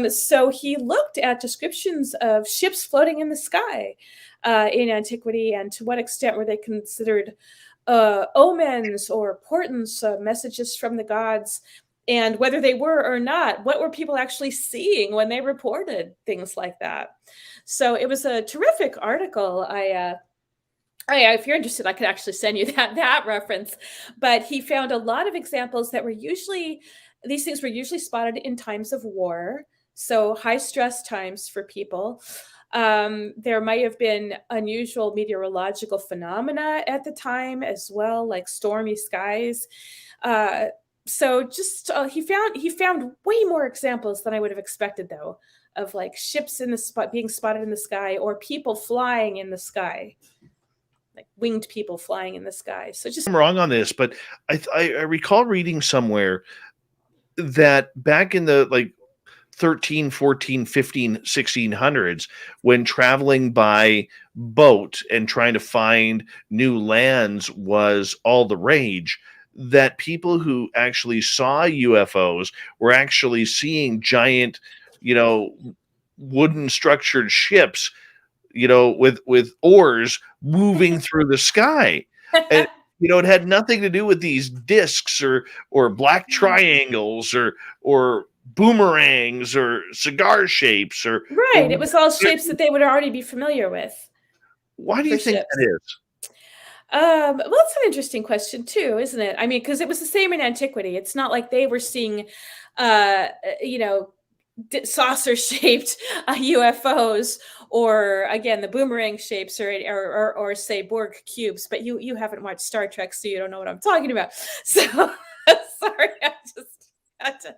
So he looked at descriptions of ships floating in the sky in antiquity, and to what extent were they considered omens or portents, messages from the gods, and whether they were or not, what were people actually seeing when they reported things like that. So it was a terrific article. I Oh, yeah, if you're interested, I could actually send you that reference. But he found a lot of examples that were usually these things were usually spotted in times of war, so high stress times for people. There might have been unusual meteorological phenomena at the time as well, like stormy skies. Uh, so just he found way more examples than I would have expected, though, of like ships in the spot being spotted in the sky or people flying in the sky, like winged people flying in the sky. So just I'm wrong on this, but I recall reading somewhere that back in the like 13, 14, 15, 1600s, when traveling by boat and trying to find new lands was all the rage, that people who actually saw UFOs were actually seeing giant, wooden structured ships, with oars moving through the sky. And it had nothing to do with these discs or black triangles or boomerangs or cigar shapes or right. It was all shapes that they would already be familiar with. Why do you think ships. that is? Well, that's an interesting question too, isn't it? I mean, because it was the same in antiquity. It's not like they were seeing, saucer-shaped UFOs, or again the boomerang shapes, or say Borg cubes. But you haven't watched Star Trek, so you don't know what I'm talking about. So sorry, I just had to.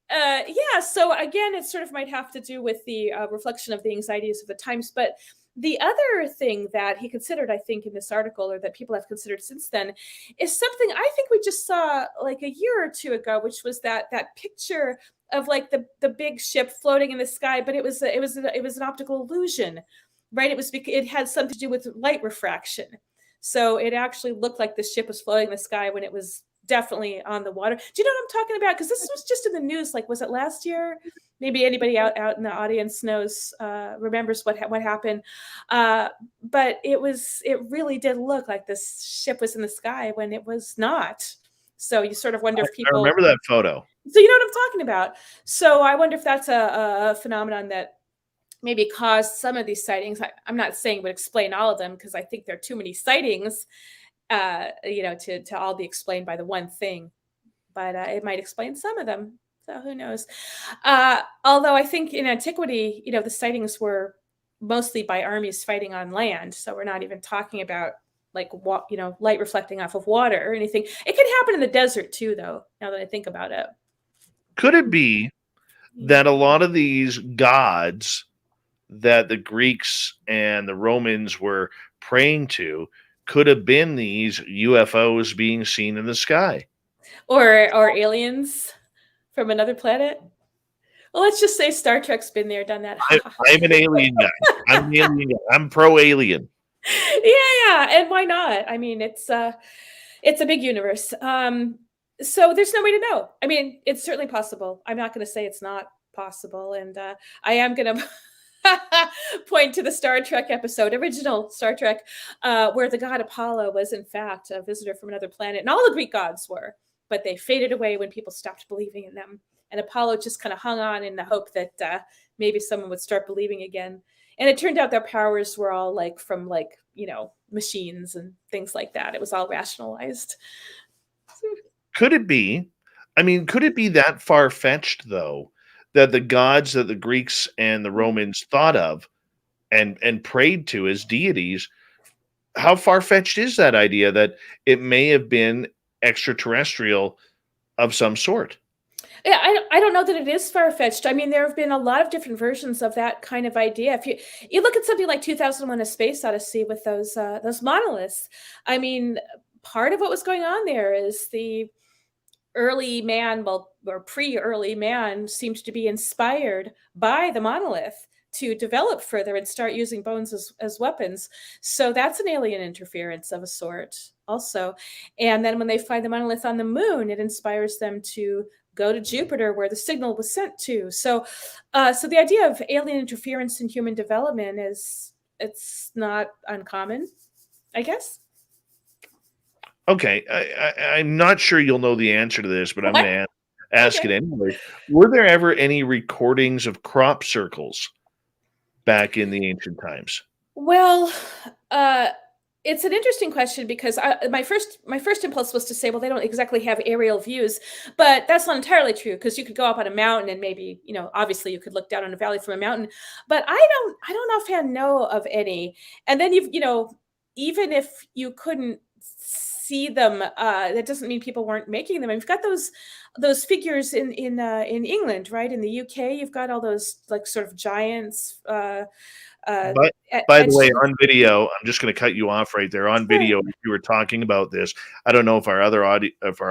Yeah. So again, it sort of might have to do with the reflection of the anxieties of the times, but. The other thing that he considered, I think, in this article, or that people have considered since then, is something I think we just saw like a year or two ago, which was that picture of like the big ship floating in the sky, but it was an optical illusion, right? It was because it had something to do with light refraction, so it actually looked like the ship was floating in the sky when it was definitely on the water. Do you know what I'm talking about? Because this was just in the news. Like, was it last year? Maybe anybody out in the audience knows, remembers what happened. But it really did look like this ship was in the sky when it was not. So you sort of wonder if people. I remember that photo. So you know what I'm talking about. So I wonder if that's a phenomenon that maybe caused some of these sightings. I'm not saying would explain all of them, because I think there are too many sightings, to all be explained by the one thing. But it might explain some of them. So who knows? Although I think in antiquity, the sightings were mostly by armies fighting on land. So we're not even talking about like light reflecting off of water or anything. It could happen in the desert too, though, now that I think about it. Could it be that a lot of these gods that the Greeks and the Romans were praying to could have been these UFOs being seen in the sky? Or aliens from another planet? Well, let's just say Star Trek's been there, done that. I'm an alien guy. I'm pro-alien. Yeah, and why not? I mean, it's a big universe. So there's no way to know. I mean, it's certainly possible. I'm not going to say it's not possible, and I am going to point to the Star Trek episode, original Star Trek, where the god Apollo was in fact a visitor from another planet, and all the Greek gods were, but they faded away when people stopped believing in them. And Apollo just kind of hung on in the hope that maybe someone would start believing again. And it turned out their powers were all from machines and things like that. It was all rationalized. Could it be? I mean, could it be that far-fetched, though, that the gods that the Greeks and the Romans thought of and prayed to as deities, how far-fetched is that idea that it may have been extraterrestrial of some sort? Yeah, I don't know that it is far-fetched. I mean, there have been a lot of different versions of that kind of idea. If you look at something like 2001: A Space Odyssey with those monoliths, I mean, part of what was going on there is the early man, or pre-early man, seems to be inspired by the monolith to develop further and start using bones as weapons. So that's an alien interference of a sort also. And then when they find the monolith on the moon, it inspires them to go to Jupiter, where the signal was sent to. So the idea of alien interference in human development it's not uncommon, I guess. Okay, I'm not sure you'll know the answer to this, but I'm going to ask it anyway. Were there ever any recordings of crop circles back in the ancient times? Well, It's an interesting question because my first impulse was to say, well, they don't exactly have aerial views, but that's not entirely true because you could go up on a mountain and maybe, obviously you could look down on a valley from a mountain, but I don't offhand know of any. And then even if you couldn't see them, that doesn't mean people weren't making them. And you've got those figures in England, right? In the UK, you've got all those like sort of giants. But by the way, on video, I'm just going to cut you off right there. On video, if you were talking about this, I don't know if our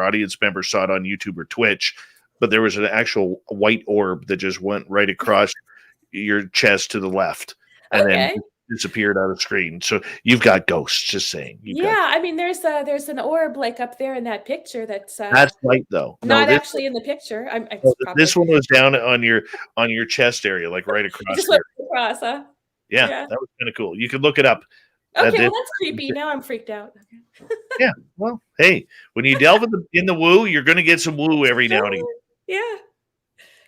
audience members saw it on YouTube or Twitch, but there was an actual white orb that just went right across your chest to the left, and then disappeared out of screen. So you've got ghosts. Just saying. I mean, there's an orb like up there in that picture that's white though. Not actually in the picture. This one was down on your chest area, like right across. Just went across, huh? Yeah, that was kind of cool. You could look it up. Okay, well, that's creepy. Now I'm freaked out. Yeah, well, hey, when you delve in the woo, you're going to get some woo every now and again. Yeah,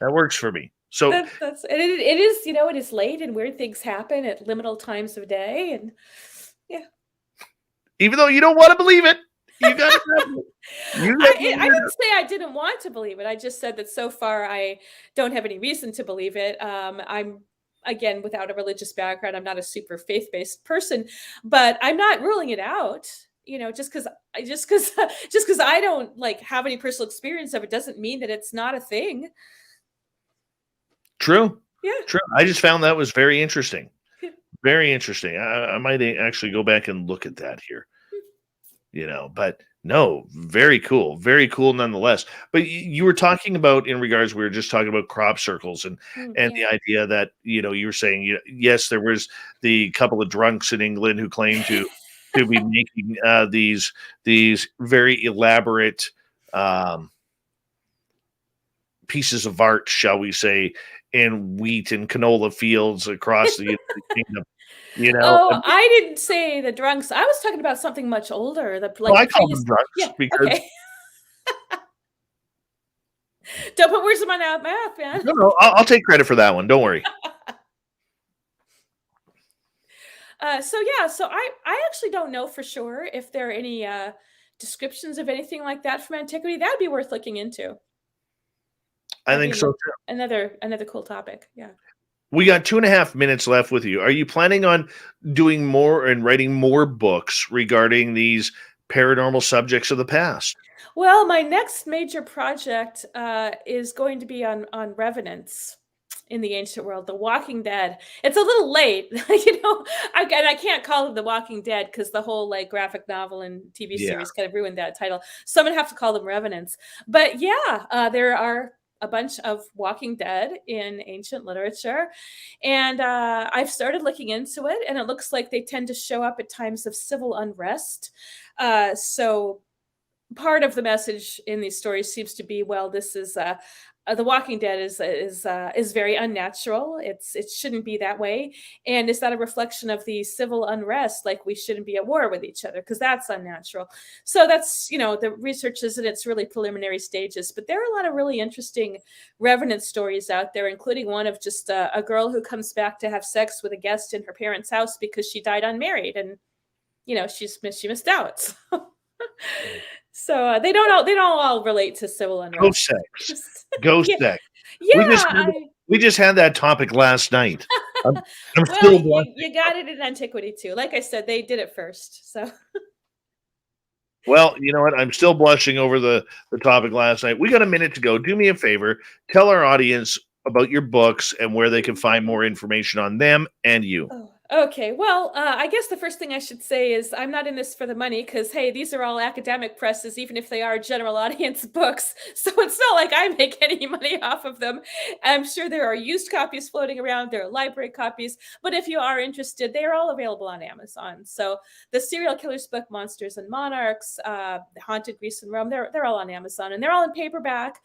that works for me. So that's it is it is late and weird things happen at liminal times of day, and even though you don't want to believe it, you got to. I didn't say I didn't want to believe it. I just said that so far I don't have any reason to believe it. I'm. Again, without a religious background, I'm not a super faith-based person, but I'm not ruling it out. Just because I don't like have any personal experience of it doesn't mean that it's not a thing. True. Yeah. True. I just found that was very interesting. Very interesting. I might actually go back and look at that here. But no, very cool nonetheless. But you were talking about, in regards, we were just talking about crop circles and the idea that, you were saying, yes, there was the couple of drunks in England who claimed to be making these very elaborate pieces of art, shall we say, in wheat and canola fields across the United Kingdom. I didn't say the drunks. I was talking about something much older. I call them drunks because. Okay. Don't put words in my mouth, man. No, I'll take credit for that one. Don't worry. So I actually don't know for sure if there are any descriptions of anything like that from antiquity. That'd be worth looking into. I think so too. Another cool topic. Yeah. We got 2.5 minutes left with you. Are you planning on doing more and writing more books regarding these paranormal subjects of the past? Well, my next major project is going to be on revenants in the ancient world, The Walking Dead. It's a little late, I can't call them The Walking Dead because the whole like graphic novel and TV series kind of ruined that title. So I'm gonna have to call them revenants. But there are a bunch of Walking Dead in ancient literature. And I've started looking into it, and it looks like they tend to show up at times of civil unrest. So part of the message in these stories seems to be, well, this is The Walking Dead is very unnatural. It shouldn't be that way. And is that a reflection of the civil unrest? Like we shouldn't be at war with each other because that's unnatural. So that's, the research is in its really preliminary stages, but there are a lot of really interesting revenant stories out there, including one of just a girl who comes back to have sex with a guest in her parents' house because she died unmarried. And, she missed out. So they don't all relate to civil unrest. Ghost sex. Yeah. We just had that topic last night. I'm still blushing. You got it in antiquity too. Like I said, they did it first. So. Well, you know what? I'm still blushing over the topic last night. We got a minute to go. Do me a favor. Tell our audience about your books and where they can find more information on them and you. Oh. Okay, well, I guess the first thing I should say is I'm not in this for the money because, hey, these are all academic presses, even if they are general audience books. So it's not like I make any money off of them. I'm sure there are used copies floating around. There are library copies. But if you are interested, they are all available on Amazon. So the serial killers book, Monsters and Monarchs, The Haunted Greece and Rome, they're all on Amazon. And they're all in paperback.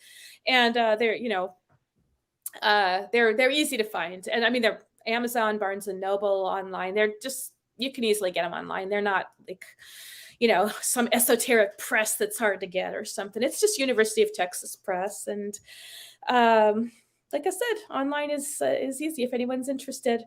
And they're easy to find. And I mean, they're Amazon, Barnes and Noble, online. They're just, you can easily get them online. They're not like, some esoteric press that's hard to get or something. It's just University of Texas Press. And like I said, online is easy if anyone's interested.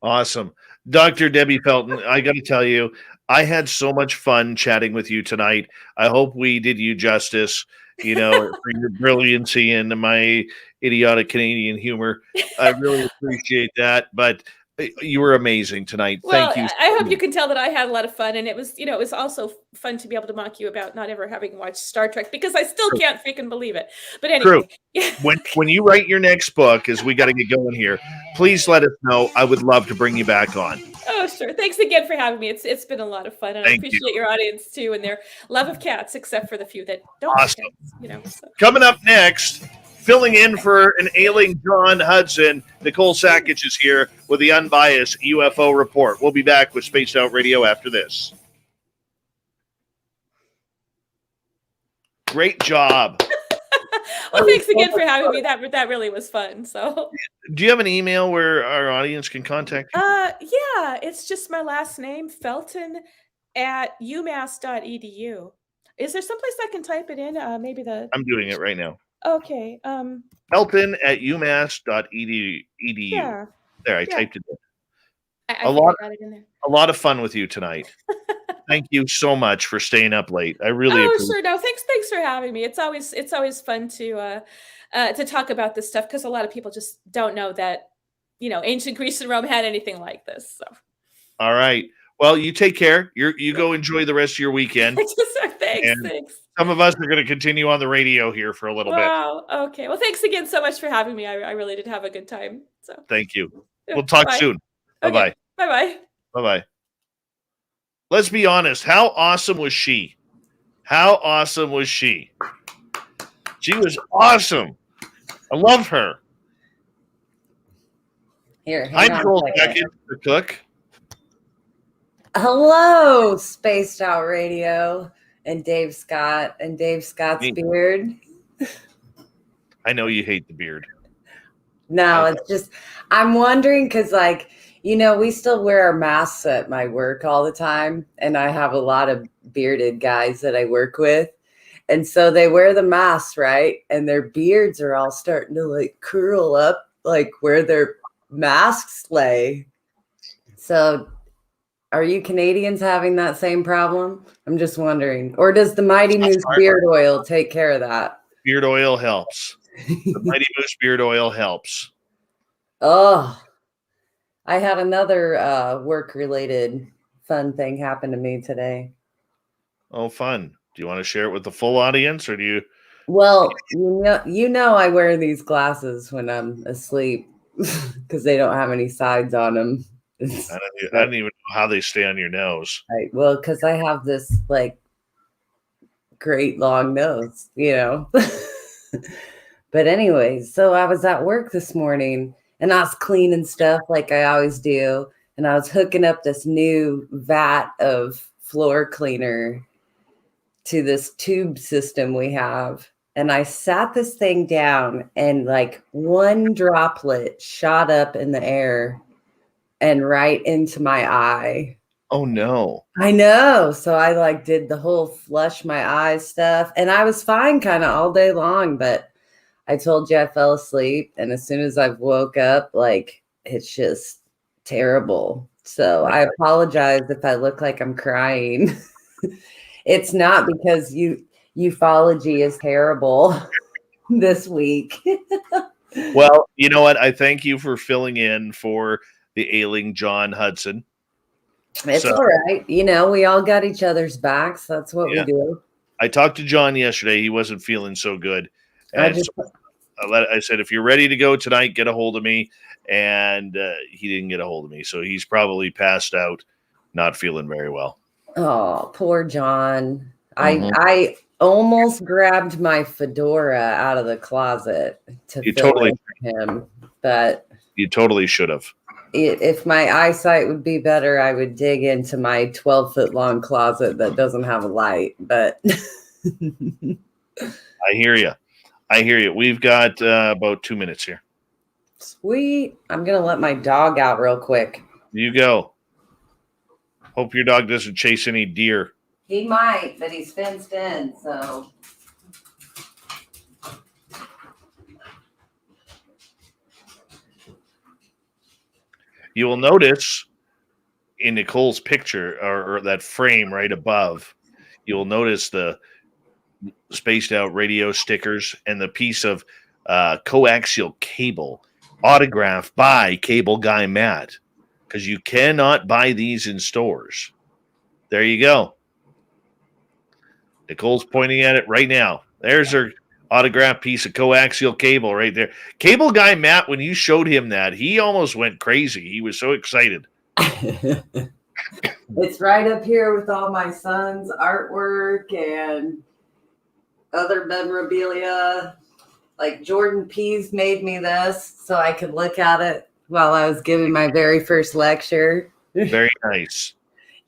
Awesome. Dr. Debbie Felton, I got to tell you, I had so much fun chatting with you tonight. I hope we did you justice, for your brilliancy and my idiotic Canadian humor. I really appreciate that. But you were amazing tonight. Well, Thank you I so hope you much. can tell that I had a lot of fun, and it was also fun to be able to mock you about not ever having watched Star Trek because I still True. can't freaking believe it. But True. anyway, yeah. When you write your next book, as we got to get going here, please let us know. I would love to bring you back on. Oh, sure. Thanks again for having me. It's been a lot of fun, and I Thank you. appreciate your audience too and their love of cats, except for the few that don't Awesome. have cats. So. Coming up next, filling in for an ailing John Hudson, Nicole Sackage is here with the unbiased UFO report. We'll be back with Spaced Out Radio after this. Great job. Well, thanks again for having me. That really was fun. So, do you have an email where our audience can contact you? Yeah, it's just my last name, Felton at UMass.edu. Is there someplace I can type it in? Maybe the. I'm doing it right now. Okay. Felton at UMass.edu. Yeah. There, I typed it in. I got it in there. A lot of fun with you tonight. Thank you so much for staying up late. I really appreciate sure. No, thanks for having me. It's always fun to talk about this stuff because a lot of people just don't know that ancient Greece and Rome had anything like this. So. All right. Well, you take care. You go enjoy the rest of your weekend. Thanks. Some of us are going to continue on the radio here for a little bit. Wow. Okay. Well, thanks again so much for having me. I really did have a good time. So. Thank you. We'll talk soon. Bye-bye. Okay. Bye-bye. Bye-bye. Let's be honest. How awesome was she? How awesome was she? She was awesome. I love her. Here, I'm Joel Beckett, the cook. Hello, Spaced Out Radio and Dave Scott and Dave Scott's beard. I know you hate the beard. No, it's just, I'm wondering because, we still wear our masks at my work all the time. And I have a lot of bearded guys that I work with. And so they wear the masks, right? And their beards are all starting to curl up, where their masks lay. So are you Canadians having that same problem? I'm just wondering. Or does the Mighty Moose beard oil take care of that? Beard oil helps. The Mighty Moose beard oil helps. Oh, I had another work-related fun thing happen to me today. Oh, fun. Do you want to share it with the full audience or do you? Well, I wear these glasses when I'm asleep because they don't have any sides on them. I don't even know how they stay on your nose. Right. Well, because I have this great long nose, But anyways, so I was at work this morning and I was cleaning stuff like I always do. And I was hooking up this new vat of floor cleaner to this tube system we have. And I sat this thing down and one droplet shot up in the air and right into my eye. Oh no. I know. So I did the whole flush my eyes stuff and I was fine kind of all day long, but I told you I fell asleep and as soon as I woke up, it's just terrible. So I apologize if I look like I'm crying. It's not because ufology is terrible this week. Well, you know what? I thank you for filling in for the ailing John Hudson. It's all right. We all got each other's backs. That's what we do. I talked to John yesterday. He wasn't feeling so good. And I said, if you're ready to go tonight, get a hold of me. And he didn't get a hold of me. So he's probably passed out, not feeling very well. Oh, poor John. I almost grabbed my fedora out of the closet to fill in for him, but you totally should have. If my eyesight would be better, I would dig into my 12-foot long closet that doesn't have a light, but I hear you. We've got about 2 minutes here. Sweet. I'm going to let my dog out real quick. You go. Hope your dog doesn't chase any deer. He might, but he's fenced in, so. you will notice in Nicole's picture or that frame right above, you'll notice the spaced out radio stickers and the piece of coaxial cable autographed by Cable Guy Matt, because you cannot buy these in stores. There you go. Nicole's pointing at it right now. There's her autographed piece of coaxial cable right there. Cable Guy Matt, when you showed him that, he almost went crazy. He was so excited. It's right up here with all my son's artwork and other memorabilia. Like Jordan Pease made me this so I could look at it while I was giving my very first lecture. Very nice.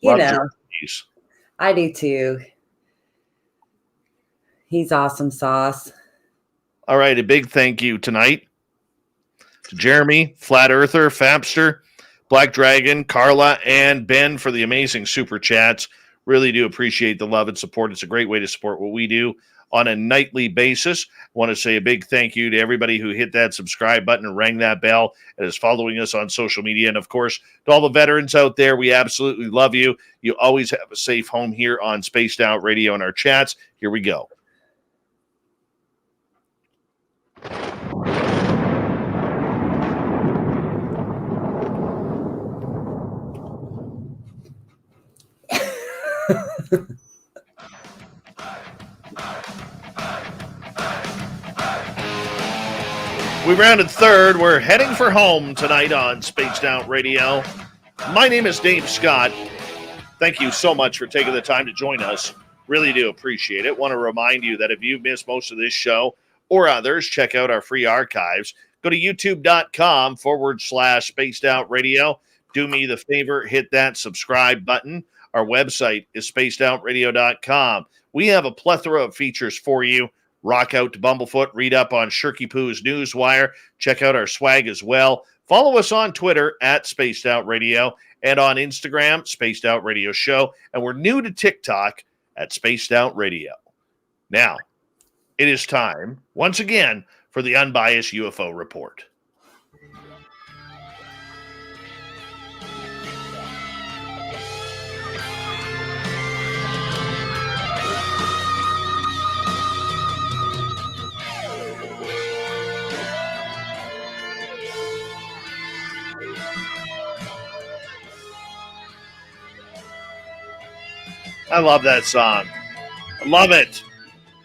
You Love know, Jordan Pease. I do too. He's awesome sauce. All right, a big thank you tonight to Jeremy, Flat Earther, Fapster, Black Dragon, Carla, and Ben for the amazing super chats. Really do appreciate the love and support. It's a great way to support what we do on a nightly basis. I want to say a big thank you to everybody who hit that subscribe button and rang that bell and is following us on social media. And, of course, to all the veterans out there, we absolutely love you. You always have a safe home here on Spaced Out Radio in our chats. Here we go. We rounded third. We're heading for home tonight on Spaced Out Radio. My name is Dave Scott. Thank you so much for taking the time to join us. Really do appreciate it. Want to remind you that if you've missed most of this show or others, check out our free archives. Go to youtube.com/Spaced Out Radio. Do me the favor, hit that subscribe button. Our website is spacedoutradio.com. We have a plethora of features for you. Rock out to Bumblefoot, read up on Shirky Poo's Newswire, check out our swag as well. Follow us on Twitter at Spaced Out Radio and on Instagram, Spaced Out Radio Show. And we're new to TikTok at Spaced Out Radio. Now, it is time, once again, for the Unbiased UFO Report. I love that song. I love it.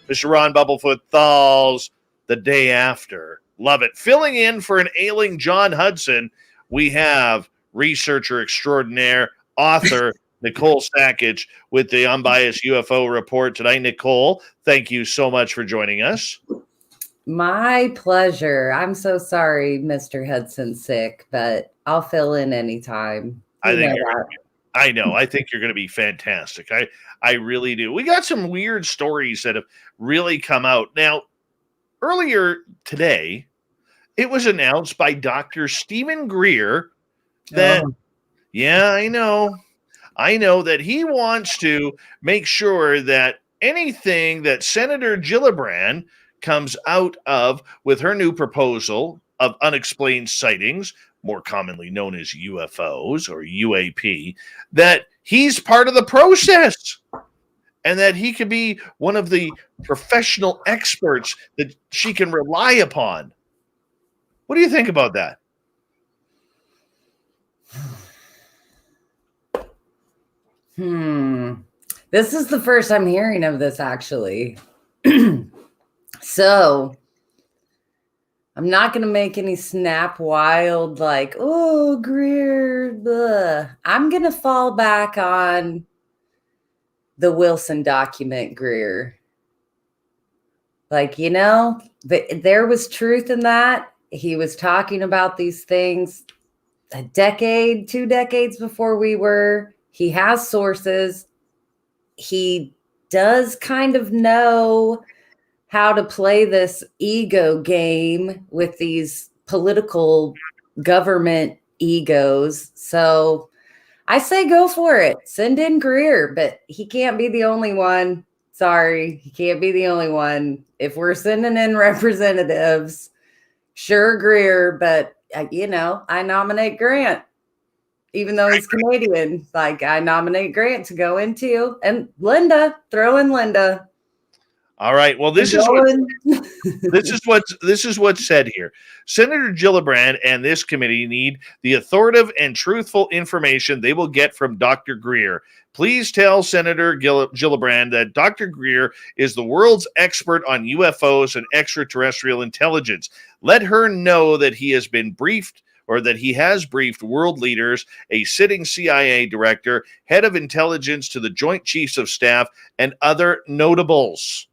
Mr. Ron Bumblefoot Thalls, The Day After. Love it. Filling in for an ailing John Hudson, we have researcher extraordinaire, author Nicole Sackage with the Unbiased UFO Report tonight. Nicole, thank you so much for joining us. My pleasure. I'm so sorry Mr. Hudson's sick, but I'll fill in anytime. I know. I think you're going to be fantastic. I really do. We got some weird stories that have really come out. Now, earlier today, it was announced by Dr. Stephen Greer that, I know that he wants to make sure that anything that Senator Gillibrand comes out of with her new proposal of unexplained sightings, more commonly known as UFOs or UAP, that he's part of the process and that he could be one of the professional experts that she can rely upon. What do you think about that? This is the first I'm hearing of this, actually. So I'm not going to make any snap wild like, oh, Greer. Blah. I'm going to fall back on the Wilson document Greer. Like, there was truth in that. He was talking about these things a decade, 2 decades before we were. He has sources. He does kind of know how to play this ego game with these political government egos. So I say go for it. Send in Greer, but he can't be the only one. Sorry, he can't be the only one. If we're sending in representatives, sure, Greer, but, I nominate Grant. even though he's Canadian. Like, I nominate Grant to go into, and Linda, throw in Linda. All right. Well, this is what's said here. Senator Gillibrand and this committee need the authoritative and truthful information they will get from Dr. Greer. Please tell Senator Gillibrand that Dr. Greer is the world's expert on UFOs and extraterrestrial intelligence. Let her know that he has been briefed, or that he has briefed world leaders, a sitting CIA director, head of intelligence to the Joint Chiefs of Staff, and other notables.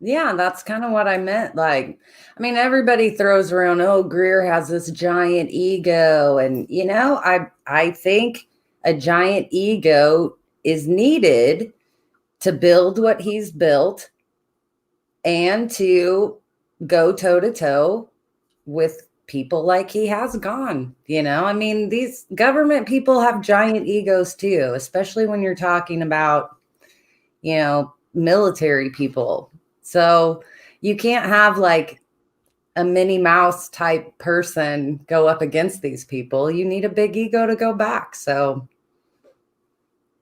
Yeah, that's kind of what I meant. Like, I mean, everybody throws around, oh, Greer has this giant ego. And, I think a giant ego is needed to build what he's built and to go toe to toe with people like he has gone. I mean, these government people have giant egos too, especially when you're talking about, military people. So you can't have like a Minnie Mouse type person go up against these people. You need a big ego to go back. So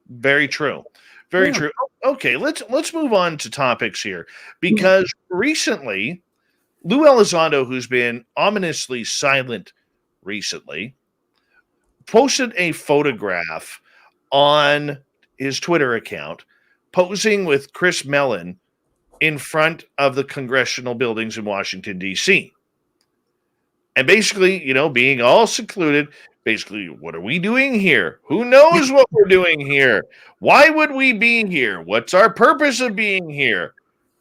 very true. Very true. Okay, let's move on to topics here, because recently Lou Elizondo, who's been ominously silent recently, posted a photograph on his Twitter account posing with Chris Mellon in front of the congressional buildings in Washington, D.C. And basically, being all secluded, basically, what are we doing here? Who knows what we're doing here? Why would we be here? What's our purpose of being here?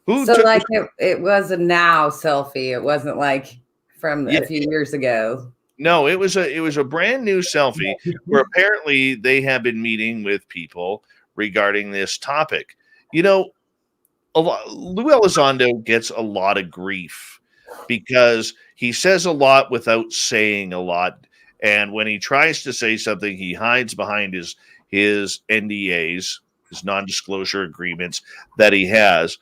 It was a now selfie. It wasn't like from a few years ago. No, it was a brand new selfie where apparently they have been meeting with people regarding this topic. Lou Elizondo gets a lot of grief because he says a lot without saying a lot. And when he tries to say something, he hides behind his NDAs, his non-disclosure agreements that he has.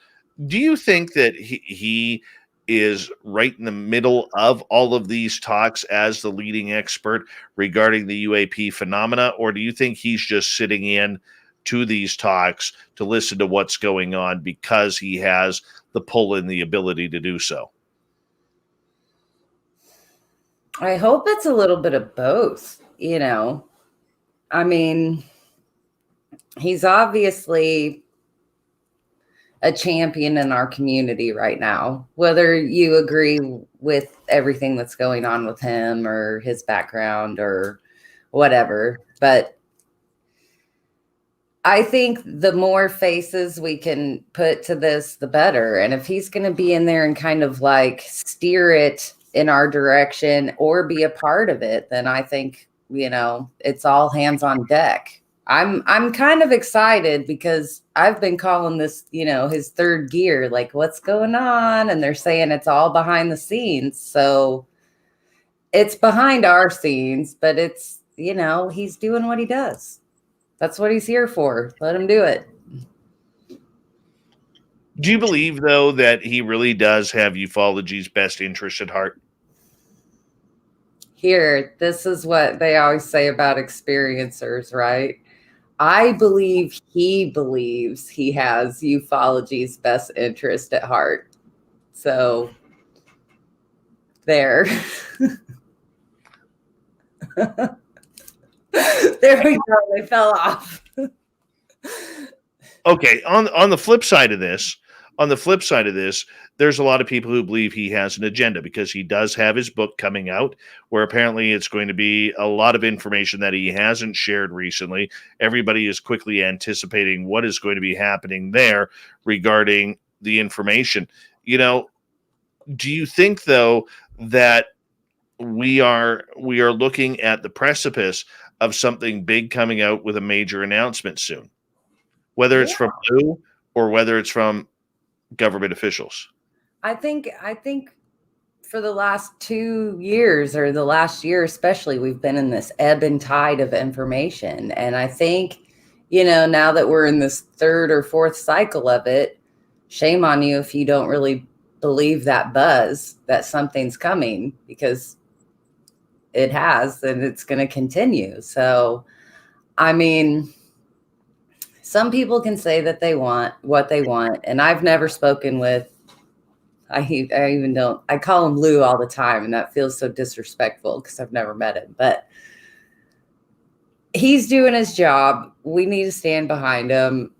Do you think that he is right in the middle of all of these talks as the leading expert regarding the UAP phenomena? Or do you think he's just sitting in to these talks to listen to what's going on because he has the pull and the ability to do so? I hope it's a little bit of both, I mean, he's obviously a champion in our community right now, whether you agree with everything that's going on with him or his background or whatever. But I think the more faces we can put to this, the better. And if he's going to be in there and kind of like steer it in our direction or be a part of it, then I think, it's all hands on deck. I'm kind of excited because I've been calling this, his third gear, like what's going on? And they're saying it's all behind the scenes. So it's behind our scenes, but it's, he's doing what he does. That's what he's here for. Let him do it. Do you believe, though, that he really does have ufology's best interest at heart? Here, this is what they always say about experiencers, right? I believe he believes he has ufology's best interest at heart. So, there. There we go. They fell off. Okay. On the flip side of this, there's a lot of people who believe he has an agenda because he does have his book coming out where apparently it's going to be a lot of information that he hasn't shared recently. Everybody is quickly anticipating what is going to be happening there regarding the information. Do you think, though, that we are looking at the precipice of something big coming out with a major announcement soon, whether it's from Lou or whether it's from government officials? I think for the last 2 years or the last year, especially, we've been in this ebb and tide of information. And I think, now that we're in this third or fourth cycle of it, shame on you if you don't really believe that buzz that something's coming, because it has, and it's going to continue. So, I mean, some people can say that they want what they want, and I've never spoken with, I even don't, I call him Lou all the time, and that feels so disrespectful because I've never met him, but he's doing his job. We need to stand behind him.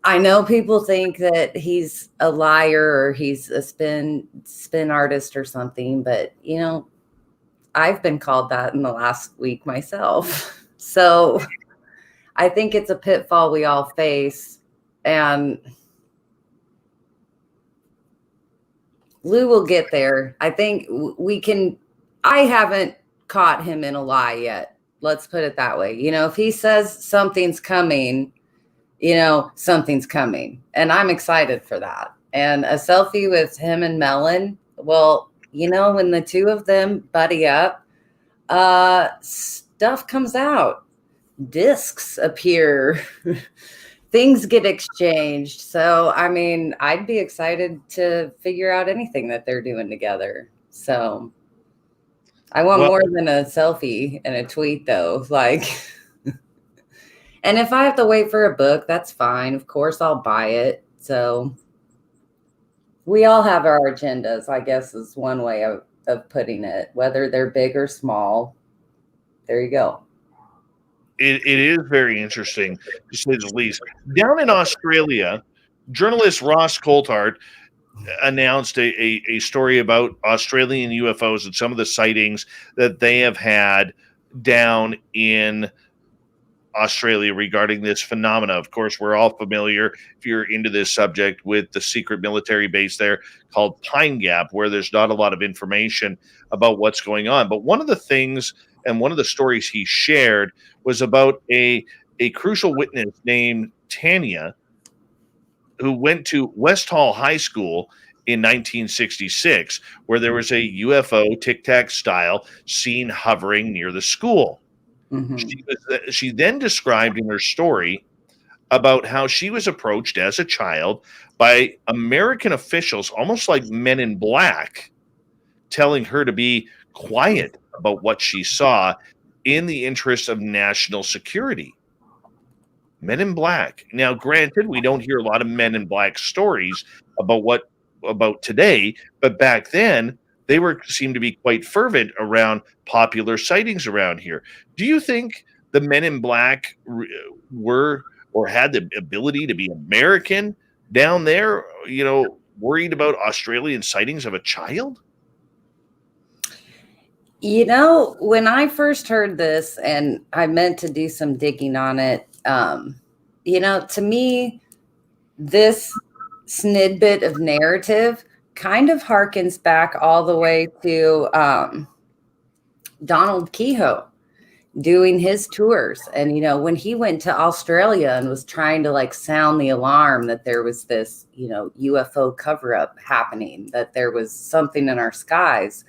I know people think that he's a liar or he's a spin artist or something, but you know, I've been called that in the last week myself. So I think it's a pitfall we all face, and Lou will get there. I think we can. I haven't caught him in a lie yet. Let's put it that way. You know, if he says something's coming, you know, something's coming. And I'm excited for that. And a selfie with him and Melon, well, you know, when the two of them buddy up, stuff comes out. Discs appear. Things get exchanged. So, I mean, I'd be excited to figure out anything that they're doing together. So I want more than a selfie and a tweet, though. Like, and if I have to wait for a book, that's fine. Of course, I'll buy it. So we all have our agendas, I guess, is one way of putting it, whether they're big or small. There you go. It is very interesting, to say the least. Down in Australia, journalist Ross Coulthard announced a story about Australian UFOs and some of the sightings that they have had down in Australia regarding this phenomena. Of course, we're all familiar, if you're into this subject, with the secret military base there called Pine Gap, where there's not a lot of information about what's going on. But one of the things and one of the stories he shared was about a crucial witness named Tanya, who went to West Hall High School in 1966, where there was a UFO Tic Tac style seen hovering near the school. Mm-hmm. She then described in her story about how she was approached as a child by American officials, almost like Men in Black, telling her to be quiet about what she saw in the interest of national security. Men in Black. Now, granted, we don't hear a lot of Men in Black stories about today, but back then they seemed to be quite fervent around popular sightings around here. Do you think the Men in Black were or had the ability to be American down there, you know, worried about Australian sightings of a child? You know, when I first heard this, and I meant to do some digging on it, you know, to me, this snidbit of narrative kind of harkens back all the way to Donald Kehoe doing his tours. And, you know, when he went to Australia and was trying to like sound the alarm that there was this, you know, UFO cover up happening, that there was something in our skies.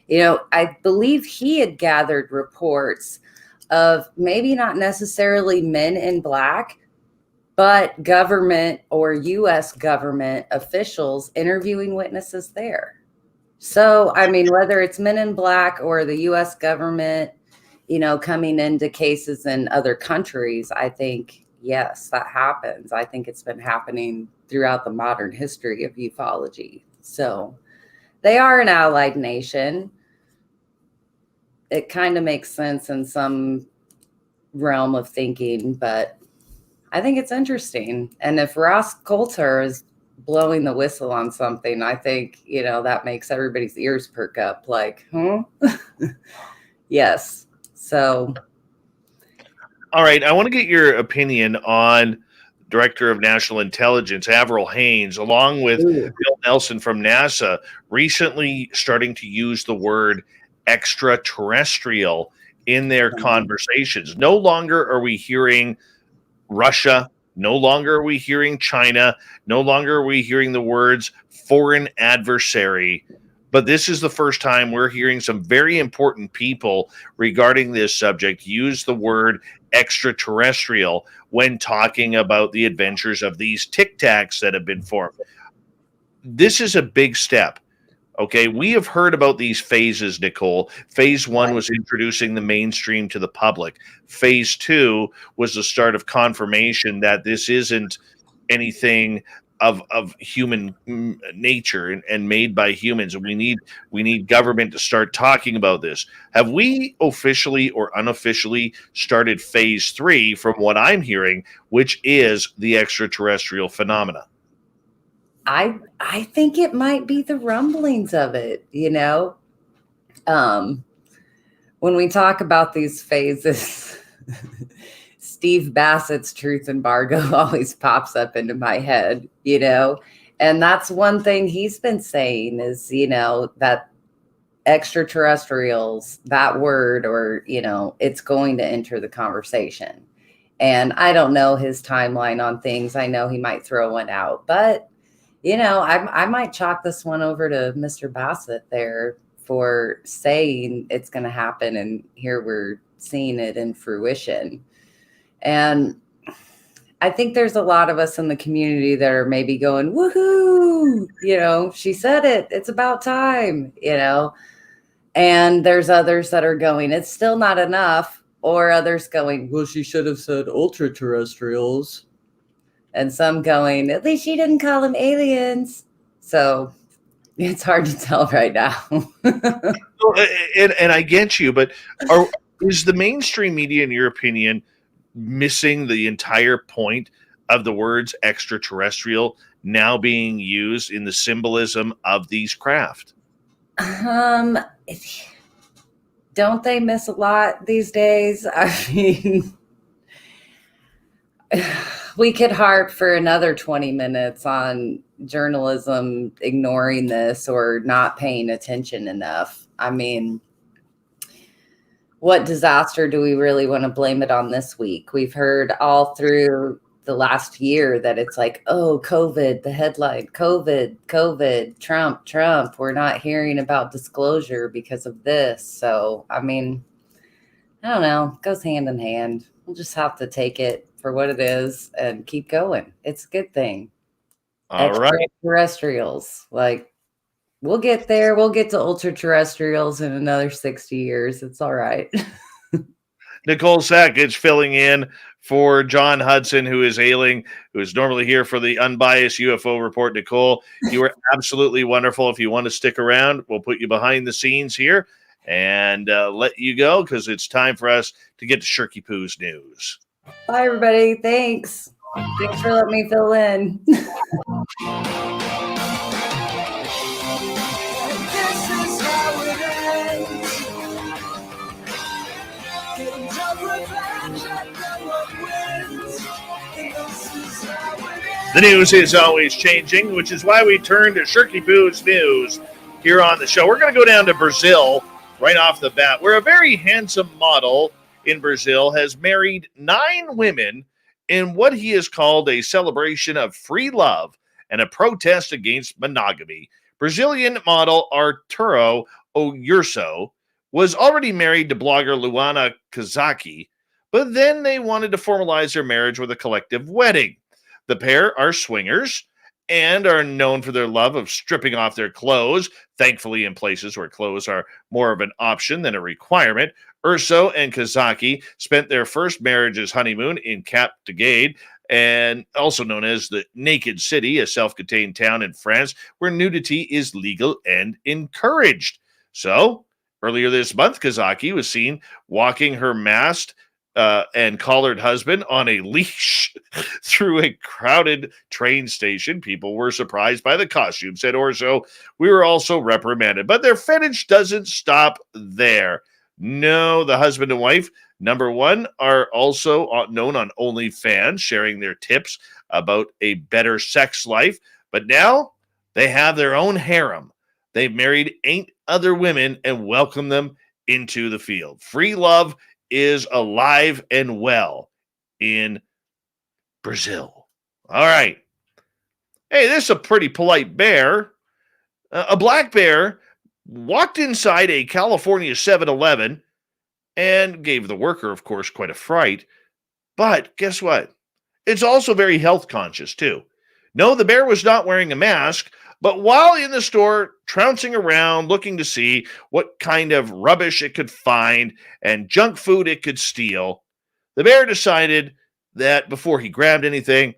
You know, I believe he had gathered reports of maybe not necessarily Men in Black, but government or U.S. government officials interviewing witnesses there. So, I mean, whether it's Men in Black or the U.S. government, you know, coming into cases in other countries, I think, yes, that happens. I think it's been happening throughout the modern history of ufology. So they are an allied nation. It kind of makes sense in some realm of thinking, but I think it's interesting. And if Ross Coulter is blowing the whistle on something, I think, you know, that makes everybody's ears perk up like, Yes. So. All right. I want to get your opinion on Director of National Intelligence, Avril Haines, along with Bill Nelson from NASA, recently starting to use the word extraterrestrial in their conversations. No longer are we hearing Russia. No longer are we hearing China. No longer are we hearing the words foreign adversary. But this is the first time we're hearing some very important people regarding this subject use the word extraterrestrial when talking about the adventures of these Tic Tacs that have been formed. This is a big step. Okay, we have heard about these phases, Nicole. Phase one was introducing the mainstream to the public. Phase two was the start of confirmation that this isn't anything of human nature and made by humans. And we need government to start talking about this. Have we officially or unofficially started phase three, from what I'm hearing, which is the extraterrestrial phenomena? I think it might be the rumblings of it, you know. When we talk about these phases, Steve Bassett's truth embargo always pops up into my head, you know. And that's one thing he's been saying is, you know, that extraterrestrials, that word, or, you know, it's going to enter the conversation. And I don't know his timeline on things. I know he might throw one out, but you know, I might chalk this one over to Mr. Bassett there for saying it's going to happen. And here we're seeing it in fruition. And I think there's a lot of us in the community that are maybe going, woohoo, you know, she said it, it's about time, you know. And there's others that are going, it's still not enough. Or others going, well, she should have said ultra terrestrials. And some going, at least she didn't call them aliens. So it's hard to tell right now. and I get you, but is the mainstream media, in your opinion, missing the entire point of the words extraterrestrial now being used in the symbolism of these craft? Don't they miss a lot these days? I mean, we could harp for another 20 minutes on journalism ignoring this or not paying attention enough. I mean, what disaster do we really want to blame it on this week? We've heard all through the last year that it's like, oh, COVID, the headline, COVID, Trump. We're not hearing about disclosure because of this. So, I mean, I don't know. It goes hand in hand. We'll just have to take it for what it is and keep going. It's a good thing. All right. Extraterrestrials, like, we'll get there. We'll get to ultra terrestrials in another 60 years. It's all right. Nicole Sackage filling in for John Hudson, who is ailing, who is normally here for the unbiased UFO report. Nicole, you are absolutely wonderful. If you want to stick around, we'll put you behind the scenes here and let you go because it's time for us to get to Shirky Poo's news. Bye, everybody. Thanks. Thanks for letting me fill in. The news is always changing, which is why we turn to Shirky Poo's news here on the show. We're going to go down to Brazil right off the bat, where a very handsome model in Brazil has married 9 women in what he has called a celebration of free love and a protest against monogamy. Brazilian model Arturo Oyurso was already married to blogger Luana Kazaki, but then they wanted to formalize their marriage with a collective wedding. The pair are swingers and are known for their love of stripping off their clothes, thankfully in places where clothes are more of an option than a requirement. Urso and Kazaki spent their first marriage's honeymoon in Cap de Gade, and also known as the Naked City, a self-contained town in France where nudity is legal and encouraged. So, earlier this month, Kazaki was seen walking her masked and collared husband on a leash through a crowded train station. People were surprised by the costume, said Orso. We were also reprimanded, but their fetish doesn't stop there. No, the husband and wife, number one, are also known on OnlyFans, sharing their tips about a better sex life. But now they have their own harem. They've married 8 other women and welcomed them into the field. Free love is alive and well in Brazil. All right. Hey, this is a pretty polite bear. A black bear walked inside a California 7-Eleven and gave the worker, of course, quite a fright. But guess what? It's also very health conscious, too. No, the bear was not wearing a mask, But while in the store, trouncing around, looking to see what kind of rubbish it could find and junk food it could steal, the bear decided that before he grabbed anything,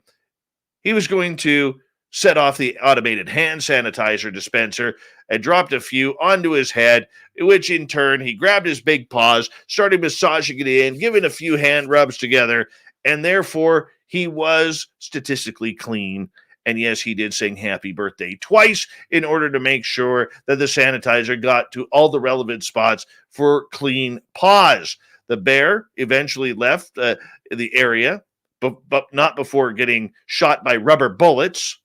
he was going to set off the automated hand sanitizer dispenser and dropped a few onto his head, which in turn he grabbed his big paws, started massaging it in, giving a few hand rubs together, and therefore he was statistically clean. And yes, he did sing happy birthday twice in order to make sure that the sanitizer got to all the relevant spots for clean paws. The bear eventually left the area, but not before getting shot by rubber bullets.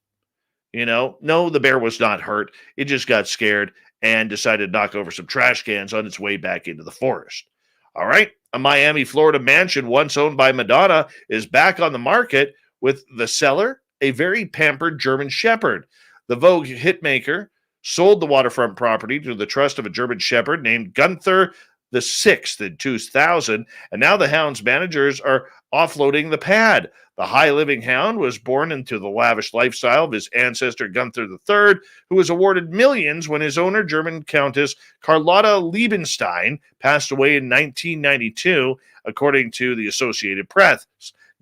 No, the bear was not hurt. It just got scared and decided to knock over some trash cans on its way back into the forest. All right, a Miami, Florida mansion once owned by Madonna is back on the market with the seller, a very pampered German Shepherd. The Vogue hitmaker sold the waterfront property to the trust of a German Shepherd named Gunther the Sixth in 2000, and now the hound's managers are offloading the pad. The high-living hound was born into the lavish lifestyle of his ancestor Gunther III, who was awarded millions when his owner, German Countess Carlotta Liebenstein, passed away in 1992, according to the Associated Press.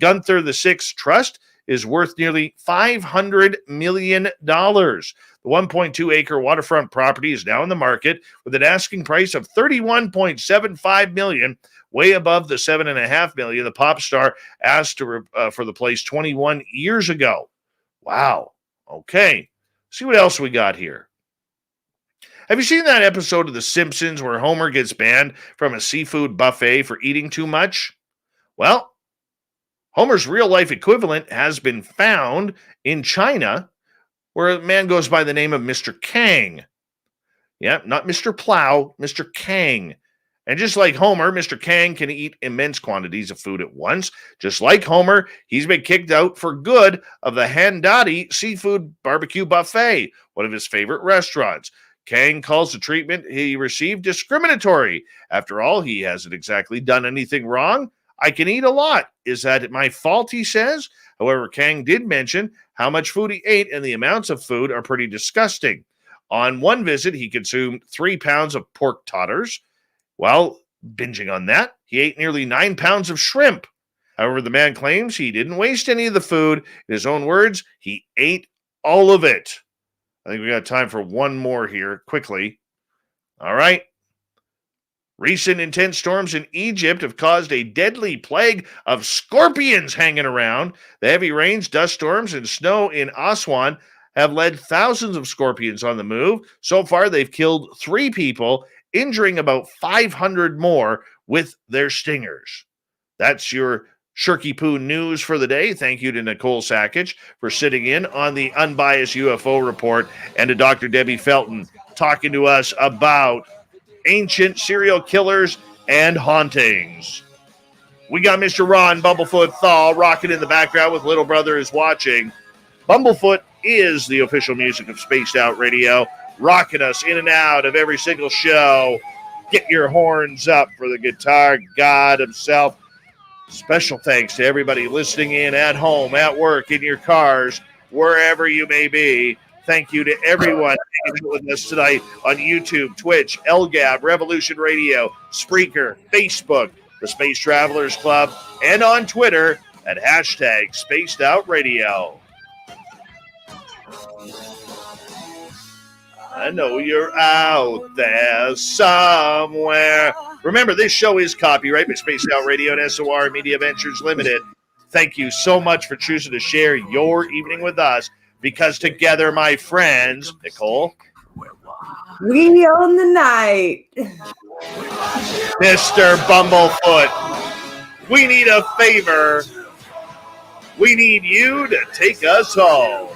Gunther VI's trust is worth nearly $500 million. The 1.2-acre waterfront property is now in the market with an asking price of $31.75 million, way above the $7.5 million the pop star asked for the place 21 years ago. Wow. Okay. See what else we got here. Have you seen that episode of The Simpsons where Homer gets banned from a seafood buffet for eating too much? Well, Homer's real-life equivalent has been found in China, where a man goes by the name of Mr. Kang. Yeah, not Mr. Plow, Mr. Kang. And just like Homer, Mr. Kang can eat immense quantities of food at once. Just like Homer, he's been kicked out for good of the Handati Seafood Barbecue Buffet, one of his favorite restaurants. Kang calls the treatment he received discriminatory. After all, he hasn't exactly done anything wrong. I can eat a lot. Is that my fault, he says? However, Kang did mention how much food he ate, and the amounts of food are pretty disgusting. On one visit, he consumed 3 pounds of pork tatters. While binging on that, he ate nearly 9 pounds of shrimp. However, the man claims he didn't waste any of the food. In his own words, he ate all of it. I think we got time for one more here, quickly. All right. Recent intense storms in Egypt have caused a deadly plague of scorpions hanging around. The heavy rains, dust storms, and snow in Aswan have led thousands of scorpions on the move. So far, they've killed 3 people, injuring about 500 more with their stingers. That's your Shirky Poo news for the day. Thank you to Nicole Sackich for sitting in on the Unbiased UFO Report, and to Dr. Debbie Felton talking to us about ancient serial killers and hauntings. We got Mr. Ron Bumblefoot Thaw rocking in the background with Little Brother is Watching. Bumblefoot is the official music of Spaced Out Radio, rocking us in and out of every single show. Get your horns up for the guitar god himself. Special thanks to everybody listening in at home, at work, in your cars, wherever you may be. Thank you to everyone hanging out with us tonight on YouTube, Twitch, LGAB, Revolution Radio, Spreaker, Facebook, the Space Travelers Club, and on Twitter at hashtag Spaced Out Radio. I know you're out there somewhere. Remember, this show is copyright by Spaced Out Radio and SOR Media Ventures Limited. Thank you so much for choosing to share your evening with us. Because together, my friends, Nicole, we own the night. Mr. Bumblefoot, we need a favor. We need you to take us home.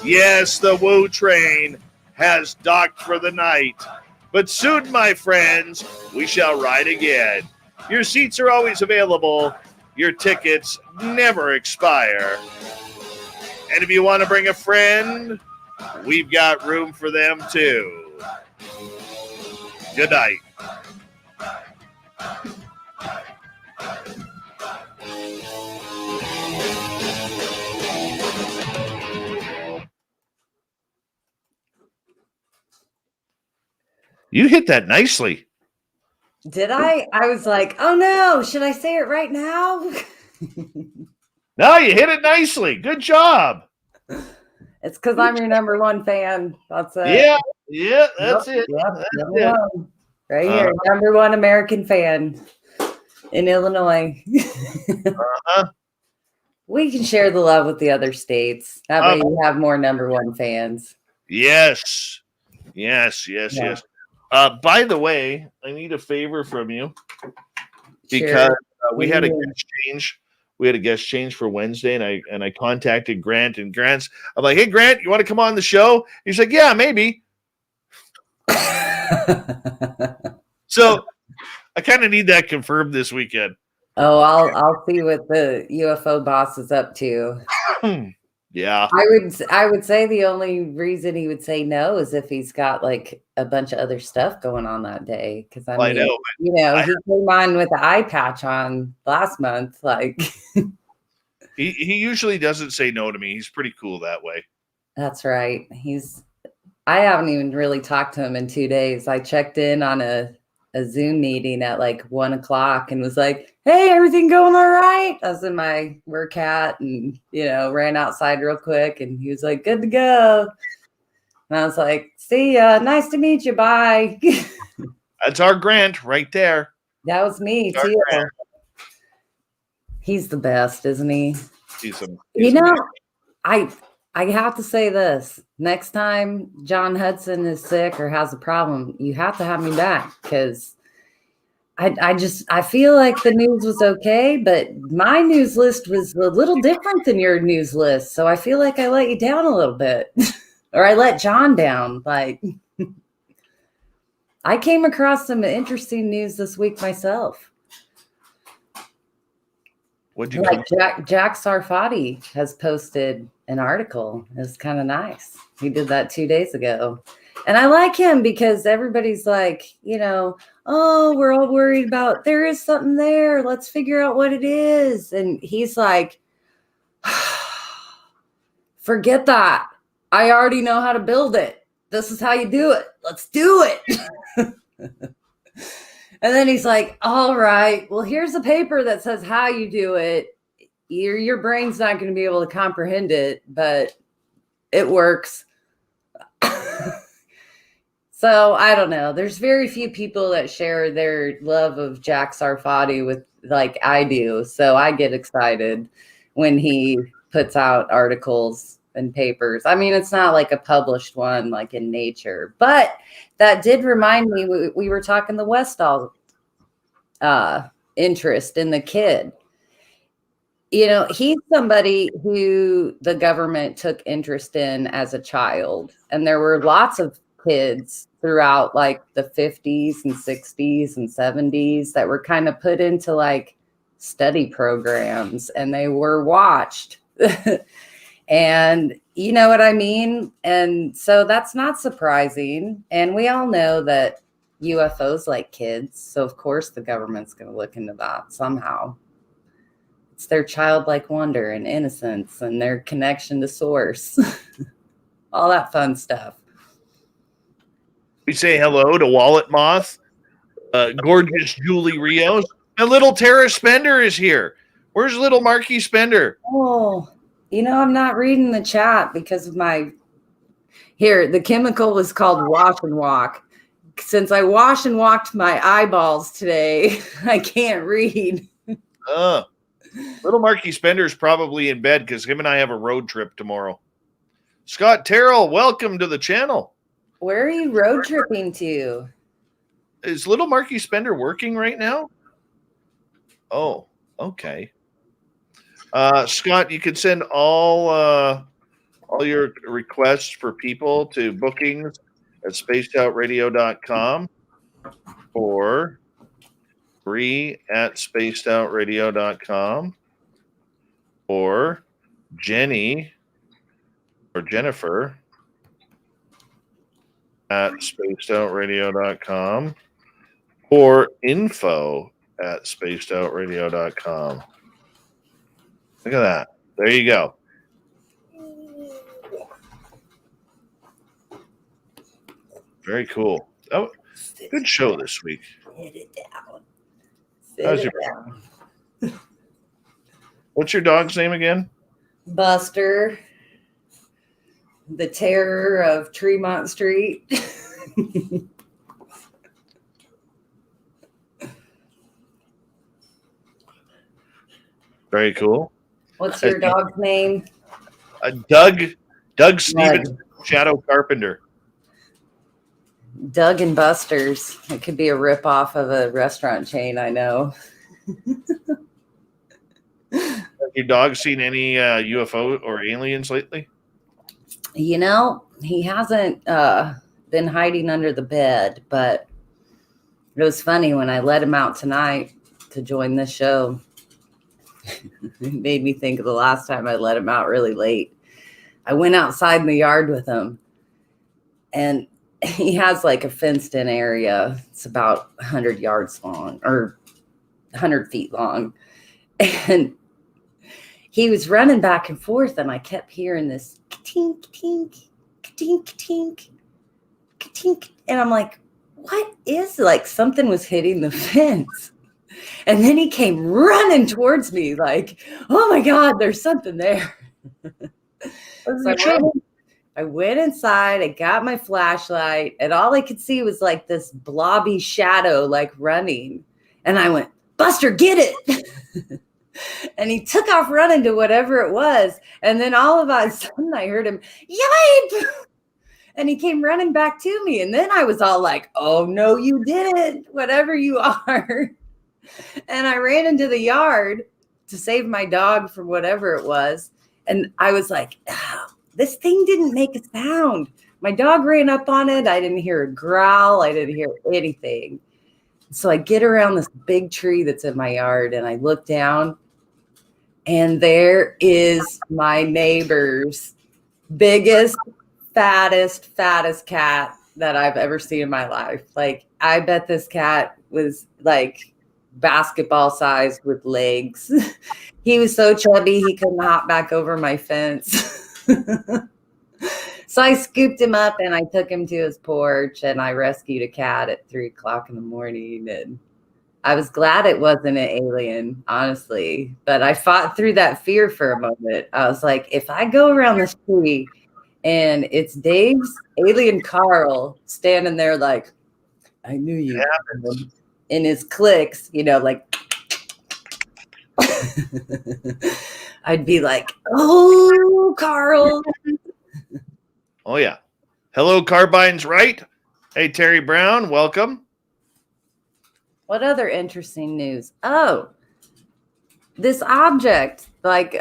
Yes, the Woo train has docked for the night. But soon, my friends, we shall ride again. Your seats are always available. Your tickets never expire. And if you want to bring a friend, we've got room for them too. Good night. You hit that nicely. Did I? I was like, oh no, should I say it right now? No, you hit it nicely. Good job. It's because I'm your number one fan. That's it. Yeah, that's it. Yep, That's number it. one. Right here, number one American fan in Illinois. We can share the love with the other states. That way you have more number one fans. Yes. By the way, I need a favor from you because we had a guest change. We had a guest change for Wednesday, and I contacted Grant, and I'm like, hey, Grant, you want to come on the show? He's like, yeah, maybe. So I kind of need that confirmed this weekend. Oh, I'll see what the UFO boss is up to. Yeah. I would say the only reason he would say no is if he's got like a bunch of other stuff going on that day. Because I know, he came on with the eye patch on last month. Like he usually doesn't say no to me. He's pretty cool that way. That's right. I haven't even really talked to him in 2 days. I checked in on a Zoom meeting at like 1:00 and was like, hey, everything going all right? I was in my work hat and, ran outside real quick. And he was like, good to go. And I was like, see ya. Nice to meet you. Bye. That's our Grant right there. That was me too. He's the best, isn't he? I have to say this. Next time John Hudson is sick or has a problem, you have to have me back because I feel like the news was okay, but my news list was a little different than your news list. So I feel like I let you down a little bit or I let John down. Like I came across some interesting news this week myself. Jack Sarfati has posted an article. It's kind of nice. He did that 2 days ago. And I like him because everybody's like, oh, we're all worried about there is something there. Let's figure out what it is. And he's like, forget that. I already know how to build it. This is how you do it. Let's do it. And then he's like, all right, well, here's a paper that says how you do it. Your brain's not going to be able to comprehend it, but it works. So I don't know. There's very few people that share their love of Jack Sarfati with like I do. So I get excited when he puts out articles and papers. I mean, it's not like a published one like in Nature, but that did remind me, we were talking the Westall interest in the kid. He's somebody who the government took interest in as a child. And there were lots of kids throughout like the 50s and 60s and 70s that were kind of put into like study programs and they were watched. And you know what I mean? And so that's not surprising. And we all know that UFOs like kids. So of course the government's going to look into that somehow. It's their childlike wonder and innocence and their connection to source. All that fun stuff. We say hello to Wallet Moth, gorgeous Julie Rios, and little Tara Spender is here. Where's little Marky Spender? Oh, I'm not reading the chat because of the chemical is called wash and walk. Since I wash and walked my eyeballs today, I can't read. Little Marky Spender is probably in bed because him and I have a road trip tomorrow. Scott Terrell, welcome to the channel. Where are you road tripping to? Is little Marky Spender working right now? Oh, okay. Scott, you can send all your requests for people to bookings at spacedoutradio.com or free at spacedoutradio.com or Jenny or Jennifer at spacedoutradio.com or info at spacedoutradio.com. Look at that. There you go. Very cool. Oh, good show this week. Sit it down. How's Sit your- it down. What's your dog's name again? Buster, the terror of Tremont Street. Very cool. What's your dog's name? Doug Stevens, Shadow Carpenter. Doug and Buster's. It could be a ripoff of a restaurant chain, I know. Have your dog seen any UFO or aliens lately? You know, he hasn't been hiding under the bed, but it was funny when I let him out tonight to join this show. It made me think of the last time I let him out really late. I went outside in the yard with him, and he has like a fenced in area. It's about 100 yards long or 100 feet long. And he was running back and forth, and I kept hearing this tink, tink, tink, tink, tink. And I'm like, what is, like, something was hitting the fence. And then he came running towards me like, oh my God, there's something there. So I went inside, I got my flashlight, and all I could see was like this blobby shadow like running. And I went, Buster, get it. And he took off running to whatever it was. And then all of a sudden I heard him, yipe. And he came running back to me. And then I was all like, oh, no, you didn't, whatever you are. And I ran into the yard to save my dog from whatever it was. And I was like, oh, this thing didn't make a sound. My dog ran up on it. I didn't hear a growl. I didn't hear anything. So I get around this big tree that's in my yard, and I look down, and there is my neighbor's biggest, fattest cat that I've ever seen in my life. Like, I bet this cat was like basketball sized with legs. He was so chubby he couldn't hop back over my fence. So I scooped him up and I took him to his porch, and I rescued a cat at 3:00 in the morning. And I was glad it wasn't an alien, honestly. But I fought through that fear for a moment. I was like, if I go around this tree and it's Dave's alien Carl standing there like, I knew you. In his clicks, you know, like, I'd be like, oh, Carl. Oh, yeah. Hello, Carbine's right. Hey, Terry Brown, welcome. What other interesting news? Oh, this object, like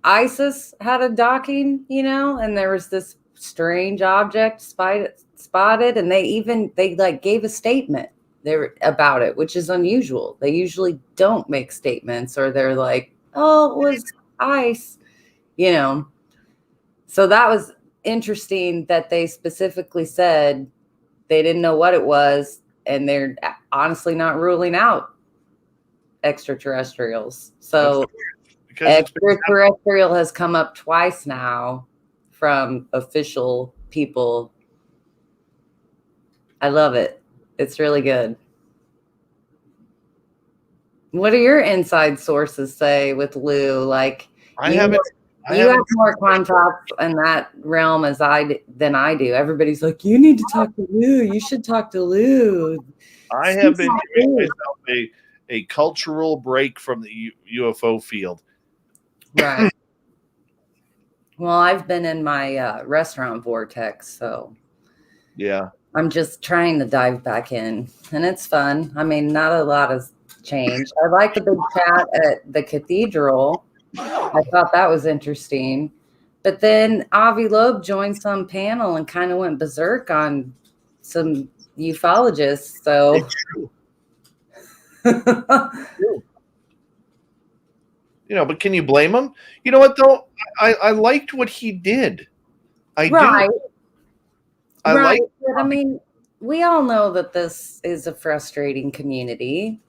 ISIS had a docking, you know, and there was this strange object spotted, and they like gave a statement there about it, which is unusual. They usually don't make statements, or they're like, oh, it was ice, you know. So that was interesting that they specifically said they didn't know what it was, and they're honestly not ruling out extraterrestrials. So extraterrestrial has come up twice now from official people. I love it. It's really good. What do your inside sources say with Lou? Like, I haven't. You have more contacts in that realm than I do. Everybody's like, you need to talk to Lou. You should talk to Lou. I have been giving myself a cultural break from the UFO field. Right. Well, I've been in my restaurant vortex, so yeah, I'm just trying to dive back in, and it's fun. I mean, not a lot has changed. I like the big chat at the cathedral. I thought that was interesting. But then Avi Loeb joined some panel and kind of went berserk on some ufologists. So, you know, but can you blame him? You know what, though? I liked what he did. I do. Right. But I mean, we all know that this is a frustrating community,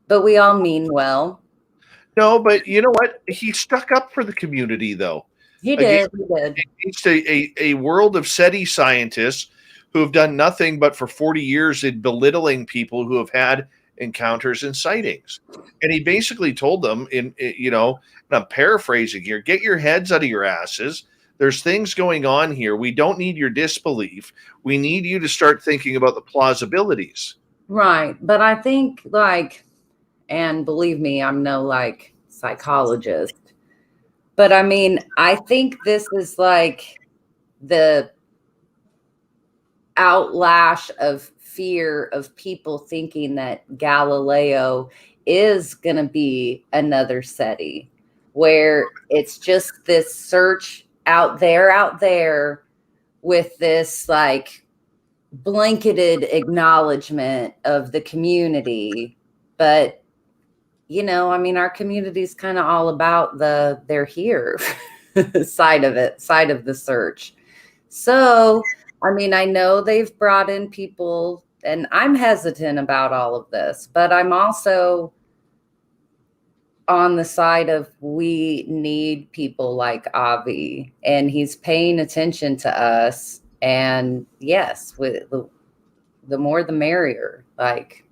but we all mean well. No, but you know what? He stuck up for the community, though. He did. He did. Against a world of SETI scientists who have done nothing but for 40 years in belittling people who have had encounters and sightings. And he basically told them, and I'm paraphrasing here, get your heads out of your asses. There's things going on here. We don't need your disbelief. We need you to start thinking about the plausibilities. Right. But I think, like, and believe me, I'm no like psychologist, but I mean, I think this is like the outlash of fear of people thinking that Galileo is going to be another SETI, where it's just this search out there with this like blanketed acknowledgement of the community. But I mean, our community is kind of all about they're here side of the search. So, I mean, I know they've brought in people, and I'm hesitant about all of this, but I'm also on the side of we need people like Avi, and he's paying attention to us. And yes, with the more the merrier. Like,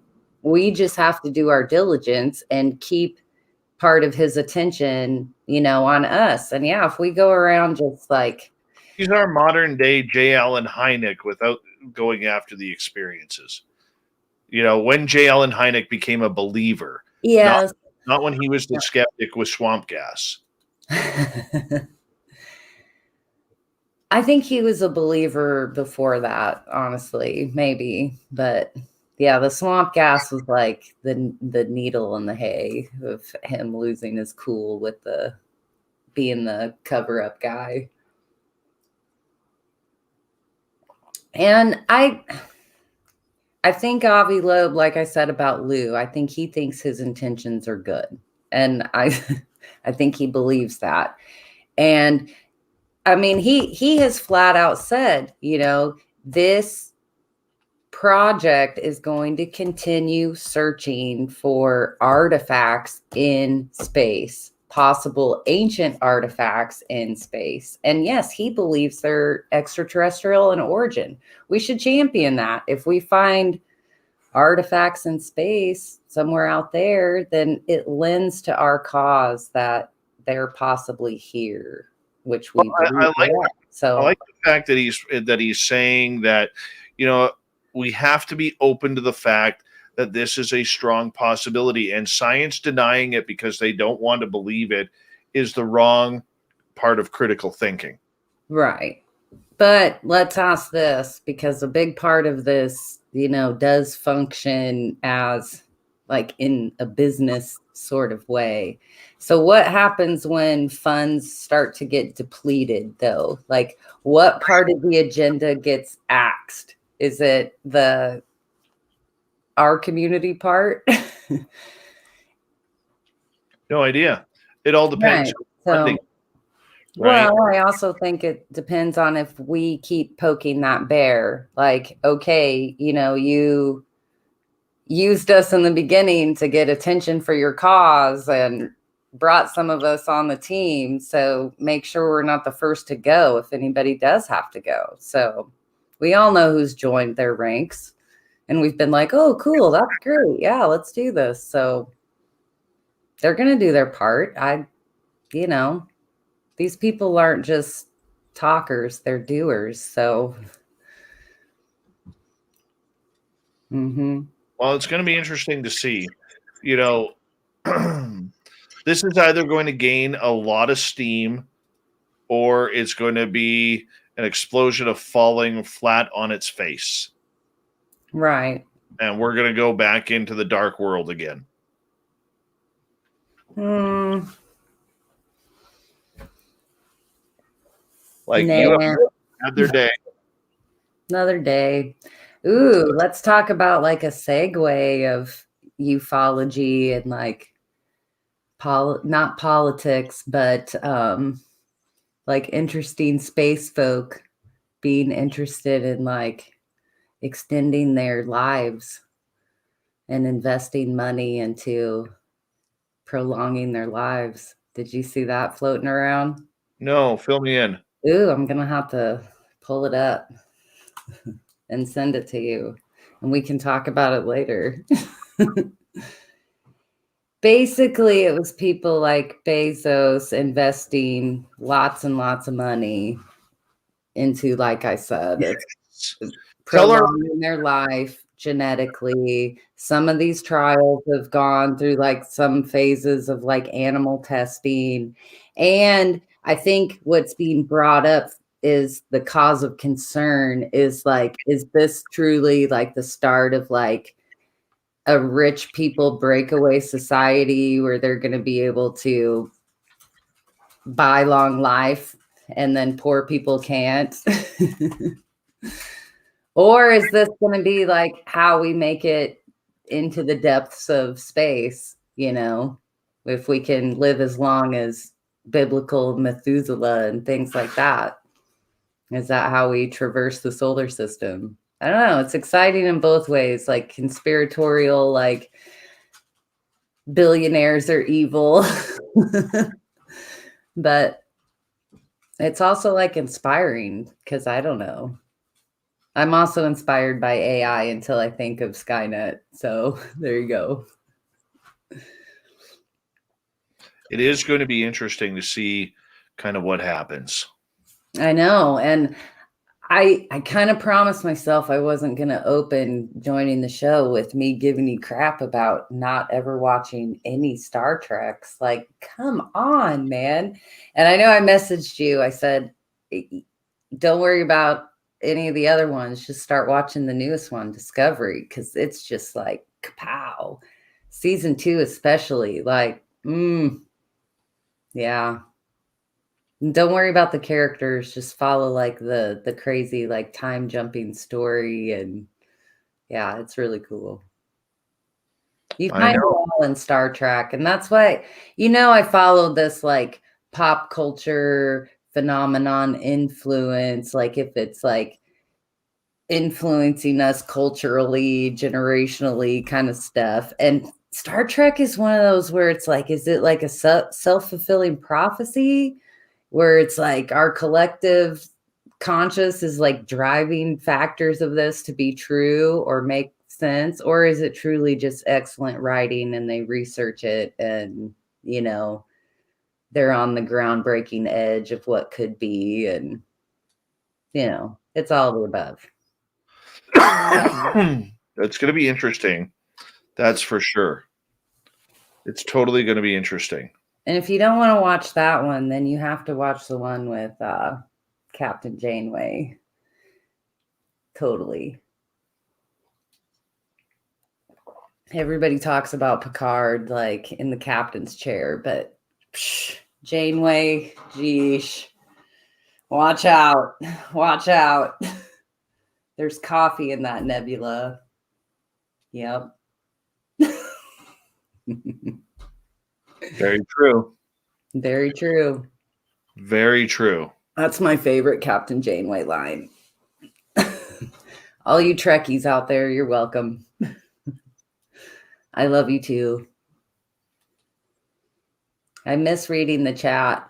we just have to do our diligence and keep part of his attention, on us. And yeah, if we go around just like, he's our modern day J. Allen Hynek without going after the experiences. When J. Allen Hynek became a believer. Yes. Not when he was the skeptic with swamp gas. I think he was a believer before that, honestly, maybe. But yeah, the swamp gas was like the needle in the hay of him losing his cool with being the cover-up guy. And I think Avi Loeb, like I said about Lou, I think he thinks his intentions are good. And I think he believes that. And I mean, he has flat out said, this project is going to continue searching for artifacts in space, possible ancient artifacts in space. And yes, he believes they're extraterrestrial in origin. We should champion that. If we find artifacts in space somewhere out there, then it lends to our cause that they're possibly here, which we believe. I like the fact that he's saying that, we have to be open to the fact that this is a strong possibility, and science denying it because they don't want to believe it is the wrong part of critical thinking. Right. But let's ask this, because a big part of this, does function as like in a business sort of way. So what happens when funds start to get depleted, though? Like, what part of the agenda gets axed? Is it our community part? No idea. It all depends. Right. So, right. Well, I also think it depends on if we keep poking that bear. Like, okay, you used us in the beginning to get attention for your cause and brought some of us on the team. So make sure we're not the first to go if anybody does have to go. So we all know who's joined their ranks, and we've been like, oh, cool. That's great. Yeah, let's do this. So they're going to do their part. These people aren't just talkers, they're doers. So, Well, it's going to be interesting to see. This is either going to gain a lot of steam, or it's going to be an explosion of falling flat on its face. Right. And we're going to go back into the dark world again. Like, you have their day. Another day. Ooh, let's talk about like a segue of ufology and like not politics, but like interesting space folk being interested in like extending their lives and investing money into prolonging their lives. Did you see that floating around? No, fill me in. Ooh, I'm going to have to pull it up and send it to you, and we can talk about it later. Basically, it was people like Bezos investing lots and lots of money into, like I said, prolonging their life genetically. Some of these trials have gone through like some phases of like animal testing. And I think what's being brought up is the cause of concern is like, is this truly like the start of like a rich people breakaway society where they're going to be able to buy long life and then poor people can't? Or is this going to be like how we make it into the depths of space? You know, if we can live as long as biblical Methuselah and things like that. Is that how we traverse the solar system? I don't know. It's exciting in both ways, like conspiratorial, like billionaires are evil. But it's also like inspiring because I don't know. I'm also inspired by AI until I think of Skynet. So there you go. It is going to be interesting to see kind of what happens. I know. And I kind of promised myself I wasn't going to open joining the show with me giving you crap about not ever watching any Star Treks. Like, come on, man. And I know I messaged you. I said, don't worry about any of the other ones. Just start watching the newest one, Discovery, because it's just like, kapow. Season 2 especially. Like, yeah. Don't worry about the characters. Just follow like the crazy like time jumping story, and yeah, it's really cool. You find it all in Star Trek, and that's why I followed this like pop culture phenomenon influence. Like if it's like influencing us culturally, generationally, kind of stuff, and Star Trek is one of those where it's like, is it like a self-fulfilling prophecy? Where it's like our collective conscious is like driving factors of this to be true or make sense? Or is it truly just excellent writing and they research it and, they're on the groundbreaking edge of what could be, and, it's all the above. That's going to be interesting. That's for sure. It's totally going to be interesting. And if you don't want to watch that one, then you have to watch the one with Captain Janeway. Totally. Everybody talks about Picard like in the captain's chair, but Janeway, geesh. Watch out. Watch out. There's coffee in that nebula. Yep. Very true. Very true. Very true. That's my favorite Captain Janeway line. All you Trekkies out there, you're welcome. I love you too. I miss reading the chat.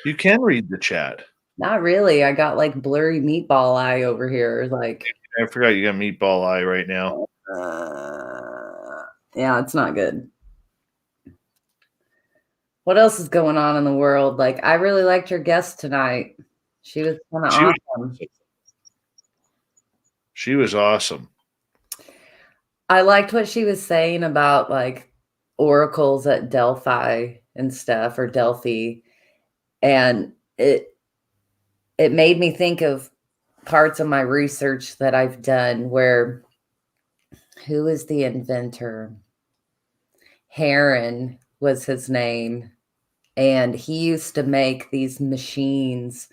You can read the chat. Not really. I got like blurry meatball eye over here. Like, I forgot you got meatball eye right now. Yeah, it's not good. What else is going on in the world? Like, I really liked your guest tonight. She was kind of awesome. She was awesome. I liked what she was saying about like oracles at Delphi and stuff, or Delphi. And it made me think of parts of my research that I've done where, who is the inventor? Heron was his name. And he used to make these machines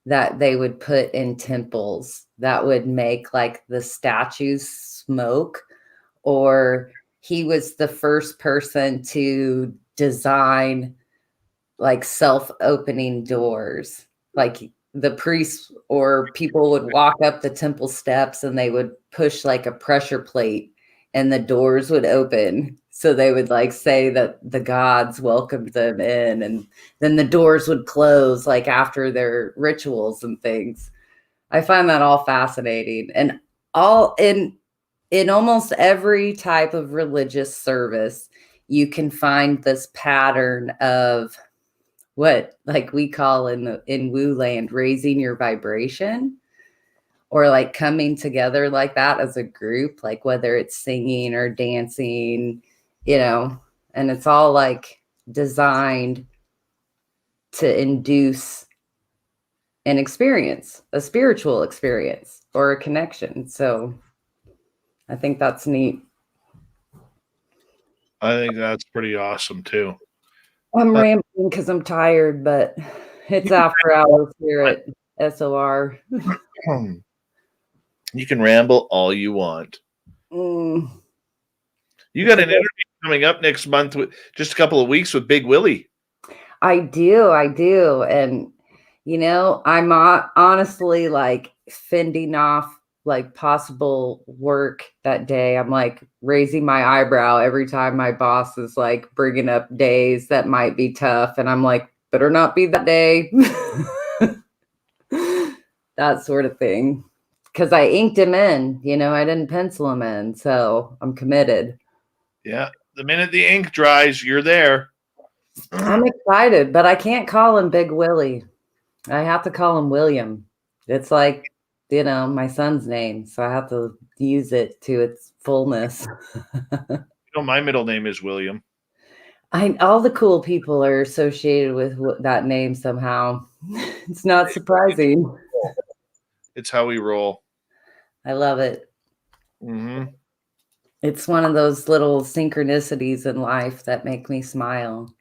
that they would put in temples that would make like the statues smoke. Or he was the first person to design like self-opening doors. Like the priests or people would walk up the temple steps and they would push like a pressure plate and the doors would open. So they would like say that the gods welcomed them in, and then the doors would close like after their rituals and things. I find that all fascinating. And all in almost every type of religious service, you can find this pattern of what like we call in Woo land raising your vibration, or like coming together like that as a group, like whether it's singing or dancing, and it's all like designed to induce an experience, a spiritual experience or a connection. So I think that's neat. I think that's pretty awesome too. I'm rambling because I'm tired, but it's after hours here at SOR. You can ramble all you want. You got an interview coming up next month with just a couple of weeks with Big Willie. I do. And, I'm honestly like fending off like possible work that day. I'm like raising my eyebrow every time my boss is like bringing up days that might be tough. And I'm like, better not be that day. That sort of thing. Because I inked him in, I didn't pencil him in. So I'm committed. Yeah. The minute the ink dries, you're there. I'm excited, but I can't call him Big Willie. I have to call him William. It's like, my son's name. So I have to use it to its fullness. My middle name is William. All the cool people are associated with that name somehow. It's not surprising. It's how we roll. I love it. Mm-hmm. It's one of those little synchronicities in life that make me smile.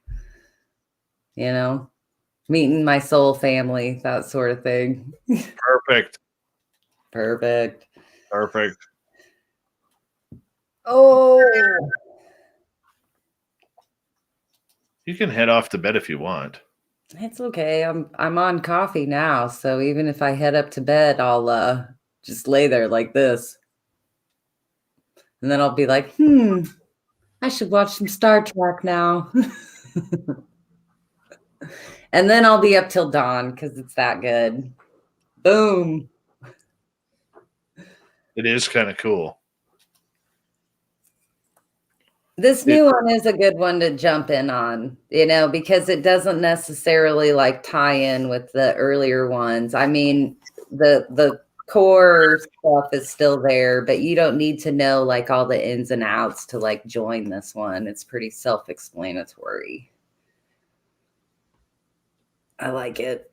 Meeting my soul family, that sort of thing. Perfect. Oh. You can head off to bed if you want. It's okay. I'm on coffee now, so even if I head up to bed, I'll just lay there like this. And then I'll be like, I should watch some Star Trek now. And then I'll be up till dawn because it's that good. Boom. It is kind of cool. This new one is a good one to jump in on, because it doesn't necessarily like tie in with the earlier ones. I mean, the core stuff is still there, but you don't need to know like all the ins and outs to like join this one. It's pretty self-explanatory. I like it.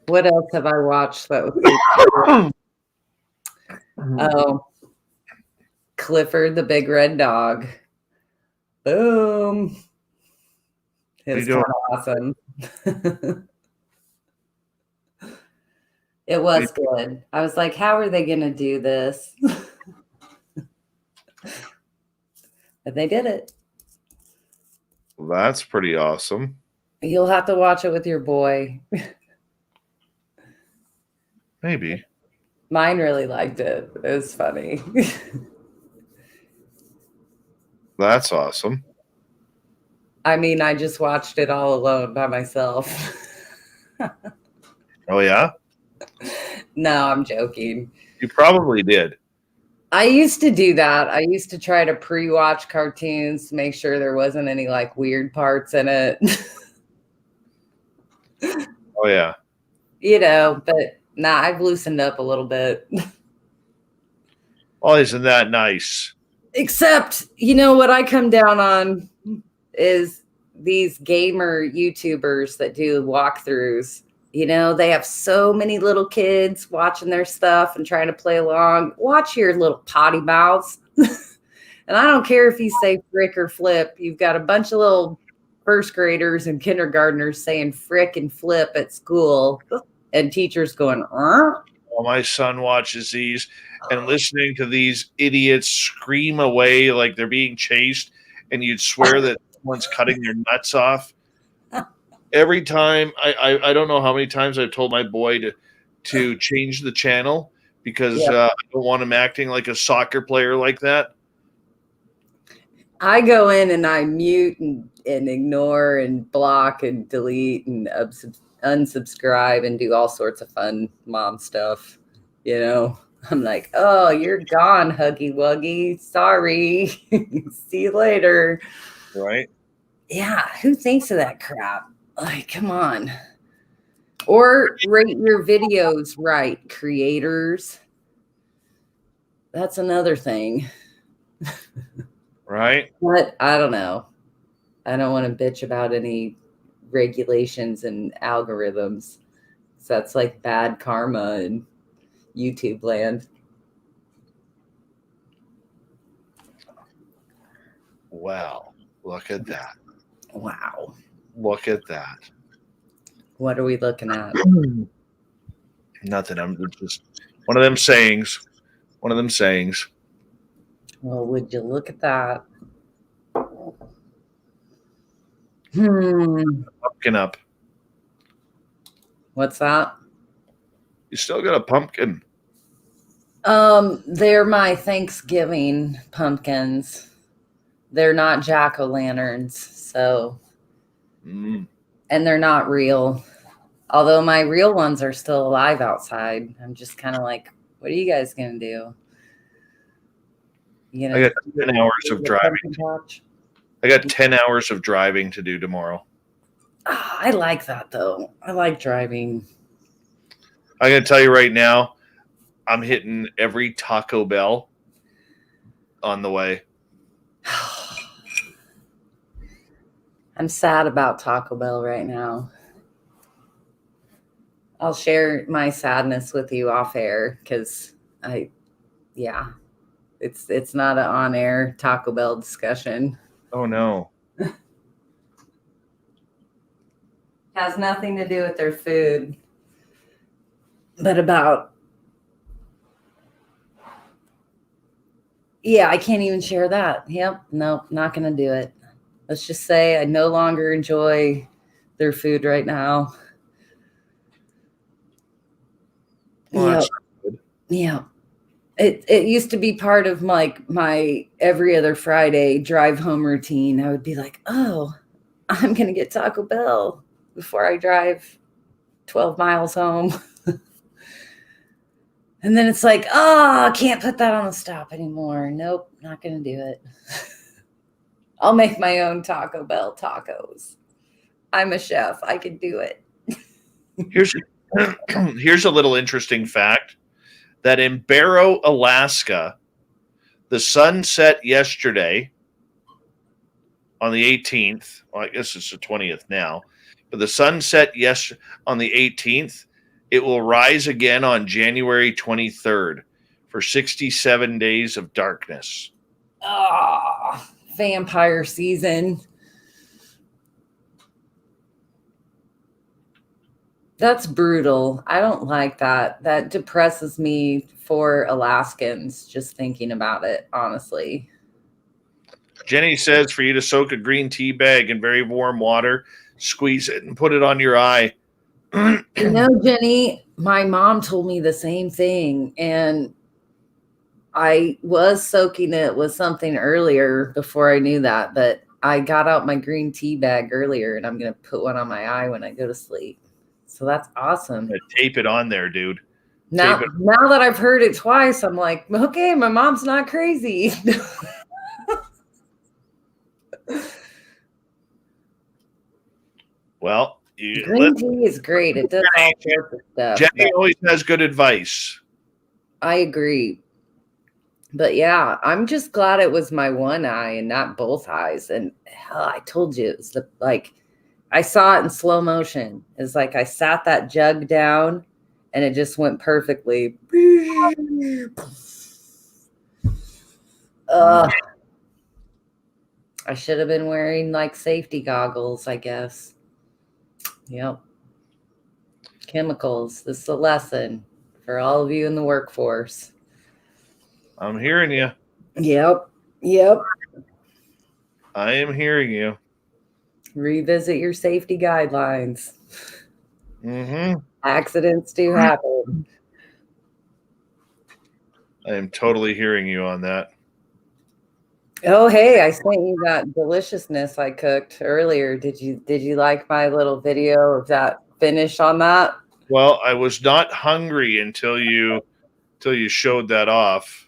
What else have I watched that was Oh, Clifford the Big Red Dog. Boom. It was kind of awesome. It was good. I was like, how are they going to do this? But they did it. Well, that's pretty awesome. You'll have to watch it with your boy. Maybe. Mine really liked it. It was funny. That's awesome. I mean, I just watched it all alone by myself. Oh, yeah? No, I'm joking. You probably did. I used to do that. I used to try to pre-watch cartoons to make sure there wasn't any like weird parts in it. Oh, yeah. But nah, I've loosened up a little bit. Oh, isn't that nice? Except, what I come down on is these gamer YouTubers that do walkthroughs. They have so many little kids watching their stuff and trying to play along. Watch your little potty mouths. And I don't care if you say frick or flip. You've got a bunch of little first graders and kindergartners saying frick and flip at school. And teachers going, Well, my son watches these and listening to these idiots scream away like they're being chased, and you'd swear that someone's cutting their nuts off. Every time, I don't know how many times I've told my boy to change the channel because I don't want him acting like a soccer player like that. I go in and I mute and ignore and block and delete and unsubscribe and do all sorts of fun mom stuff. I'm like, oh, you're gone, Huggy Wuggy. Sorry. See you later. Right. Yeah. Who thinks of that crap? Like, come on. Or rate your videos right, creators. That's another thing. Right. But I don't know. I don't want to bitch about any regulations and algorithms. So that's like bad karma in YouTube land. Wow. Look at that. Wow. Look at that. What are we looking at? Nothing. I'm just one of them sayings. One of them sayings. Well, would you look at that? Pumpkin up. What's that? You still got a pumpkin. They're my Thanksgiving pumpkins. They're not jack-o'-lanterns, so and they're not real. Although my real ones are still alive outside. I'm just kind of like, what are you guys gonna do? I got 10 hours of driving. I got 10 hours of driving to do tomorrow. Oh, I like that though. I like driving. I gotta tell you right now, I'm hitting every Taco Bell on the way. I'm sad about Taco Bell right now. I'll share my sadness with you off air because it's not an on-air Taco Bell discussion. Oh no. Has nothing to do with their food, but about I can't even share that. Yep, nope, not gonna do it. Let's just say I no longer enjoy their food right now. Well, yeah. It used to be part of my every other Friday drive home routine. I would be like, oh, I'm gonna get Taco Bell before I drive 12 miles home. And then it's like, oh, I can't put that on the stop anymore. Nope, not gonna do it. I'll make my own Taco Bell tacos. I'm a chef. I can do it. Here's a little interesting fact that in Barrow, Alaska, the sun set yesterday on the 18th. Well, I guess it's the 20th now, but the sun set on the 18th. It will rise again on January 23rd for 67 days of darkness. Oh, vampire season. That's brutal. I don't like that. That depresses me for Alaskans, just thinking about it, honestly. Jenny says for you to soak a green tea bag in very warm water, squeeze it, and put it on your eye. Jenny, my mom told me the same thing, and I was soaking it with something earlier before I knew that, but I got out my green tea bag earlier, and I'm going to put one on my eye when I go to sleep. So that's awesome. Tape it on there, dude. Now that I've heard it twice, I'm like, okay, my mom's not crazy. Well, green tea is great. It does all sorts of stuff. Jenny always has good advice. I agree. But yeah, I'm just glad it was my one eye and not both eyes. And hell, I told you, it was I saw it in slow motion. It's like I sat that jug down and it just went perfectly. I should have been wearing safety goggles, I guess. Yep. Chemicals. This is a lesson for all of you in the workforce. I'm hearing you. Yep. I am hearing you. Revisit your safety guidelines. Mm-hmm. Accidents do happen. I am totally hearing you on that. Oh, hey, I sent you that deliciousness I cooked earlier. Did you like my little video of that finish on that? Well, I was not hungry until you showed that off.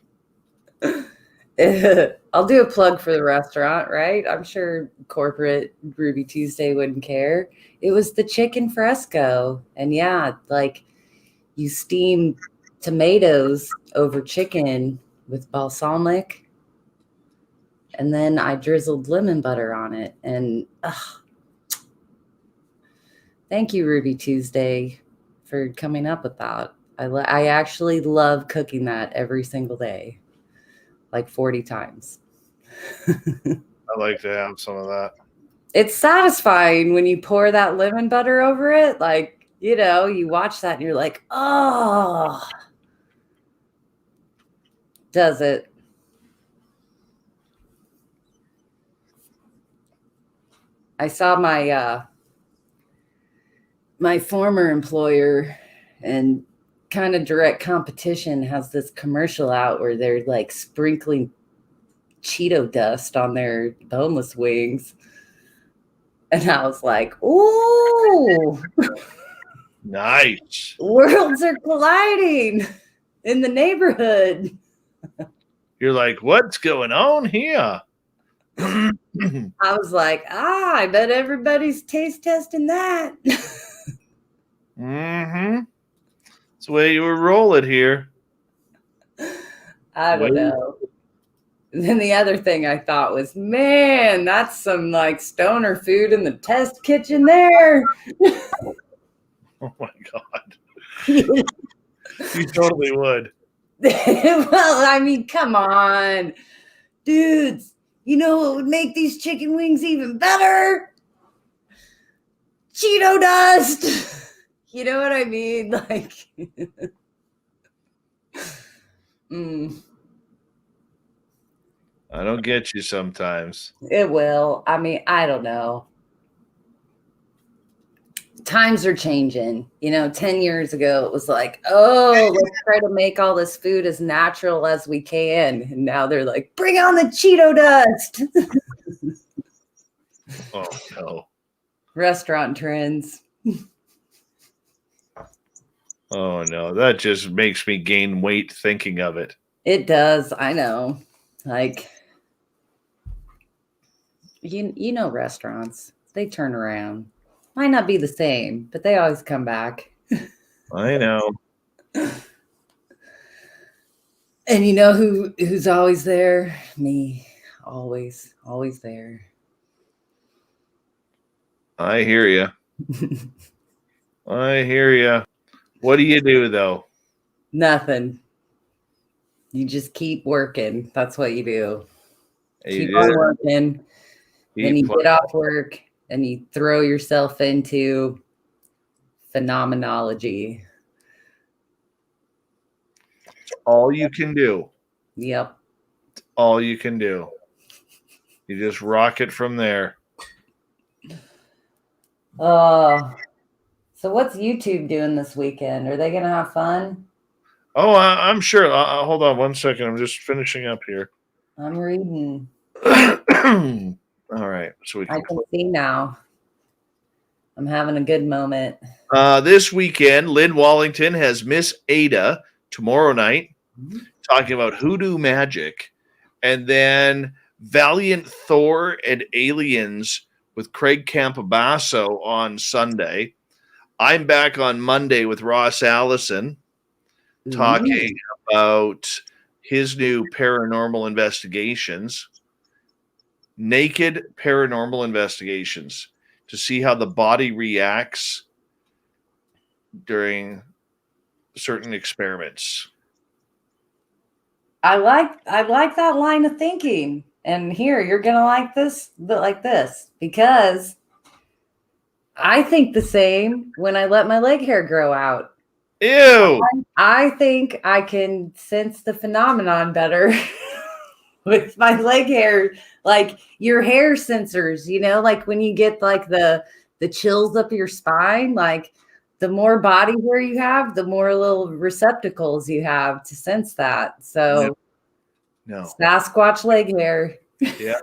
I'll do a plug for the restaurant, right? I'm sure corporate Ruby Tuesday wouldn't care. It was the chicken fresco. And yeah, like you steam tomatoes over chicken with balsamic. And then I drizzled lemon butter on it. And thank you, Ruby Tuesday, for coming up with that. I actually love cooking that every single day, like 40 times. I like to have some of that. It's satisfying when you pour that lemon butter over it. Like, you watch that and you're like, oh, does it? I saw my former employer and kind of direct competition has this commercial out where they're like sprinkling Cheeto dust on their boneless wings. And I was like, ooh, Nice. worlds are colliding in the neighborhood. You're like, what's going on here? I was like, I bet everybody's taste testing that. Mm-hmm. That's the way you were rolling here. I don't know. And then the other thing I thought was, man, that's some like stoner food in the test kitchen there. Oh my God. You totally would. Well, I mean, come on, dudes. You know what would make these chicken wings even better? Cheeto dust. You know what I mean? Like, I don't get you sometimes. It will. I mean, I don't know. Times are changing. 10 years ago, it was like, oh, let's try to make all this food as natural as we can. And now they're like, bring on the Cheeto dust. Oh, no. Restaurant trends. Oh, no. That just makes me gain weight thinking of it. It does. I know. Like, restaurants, they turn around. Might not be the same, but they always come back. I know. And you know who's always there? Me. Always there. I hear you. I hear you. What do you do, though? Nothing. You just keep working. That's what you do. Keep on working. Then you get off work and you throw yourself into phenomenology. It's all you can do. Yep. It's all you can do. You just rock it from there. So what's YouTube doing this weekend? Are they going to have fun? Oh, I'm sure. Hold on one second. I'm just finishing up here. I'm reading. All right. So I can see now. I'm having a good moment. This weekend, Lynn Wallington has Miss Ada tomorrow night talking about hoodoo magic. And then Valiant Thor and Aliens with Craig Campobasso on Sunday. I'm back on Monday with Ross Allison talking about his new paranormal investigations, naked paranormal investigations, to see how the body reacts during certain experiments. I like that line of thinking. And here, you're going to like this, but like this, because I think the same when I let my leg hair grow out. Ew. I think I can sense the phenomenon better with my leg hair, like your hair sensors, like when you get like the chills up your spine, like the more body hair you have, the more little receptacles you have to sense that. So No. Sasquatch leg hair. Yeah.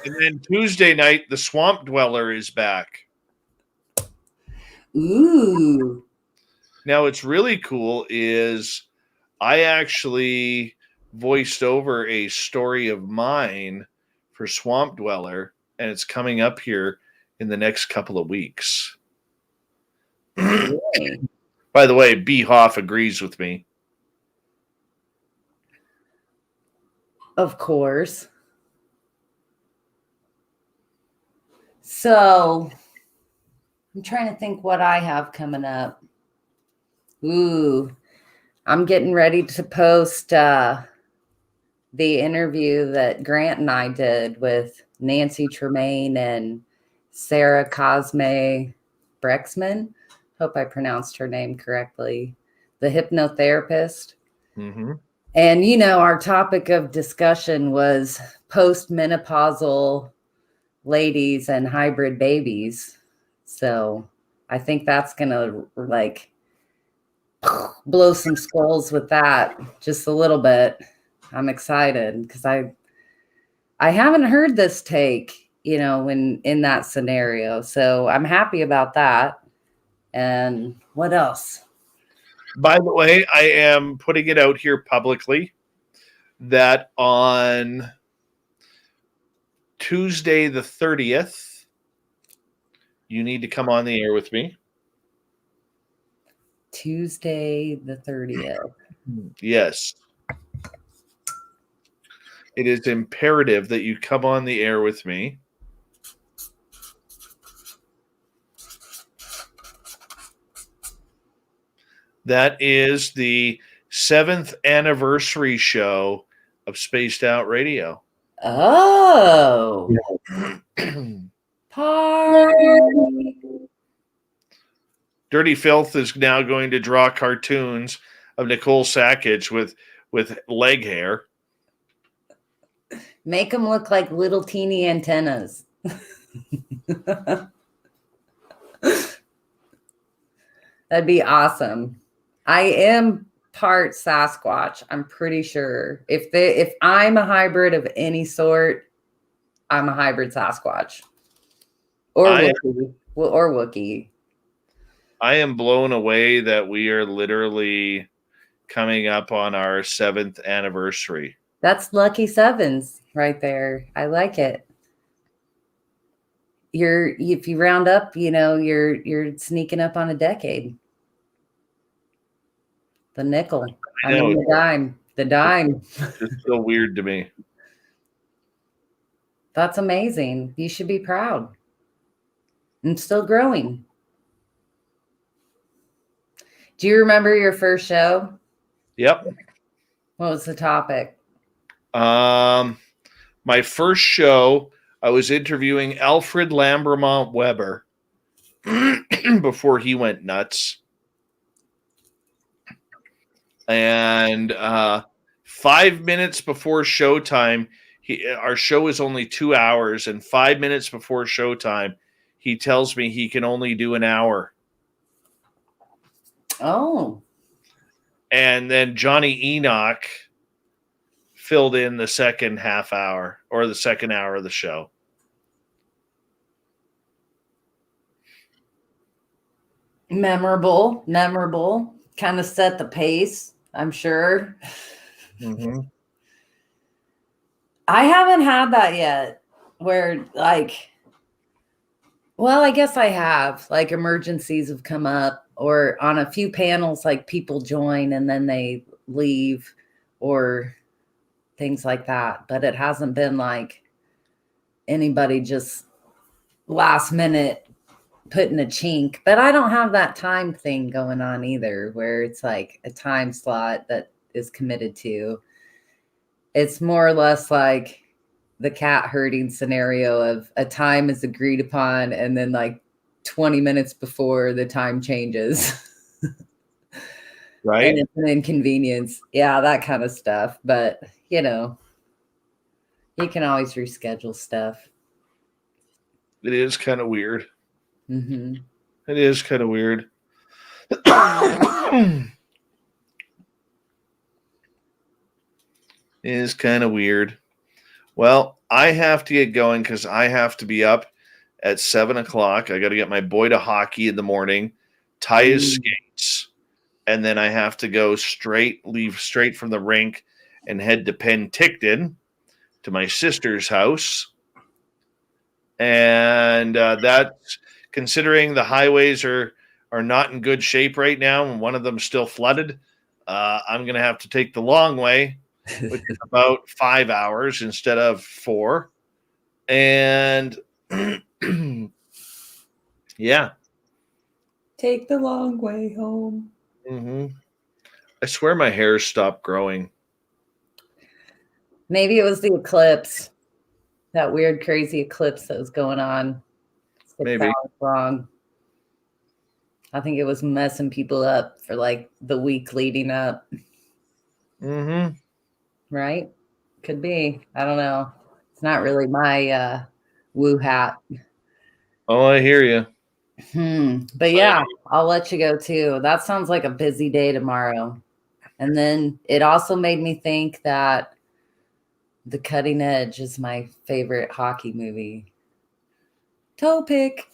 And then Tuesday night, the Swamp Dweller is back. Ooh. Now, what's really cool is I actually voiced over a story of mine for Swamp Dweller, and it's coming up here in the next couple of weeks. By the way, B. Hoff agrees with me. Of course. So I'm trying to think what I have coming up. Ooh, I'm getting ready to post the interview that Grant and I did with Nancy Tremaine and Sarah Cosme Brexman. Hope I pronounced her name correctly. The hypnotherapist. Mm-hmm. And, you know, our topic of discussion was postmenopausal ladies and hybrid babies. So I think that's going to like blow some skulls with that just a little bit. I'm excited because I haven't heard this take, you know, in that scenario. So I'm happy about that. And what else? By the way, I am putting it out here publicly that on Tuesday the 30th, you need to come on the air with me. Tuesday the 30th. Yes. It is imperative that you come on the air with me. That is the 7th anniversary show of Spaced Out Radio. Oh. Party. Dirty Filth is now going to draw cartoons of Nicole Sackage with leg hair. Make them look like little teeny antennas. That'd be awesome. I am part Sasquatch. I'm pretty sure. If I'm a hybrid of any sort, I'm a hybrid Sasquatch. Or Wookiee. I am blown away that we are literally coming up on our 7th anniversary. That's lucky sevens right there. I like it. If you round up, you know, you're sneaking up on a decade. The nickel. I mean the dime. The dime. It's so weird to me. That's amazing. You should be proud. And still growing. Do you remember your first show? Yep. What was the topic? My first show, I was interviewing Alfred Lambremont Weber before he went nuts. And 5 minutes before showtime, our show is only 2 hours, and 5 minutes before showtime, he tells me he can only do an hour. Oh. And then Johnny Enoch filled in the second half hour or the second hour of the show. Memorable. Kind of set the pace, I'm sure. Mm-hmm. I haven't had that yet where like, well, I guess I have. Like emergencies have come up or on a few panels, like people join and then they leave or things like that. But it hasn't been like anybody just last minute putting a chink. But I don't have that time thing going on either where it's like a time slot that is committed to. It's more or less like the cat herding scenario of a time is agreed upon and then like 20 minutes before the time changes. Right. And it's an inconvenience. Yeah, that kind of stuff. But, you know, you can always reschedule stuff. It is kind of weird. Mm-hmm. It is kind of weird. Is kind of weird. Well, I have to get going because I have to be up at 7 o'clock. I got to get my boy to hockey in the morning, tie his skates, and then I have to leave straight from the rink and head to Penticton to my sister's house. And that's considering the highways are not in good shape right now, and one of them still flooded. I'm going to have to take the long way, which is about 5 hours instead of 4. And yeah. Take the long way home. Mm-hmm. I swear my hair stopped growing. Maybe it was the eclipse. That weird, crazy eclipse that was going on. 6 Maybe. hours long. I think it was messing people up for like the week leading up. Mm-hmm. Right? Could be. I don't know. It's not really my woo hat. Oh, I hear you. But yeah, I'll let you go too. That sounds like a busy day tomorrow. And then it also made me think that The Cutting Edge is my favorite hockey movie. Toe pick.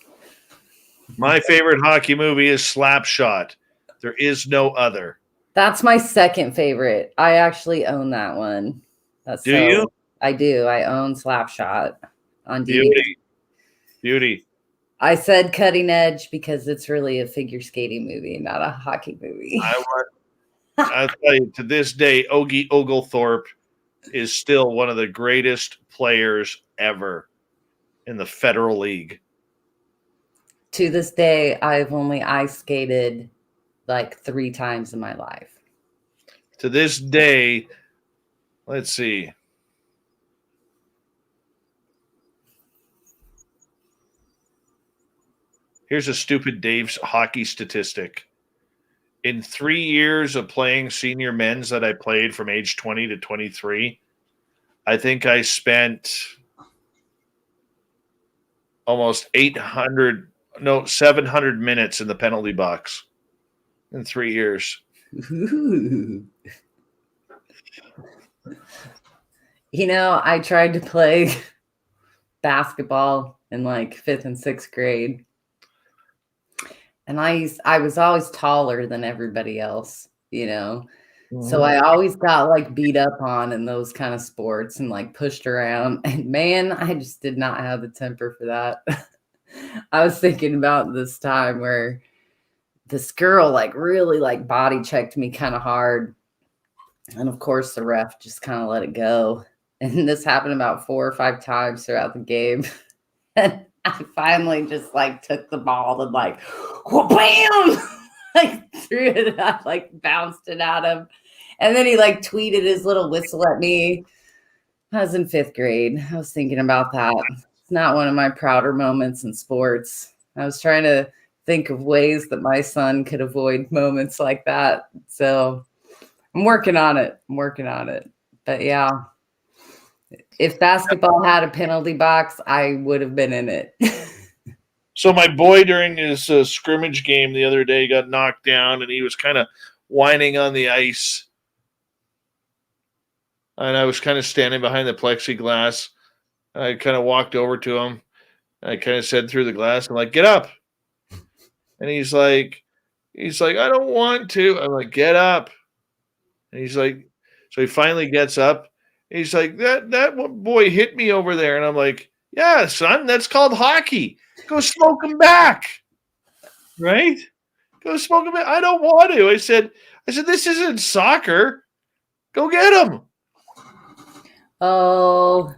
My favorite hockey movie is Slapshot. There is no other. That's my second favorite. I actually own that one. Do you? I do. I own Slapshot on DVD. Beauty. I said Cutting Edge because it's really a figure skating movie, not a hockey movie. I'll tell you, to this day, Ogie Oglethorpe is still one of the greatest players ever in the Federal League. To this day, I've only ice skated like 3 times in my life. To this day, let's see. Here's a stupid Dave's hockey statistic. In 3 years of playing senior men's that I played from age 20 to 23, I think I spent almost 700 minutes in the penalty box in 3 years. Ooh. You know, I tried to play basketball in like 5th and 6th grade. And I was always taller than everybody else, you know. So I always got like beat up on in those kind of sports and like pushed around. And man, I just did not have the temper for that. I was thinking about this time where this girl like really like body checked me kind of hard. And of course the ref just kind of let it go. And this happened about 4 or 5 times throughout the game. And I finally just like took the ball and like, bam, like threw it up, like bounced it at him. And then he like tweeted his little whistle at me. I was in 5th grade. I was thinking about that. It's not one of my prouder moments in sports. I was trying to think of ways that my son could avoid moments like that. So I'm working on it. But yeah, if basketball had a penalty box, I would have been in it. So my boy during his scrimmage game the other day got knocked down, and he was kind of whining on the ice. And I was kind of standing behind the plexiglass. I kind of walked over to him. I kind of said through the glass, I'm like, get up. And he's like, I don't want to. I'm like, get up. And he's like, so he finally gets up. He's like, that boy hit me over there. And I'm like, yeah, son, that's called hockey. Go smoke him back. Right? Go smoke him back. I don't want to. I said, this isn't soccer. Go get him. Oh.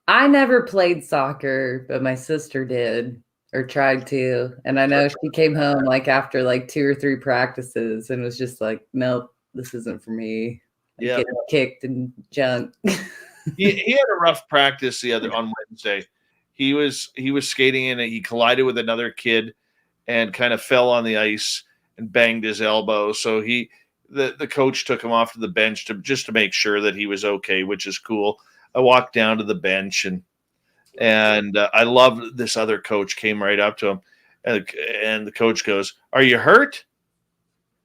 I never played soccer, but my sister did or tried to. And I know she came home like after like 2 or 3 practices and was just like, nope, this isn't for me. Yeah. Get kicked and junked. he had a rough practice on Wednesday. He was skating and he collided with another kid and kind of fell on the ice and banged his elbow. So the coach took him off to the bench to make sure that he was okay, which is cool. I walked down to the bench and I love this other coach came right up to him And the coach goes, "Are you hurt?"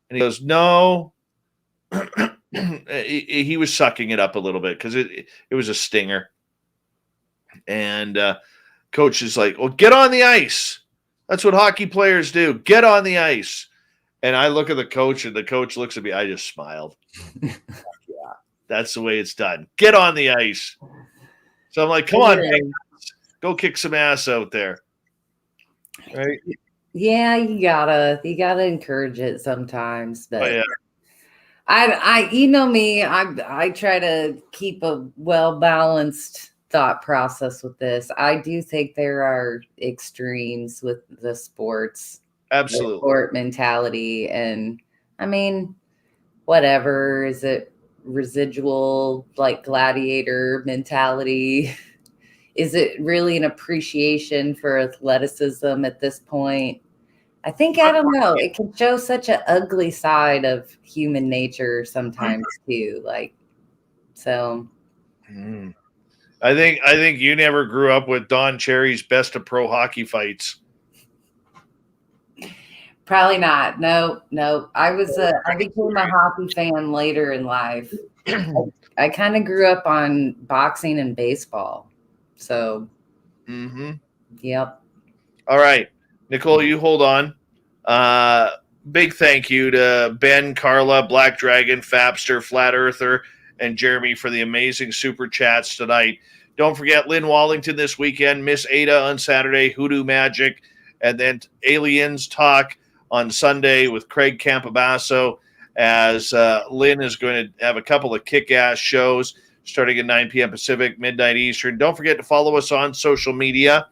And he goes, "No." He was sucking it up a little bit because it was a stinger. And coach is like, "Well, get on the ice. That's what hockey players do. Get on the ice." And I look at the coach, and the coach looks at me. I just smiled. Yeah, that's the way it's done. Get on the ice. So I'm like, "Come on, man. Go kick some ass out there." Right? Yeah, you gotta encourage it sometimes. But Oh, yeah. I you know me, I try to keep a well-balanced thought process with this. I do think there are extremes with the sports. Absolutely. Sport mentality, and I mean, whatever, is it residual like gladiator mentality? Is it really an appreciation for athleticism at this point? I don't know. It can show such an ugly side of human nature sometimes too. Like, so. I think you never grew up with Don Cherry's Best of Pro Hockey Fights. Probably not. No. I became a hockey fan later in life. I kind of grew up on boxing and baseball. So, Yep. All right, Nicole, you hold on. Big thank you to Ben, Carla, Black Dragon, Fapster, Flat Earther, and Jeremy for the amazing super chats tonight. Don't forget Lynn Wallington this weekend, Miss Ada on Saturday, Hoodoo Magic, and then Aliens Talk on Sunday with Craig Campobasso, as Lynn is going to have a couple of kick-ass shows starting at 9 p.m. Pacific, midnight Eastern. Don't forget to follow us on social media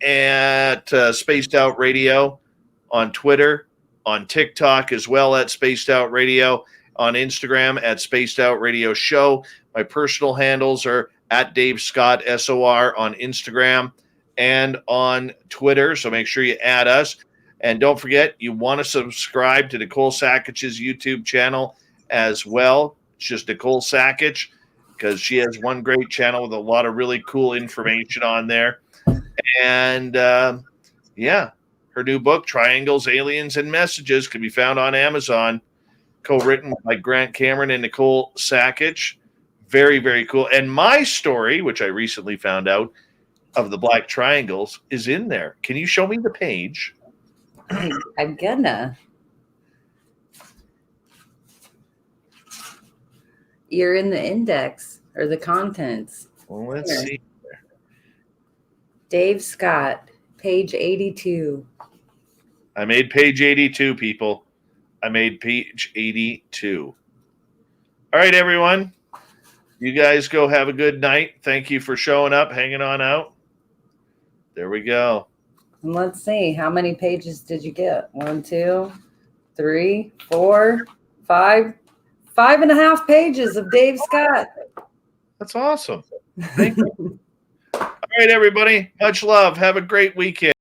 at Spaced Out Radio, on Twitter, on TikTok, as well at Spaced Out Radio, on Instagram at Spaced Out Radio Show. My personal handles are at Dave Scott SOR on Instagram and on Twitter, so make sure you add us. And don't forget, you want to subscribe to Nicole Sakich's YouTube channel as well. It's just Nicole Sakich, because she has one great channel with a lot of really cool information on there. And, her new book, Triangles, Aliens, and Messages, can be found on Amazon, co-written by Grant Cameron and Nicole Sakich. Very, very cool. And my story, which I recently found out, of the Black Triangles, is in there. Can you show me the page? I'm gonna. You're in the index or the contents. Well, let's see. Dave Scott, page 82. I made page 82, people. I made page 82. All right, everyone. You guys go have a good night. Thank you for showing up, hanging on out. There we go. And let's see, how many pages did you get? 1, 2, 3, 4, 5. 5.5 pages of Dave Scott. That's awesome. Thank you. All right, everybody. Much love. Have a great weekend.